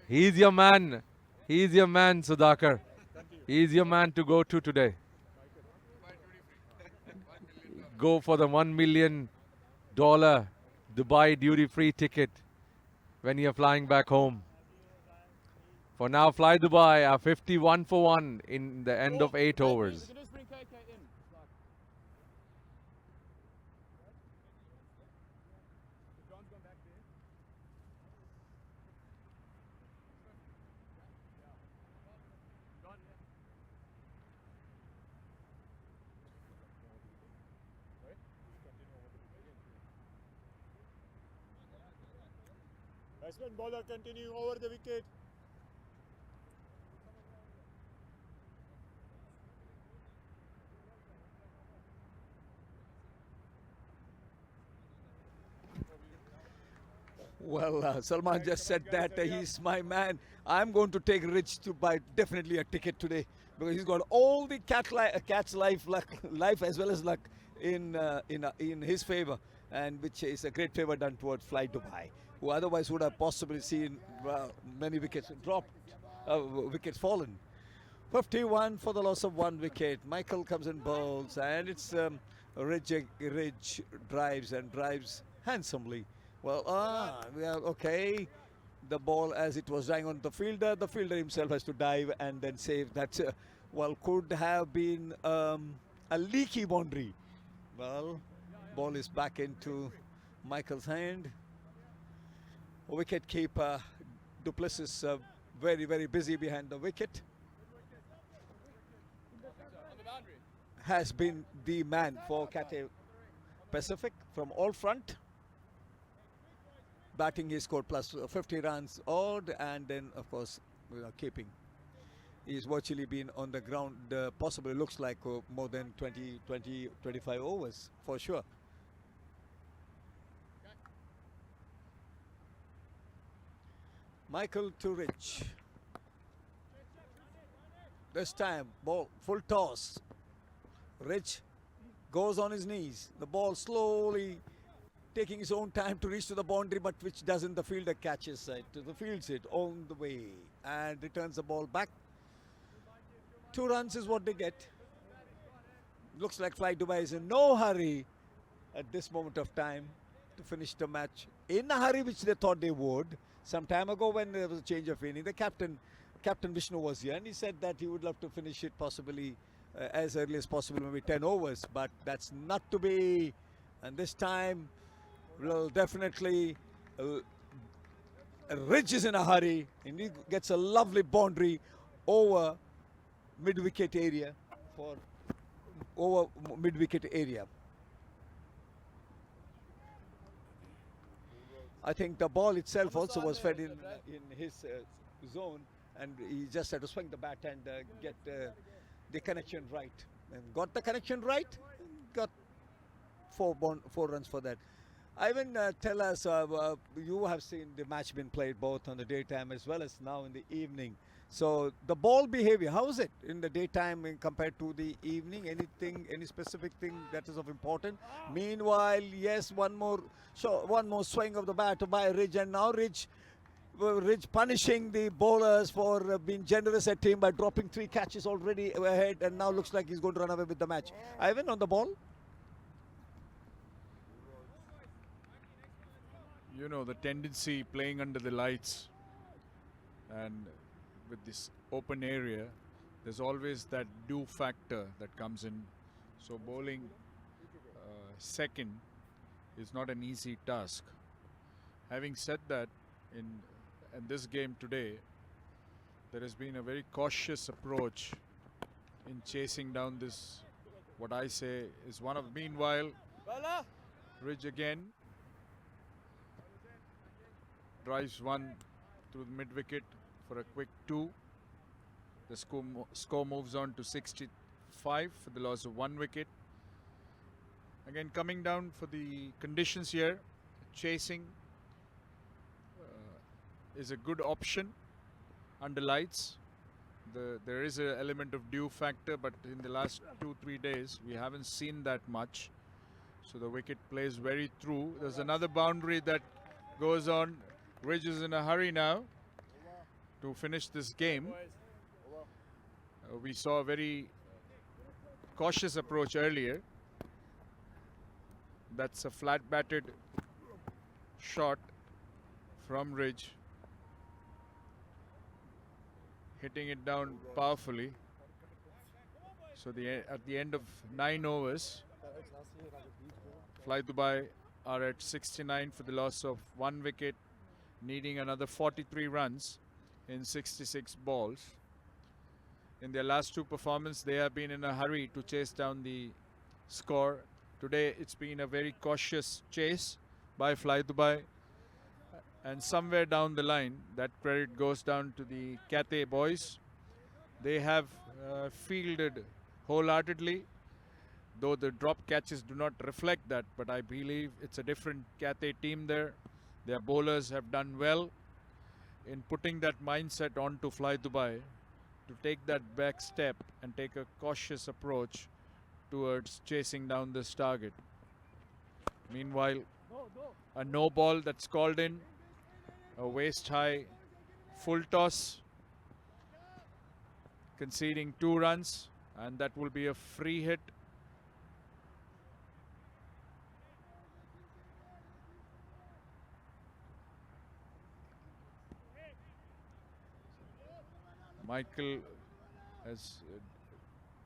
S11: He's your man. He's your man, Sudhakar. He's your man to go to today. Go for the $1 million Dubai duty-free ticket when you're flying back home. For now, Fly Dubai are 51 for 1 in the end of 8 overs.
S1: Batsman bowler continuing over the wicket.
S3: Well, Salman just said that he's my man. I'm going to take Rich to buy definitely a ticket today because he's got all the cat's life as well as luck in his favor, and which is a great favor done towards Fly Dubai, who otherwise would have possibly seen many wickets dropped, wickets fallen. 51 for the loss of 1 wicket. Michael comes and bowls, and it's Ridge drives handsomely. Well, we are okay. The ball, as it was dying on the fielder himself has to dive and then save. That, well, could have been a leaky boundary. Well, ball is back into Michael's hand. Wicket keeper du Plessis very, very busy behind the wicket. Has been the man for Cathay Pacific from all front. Batting, he scored plus 50 runs odd, and then of course keeping. He's virtually been on the ground, possibly looks like more than 25 overs for sure. Michael to Rich. This time, ball, full toss. Rich goes on his knees. The ball slowly taking his own time to reach to the boundary, but which doesn't. The fielder catches it. The fields it on the way and returns the ball back. 2 runs is what they get. Looks like Fly Dubai is in no hurry at this moment of time to finish the match. In a hurry, which they thought they would. Some time ago when there was a change of inning, the Captain Vishnu was here and he said that he would love to finish it possibly as early as possible, maybe 10 overs, but that's not to be. And this time, well, definitely Ridge is in a hurry and he gets a lovely boundary over mid-wicket area I think the ball itself also was fed in his zone, and he just had to swing the bat and get the connection right. And got the connection right, got 4 runs for that. Ivan, tell us, you have seen the match been played both on the daytime as well as now in the evening. So the ball behavior, how is it in the daytime compared to the evening? Anything, any specific thing that is of importance? Meanwhile, yes, one more swing of the bat by Ridge, and now Ridge punishing the bowlers for being generous at him by dropping 3 catches already ahead, and now looks like he's going to run away with the match. Ivan on the ball.
S9: You know, the tendency playing under the lights and with this open area, there's always that dew factor that comes in. So bowling second is not an easy task. Having said that, in this game today, there has been a very cautious approach in chasing down this, what I say is one of. Meanwhile, Ridge again drives one through the mid wicket for a quick 2. The score moves on to 65 for the loss of 1 wicket. Again, coming down for the conditions here, chasing is a good option under lights. There is an element of dew factor, but in the last 2-3 days we haven't seen that much. So the wicket plays very true. There's another boundary that goes on. Ridge is in a hurry now to finish this game. We saw a very cautious approach earlier. That's a flat batted shot from Ridge, hitting it down powerfully. So at the end of 9 overs, Fly Dubai are at 69 for the loss of 1 wicket, needing another 43 runs in 66 balls. In their last 2 performances, they have been in a hurry to chase down the score. Today, it's been a very cautious chase by Fly Dubai. And somewhere down the line, that credit goes down to the Cathay boys. They have fielded wholeheartedly, though the drop catches do not reflect that. But I believe it's a different Cathay team there. Their bowlers have done well in putting that mindset onto Fly Dubai to take that back step and take a cautious approach towards chasing down this target. Meanwhile, a no ball that's called in, a waist high full toss, conceding 2 runs, and that will be a free hit. Michael has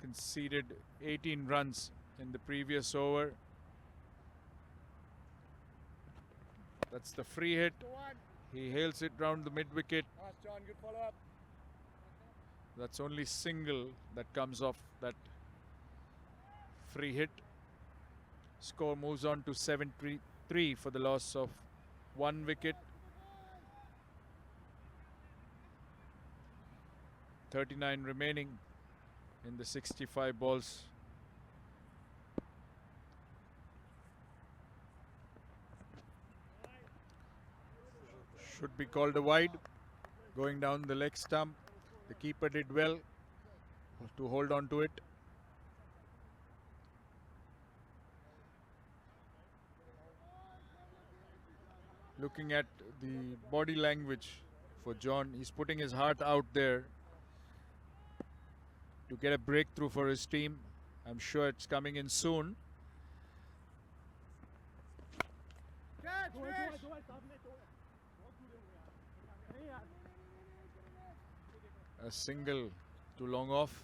S9: conceded 18 runs in the previous over. That's the free hit. He hails it round the mid wicket.
S4: Nice, John. Good follow up.
S9: That's only single that comes off that free hit. Score moves on to 73 for the loss of 1 wicket. 39 remaining in the 65 balls. Should be called a wide. Going down the leg stump. The keeper did well to hold on to it. Looking at the body language for John, he's putting his heart out there to get a breakthrough for his team. I'm sure it's coming in soon. A single too long off.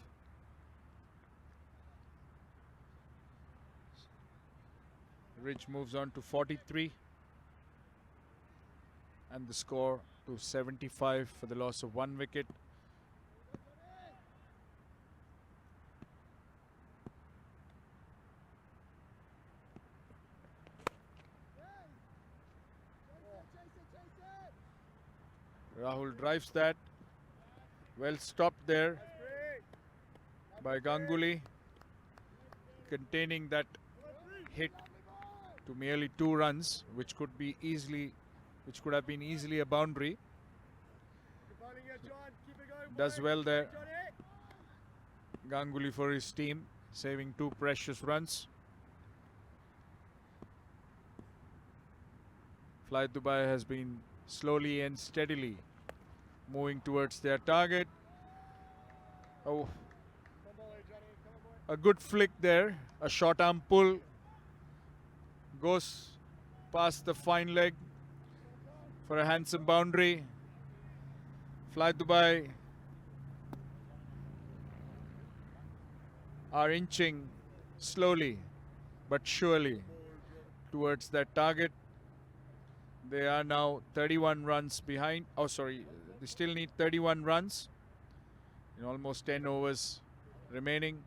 S9: Ridge moves on to 43. And the score to 75 for the loss of 1 wicket. Rahul drives that. Well stopped there by Ganguly, containing that hit to merely 2 runs, which could have been easily a boundary. Does well there. Ganguly for his team, saving 2 precious runs. Fly Dubai has been slowly and steadily moving towards their target. Oh, a good flick there. A short arm pull goes past the fine leg. for a handsome boundary. Fly Dubai are inching slowly but surely towards that target. They are now 31 runs behind. Oh, sorry. They still need 31 runs in almost 10 overs remaining.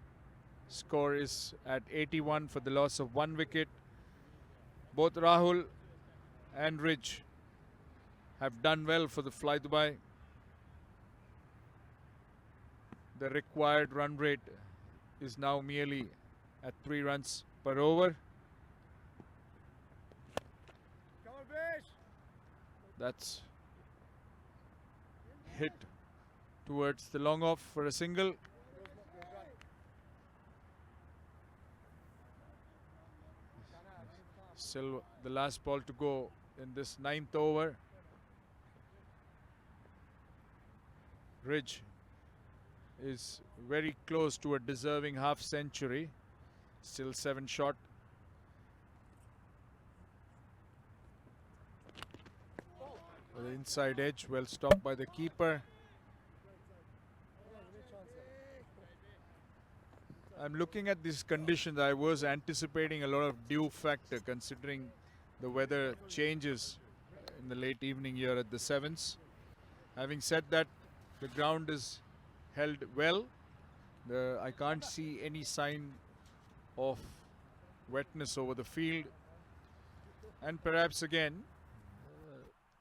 S9: Score is at 81 for the loss of 1 wicket. Both Rahul and Ridge have done well for the Fly Dubai. The required run rate is now merely at 3 runs per over. That's hit towards the long off for a single. Still the last ball to go in this 9th over. Ridge is very close to a deserving half century. Still 7 short. For the inside edge, well stopped by the keeper. I'm looking at these conditions. I was anticipating a lot of dew factor considering the weather changes in the late evening here at the Sevens. Having said that, the ground is held well. I can't see any sign of wetness over the field. And perhaps again,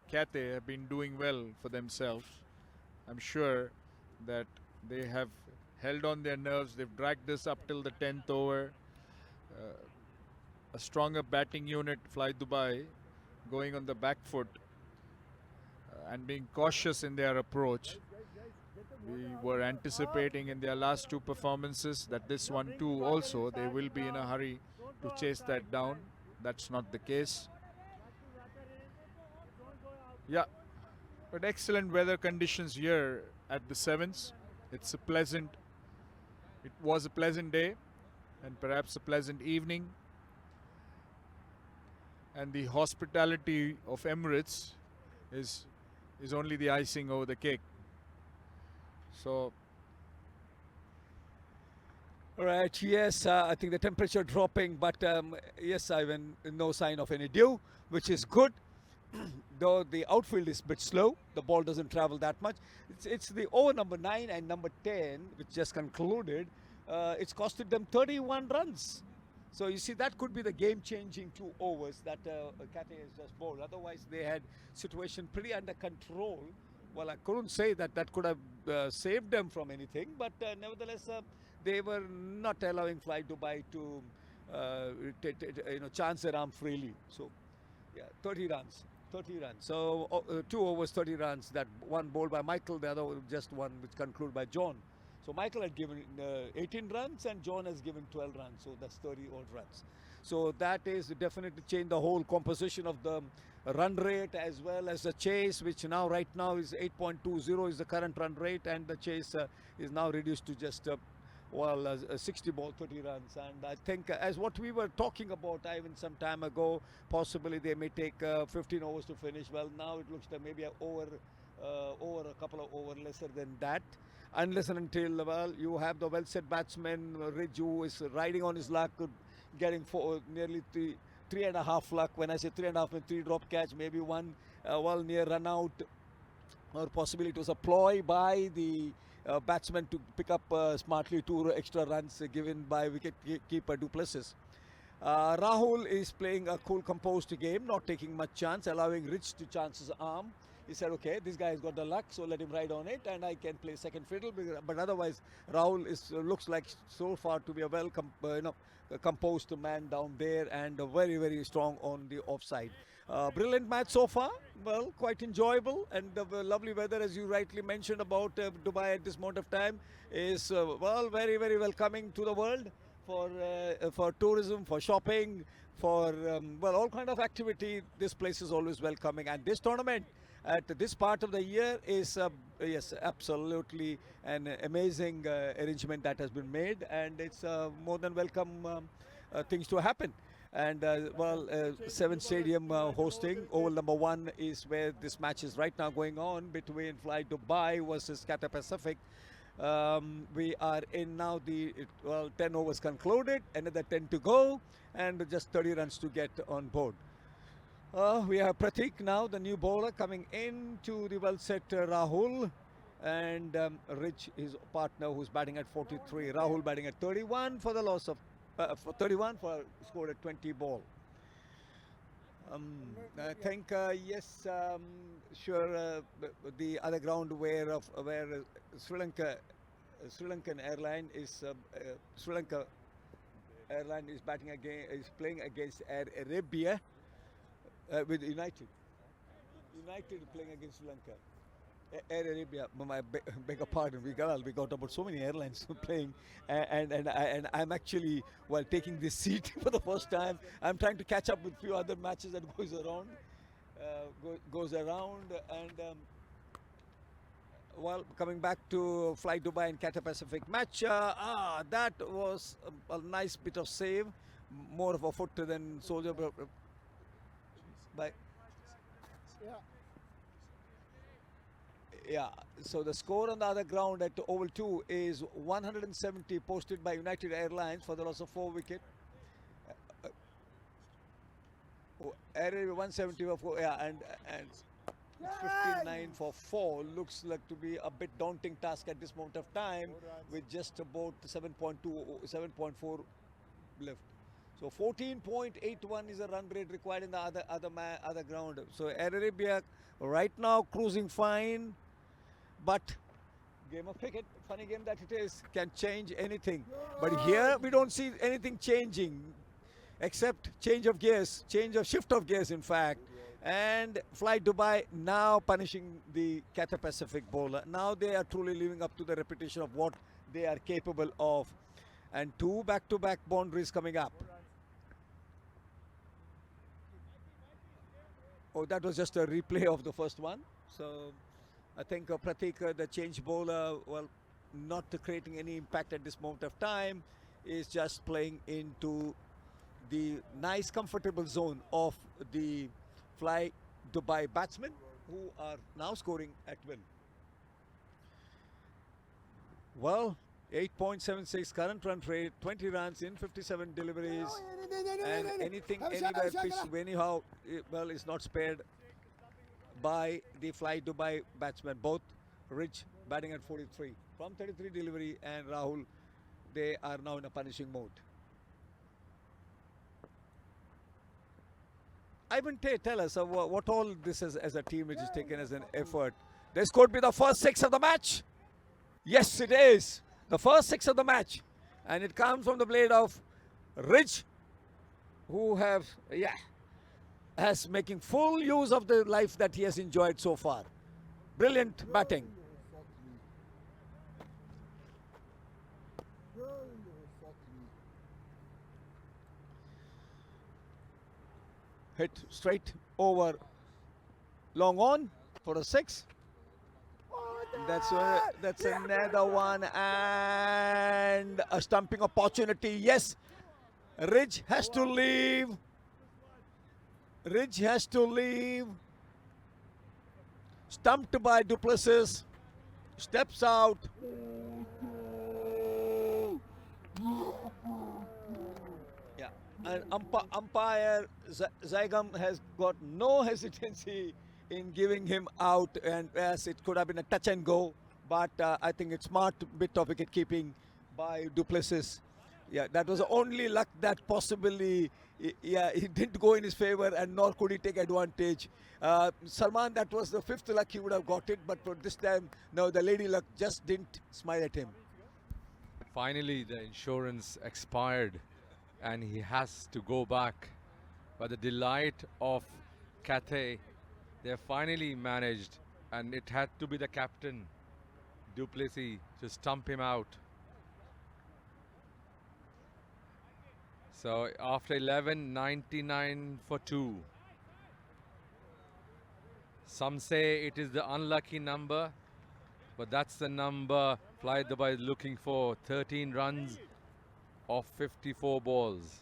S9: Cathay have been doing well for themselves. I'm sure that they have held on their nerves. They've dragged this up till the 10th over. A stronger batting unit, Fly Dubai, going on the back foot and being cautious in their approach. We were anticipating in their last 2 performances that this one too also they will be in a hurry to chase that down. That's not the case. Yeah, but excellent weather conditions here at the Sevens. It was a pleasant day and perhaps a pleasant evening. And the hospitality of Emirates is only the icing over the cake. So,
S3: all right, yes, I think the temperature dropping, but yes, no sign of any dew, which is good. Though the outfield is a bit slow, the ball doesn't travel that much. It's the over number 9 and number 10, which just concluded. It's costed them 31 runs. So you see, that could be the game-changing 2 overs that Cathay has just bowled. Otherwise, they had situation pretty under control. Well, I couldn't say that could have saved them from anything, but nevertheless, they were not allowing Fly Dubai to chance their arm freely. So, yeah, 30 runs. 30 runs. So 2 overs, 30 runs. That one bowled by Michael, the other just one which concluded by John. So Michael had given 18 runs and John has given 12 runs. So that's 30 odd runs. So that is definitely changed the whole composition of the run rate as well as the chase, which right now is 8.20 is the current run rate, and the chase is now reduced to just 60 ball, 30 runs. And I think as what we were talking about even some time ago, possibly they may take 15 overs to finish. Well, now it looks like maybe over a couple of overs lesser than that. Unless and until, you have the well-set batsman, Ridge, who is riding on his luck, getting nearly 3.5 luck. When I say 3.5, means 3 drop catch, maybe 1 near run out, or possibly it was a ploy by the batsman to pick up smartly 2 extra runs given by wicket keeper du Plessis. Rahul is playing a cool, composed game, not taking much chance, allowing Rich to chance his arm. He said, okay, this guy has got the luck, so let him ride on it, and I can play second fiddle. But otherwise, Rahul looks like so far to be a a composed man down there, and very, very strong on the offside. Brilliant match so far. Well, quite enjoyable, and the lovely weather, as you rightly mentioned about Dubai at this moment of time, is very, very welcoming to the world for tourism, for shopping, for all kind of activity. This place is always welcoming, and this tournament at this part of the year is yes, absolutely an amazing arrangement that has been made, and it's more than welcome things to happen. And Seven Stadium hosting. Oval number 1 is where this match is right now going on between Fly Dubai versus Cathay Pacific. We are in now 10 overs concluded, another 10 to go, and just 30 runs to get on board. We have Pratik now, the new bowler, coming into the well-set Rahul, and Rich, his partner, who's batting at 43. Rahul batting at 31 for the loss of 31 for scored at 20 ball. I think yes, sure. The other ground where Sri Lankan Airline is Sri Lanka Airline is batting again, is playing against Air Arabia with United. United playing against Sri Lanka. Air Arabia, beg your pardon, we got about so many airlines playing, and I'm actually, while taking this seat for the first time, I'm trying to catch up with a few other matches that goes around, and well, coming back to Fly Dubai and Cathay Pacific match, that was a nice bit of save, more of a foot than soldier, but yeah, so the score on the other ground at Oval 2 is 170 posted by United Airlines for the loss of 4 wickets. Air 170 for 4, yeah, and 59 for 4 looks like to be a bit daunting task at this moment of time with just about 7.4 left. So 14.81 is the run rate required in the other ground. So Air Arabia right now cruising fine. But game of cricket, funny game that it is, can change anything. But here we don't see anything changing except change of gears, shift of gears in fact. And Fly Dubai now punishing the Cathay Pacific bowler. Now they are truly living up to the reputation of what they are capable of. And 2 back-to-back boundaries coming up. Oh, that was just a replay of the first one. So I think Pratik, the change bowler, well, not creating any impact at this moment of time, is just playing into the nice, comfortable zone of the Fly Dubai batsmen, who are now scoring at will. Well, 8.76 current run rate, 20 runs in 57 deliveries, and anything, anywhere pitched anyhow, well, is not spared by the Fly Dubai batsmen. Both Rich batting at 43 from 33 delivery, and Rahul, they are now in a punishing mode. Ivan, tell us what all this is as a team which is taken as an effort. This could be the first 6 of the match. Yes, it is the first 6 of the match, and it comes from the blade of Rich, who has making full use of the life that he has enjoyed so far. Brilliant batting. Hit straight over, long on for a 6. That's another one, and a stumping opportunity. Yes, Ridge has to leave. Ridge has to leave. Stumped by Du Plessis. Steps out. Yeah, and umpire Zygam has got no hesitancy in giving him out, and as it could have been a touch and go, but I think it's smart bit of wicket keeping by Du Plessis. Yeah, that was the only luck that possibly, it didn't go in his favor, and nor could he take advantage. Salman, that was the 5th luck he would have got it, but for this time, no, the lady luck just didn't smile at him.
S11: Finally, the insurance expired, and he has to go back. But the delight of Cathay, they finally managed, and it had to be the captain, Du Plessis, to stump him out. So after 11, 99 for 2. Some say it is the unlucky number, but that's the number Fly Dubai is looking for. 13 runs off 54 balls.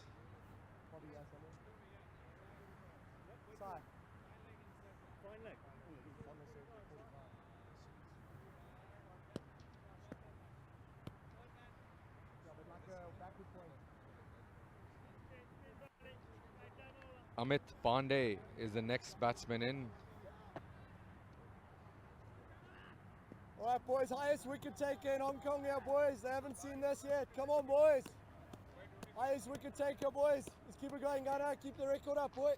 S10: Amit Pandey is the next batsman in.
S7: All right, boys, highest wicket taker in Hong Kong here, boys. They haven't seen this yet. Come on, boys. Highest wicket taker, boys. Let's keep it going, Ghana. Keep the record up, boy.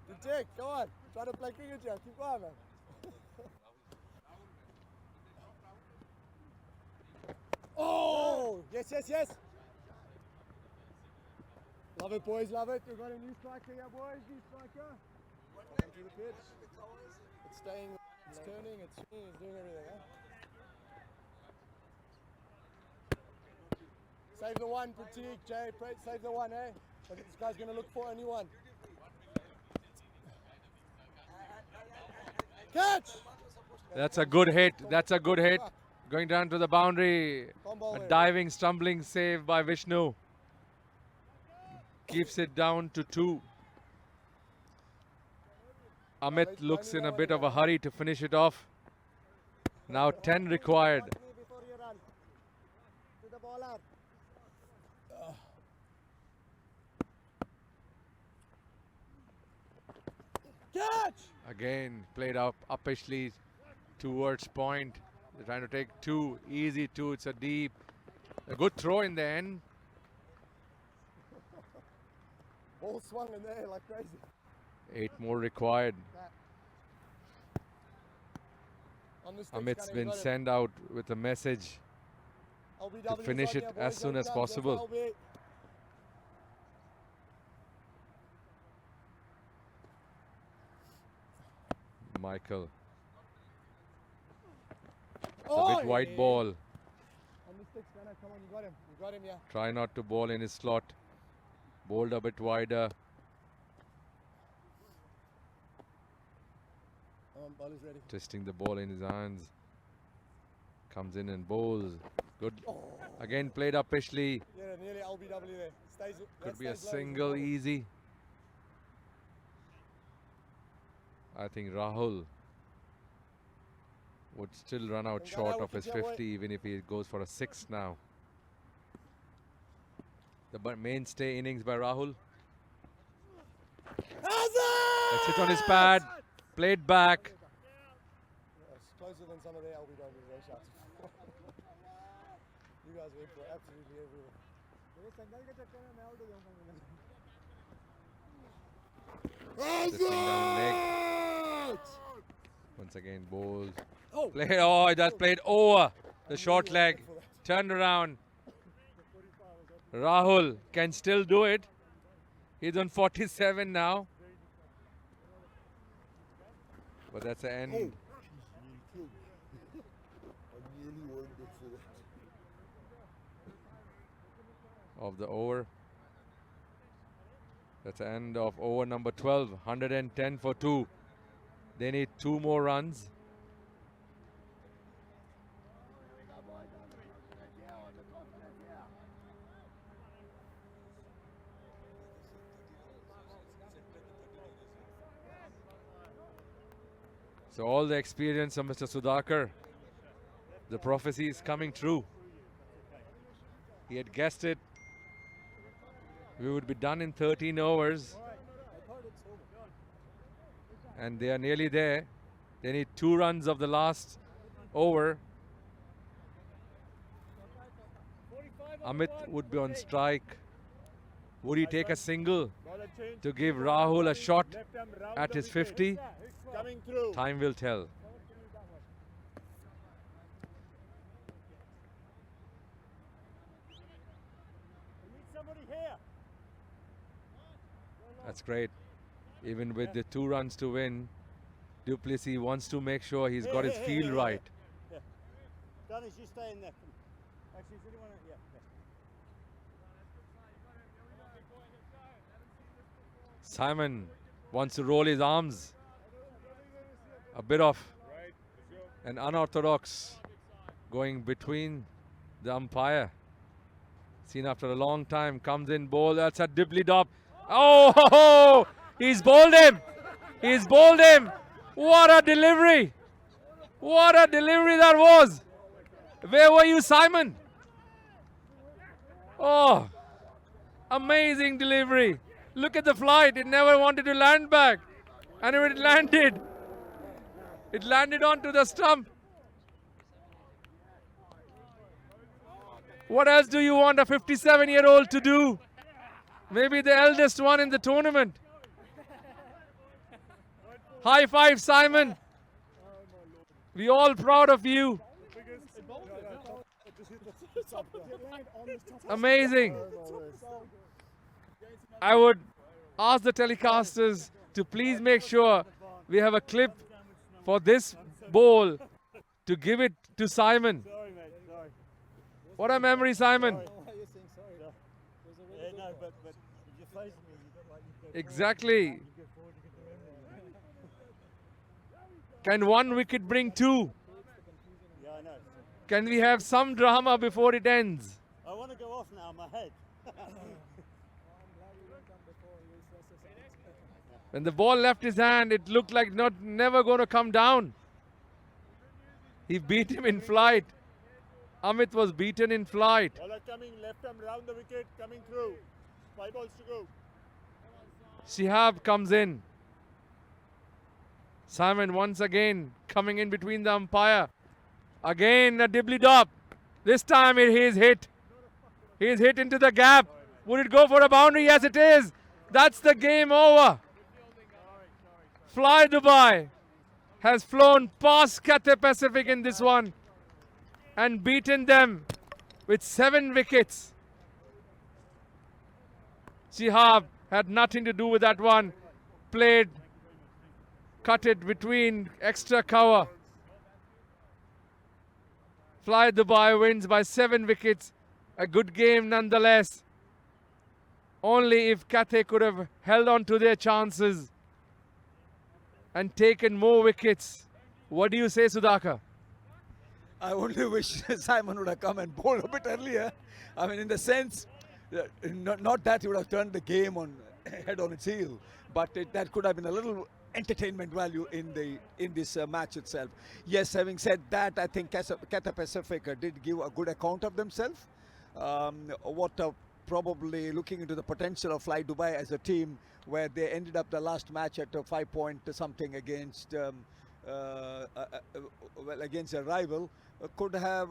S7: Good take, come on. Try to play cricket here. Keep going, man. Oh! Yes, yes, yes. Love it, boys, love it. We've got a new striker here, boys. New striker. Onto the pitch. It's staying, it's turning, it's swinging, it's doing everything, huh? Save the one, Pratik, Jay. Save the one, eh? But this guy's going to look for a new one. Catch!
S10: That's a good hit. That's a good hit. Going down to the boundary. A diving, stumbling save by Vishnu. Keeps it down to 2. Amit looks in a bit of a hurry to finish it off. Now 10 required.
S7: Catch!
S10: Again, played up uppishly towards point. They're trying to take 2, easy 2. It's a deep, a good throw in the end.
S7: Ball swung in there like crazy.
S10: 8 more required. Amit's been sent out with a message to finish it as soon as possible. Michael. It's a bit white ball.
S7: Come on, you got him. You got him, yeah.
S10: Try not to ball in his slot. Bowled a bit wider.
S7: Ball is ready.
S10: Twisting the ball in his hands. Comes in and bowls. Good. Again played uppishly.
S7: Yeah, nearly LBW there.
S10: Could be a single easy. I think Rahul would still run out short of his 50 even if he goes for a 6 now. The mainstay innings by Rahul. Let's hit on his pad. Played back.
S7: It's closer than some of the LBW shots. You guys went for absolutely everywhere.
S10: Twisting down leg. Once again, bowls. Oh, that played over the short leg. Turned around. Rahul can still do it. He's on 47 now. But that's the end. Of the over. That's the end of over number 12. 110 for 2. They need 2 more runs. So all the experience of Mr. Sudhakar, the prophecy is coming true. He had guessed it. We would be done in 13 overs. And they are nearly there. They need 2 runs of the last over. Amit would be on strike. Would he take a single to give Rahul a shot at his 50? Time will tell. That's great. Even with the 2 runs to win, Duplessis wants to make sure he's got his field right.
S5: Dennis, you stay in there. Actually, if anyone, yeah.
S10: Simon wants to roll his arms. A bit of an unorthodox going between the umpire. Seen after a long time, comes in, bowl. That's a dibbly-dop. Oh, he's bowled him. He's bowled him. What a delivery. What a delivery that was. Where were you, Simon? Oh, amazing delivery. Look at the flight. It never wanted to land back. And it landed onto the stump. What else do you want a 57-year-old to do? Maybe the eldest one in the tournament. High five, Simon. We all proud of you. Amazing. I would ask the telecasters to please make sure we have a clip for this bowl to give it to Simon. What a memory, Simon. Exactly. Can one wicket bring two? Can we have some drama before it ends?
S5: I want to go off now, my head.
S10: When the ball left his hand, it looked like never going to come down. He beat him in flight. Amit was beaten in flight.
S5: Bowler coming left arm round the wicket, coming through. 5 balls to go.
S10: Shihab comes in. Simon once again coming in between the umpire. Again a dibbly-dop. This time he is hit. He is hit into the gap. Would it go for a boundary? Yes, it is. That's the game over. Fly Dubai has flown past Cathay Pacific in this one and beaten them with 7 wickets. Shihab had nothing to do with that one. Played, cut it between extra cover. Fly Dubai wins by 7 wickets. A good game nonetheless. Only if Cathay could have held on to their chances and taken more wickets. What do you say, Sudhakar?
S3: I only wish Simon would have come and bowled a bit earlier. I mean, in the sense, not that he would have turned the game on head on its heel, but that could have been a little entertainment value in this match itself. Yes, having said that, I think Cathay Pacific did give a good account of themselves. Probably looking into the potential of Fly Dubai as a team, where they ended up the last match at 5 point something against against a rival, could have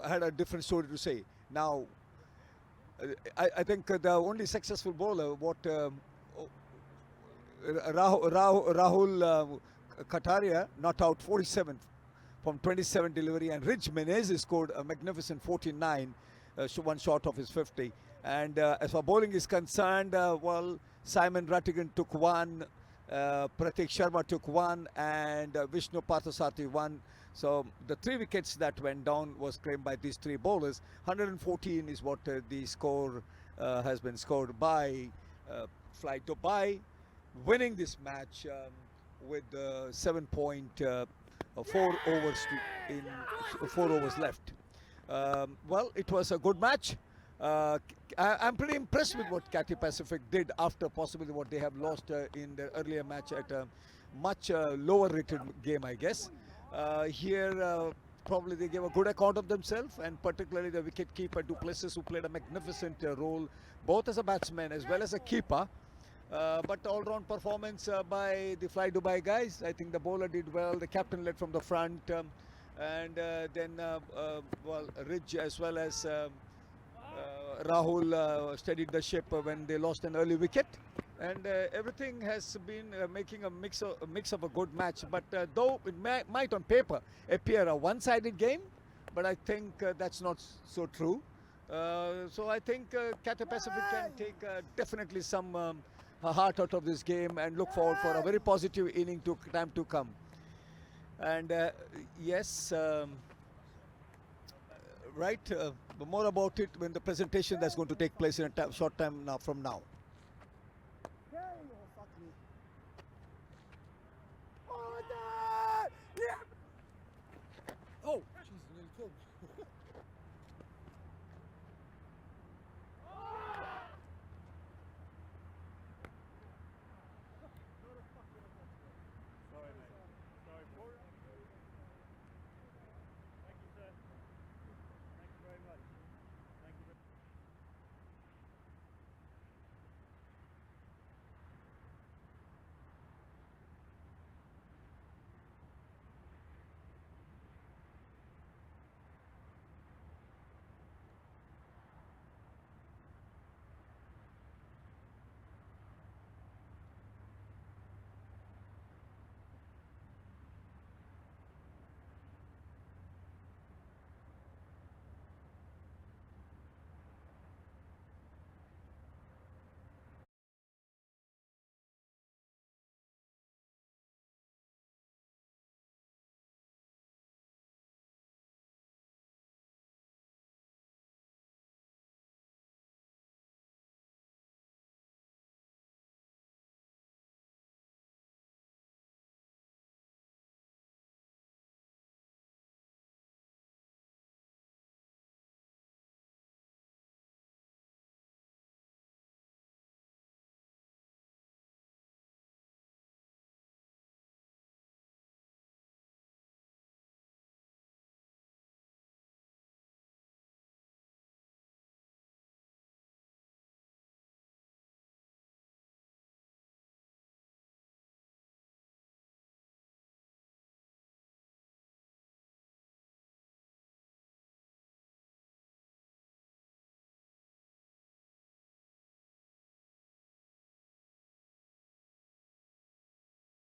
S3: had a different story to say. Now, I think the only successful bowler, Rahul Kataria, not out 47 from 27 delivery, and Rich Menezes scored a magnificent 49, one short of his 50. And as far bowling is concerned, well, Simon Rattigan took 1, Pratik Sharma took 1, and Vishnu Parthasarathi 1. So the 3 wickets that went down was claimed by these 3 bowlers. 114 is what the score has been scored by Fly Dubai, winning this match with 7.4 overs in 4 overs left. Well, it was a good match. I'm pretty impressed with what Cathay Pacific did after possibly what they have lost in the earlier match at a much lower rated game, I guess. Here, probably they gave a good account of themselves, and particularly the wicket-keeper Du Plessis, who played a magnificent role, both as a batsman as well as a keeper. But all-round performance by the Fly Dubai guys. I think the bowler did well, the captain led from the front, and then well, Ridge as well as Rahul steadied the ship when they lost an early wicket, and everything has been making a mix of a good match. But though it might on paper appear a one-sided game, but I think that's not so true. So I think Cathay Pacific can take definitely some heart out of this game and look forward for a very positive inning time to come. And yes, right, more about it when the presentation that's going to take place in a short time from now.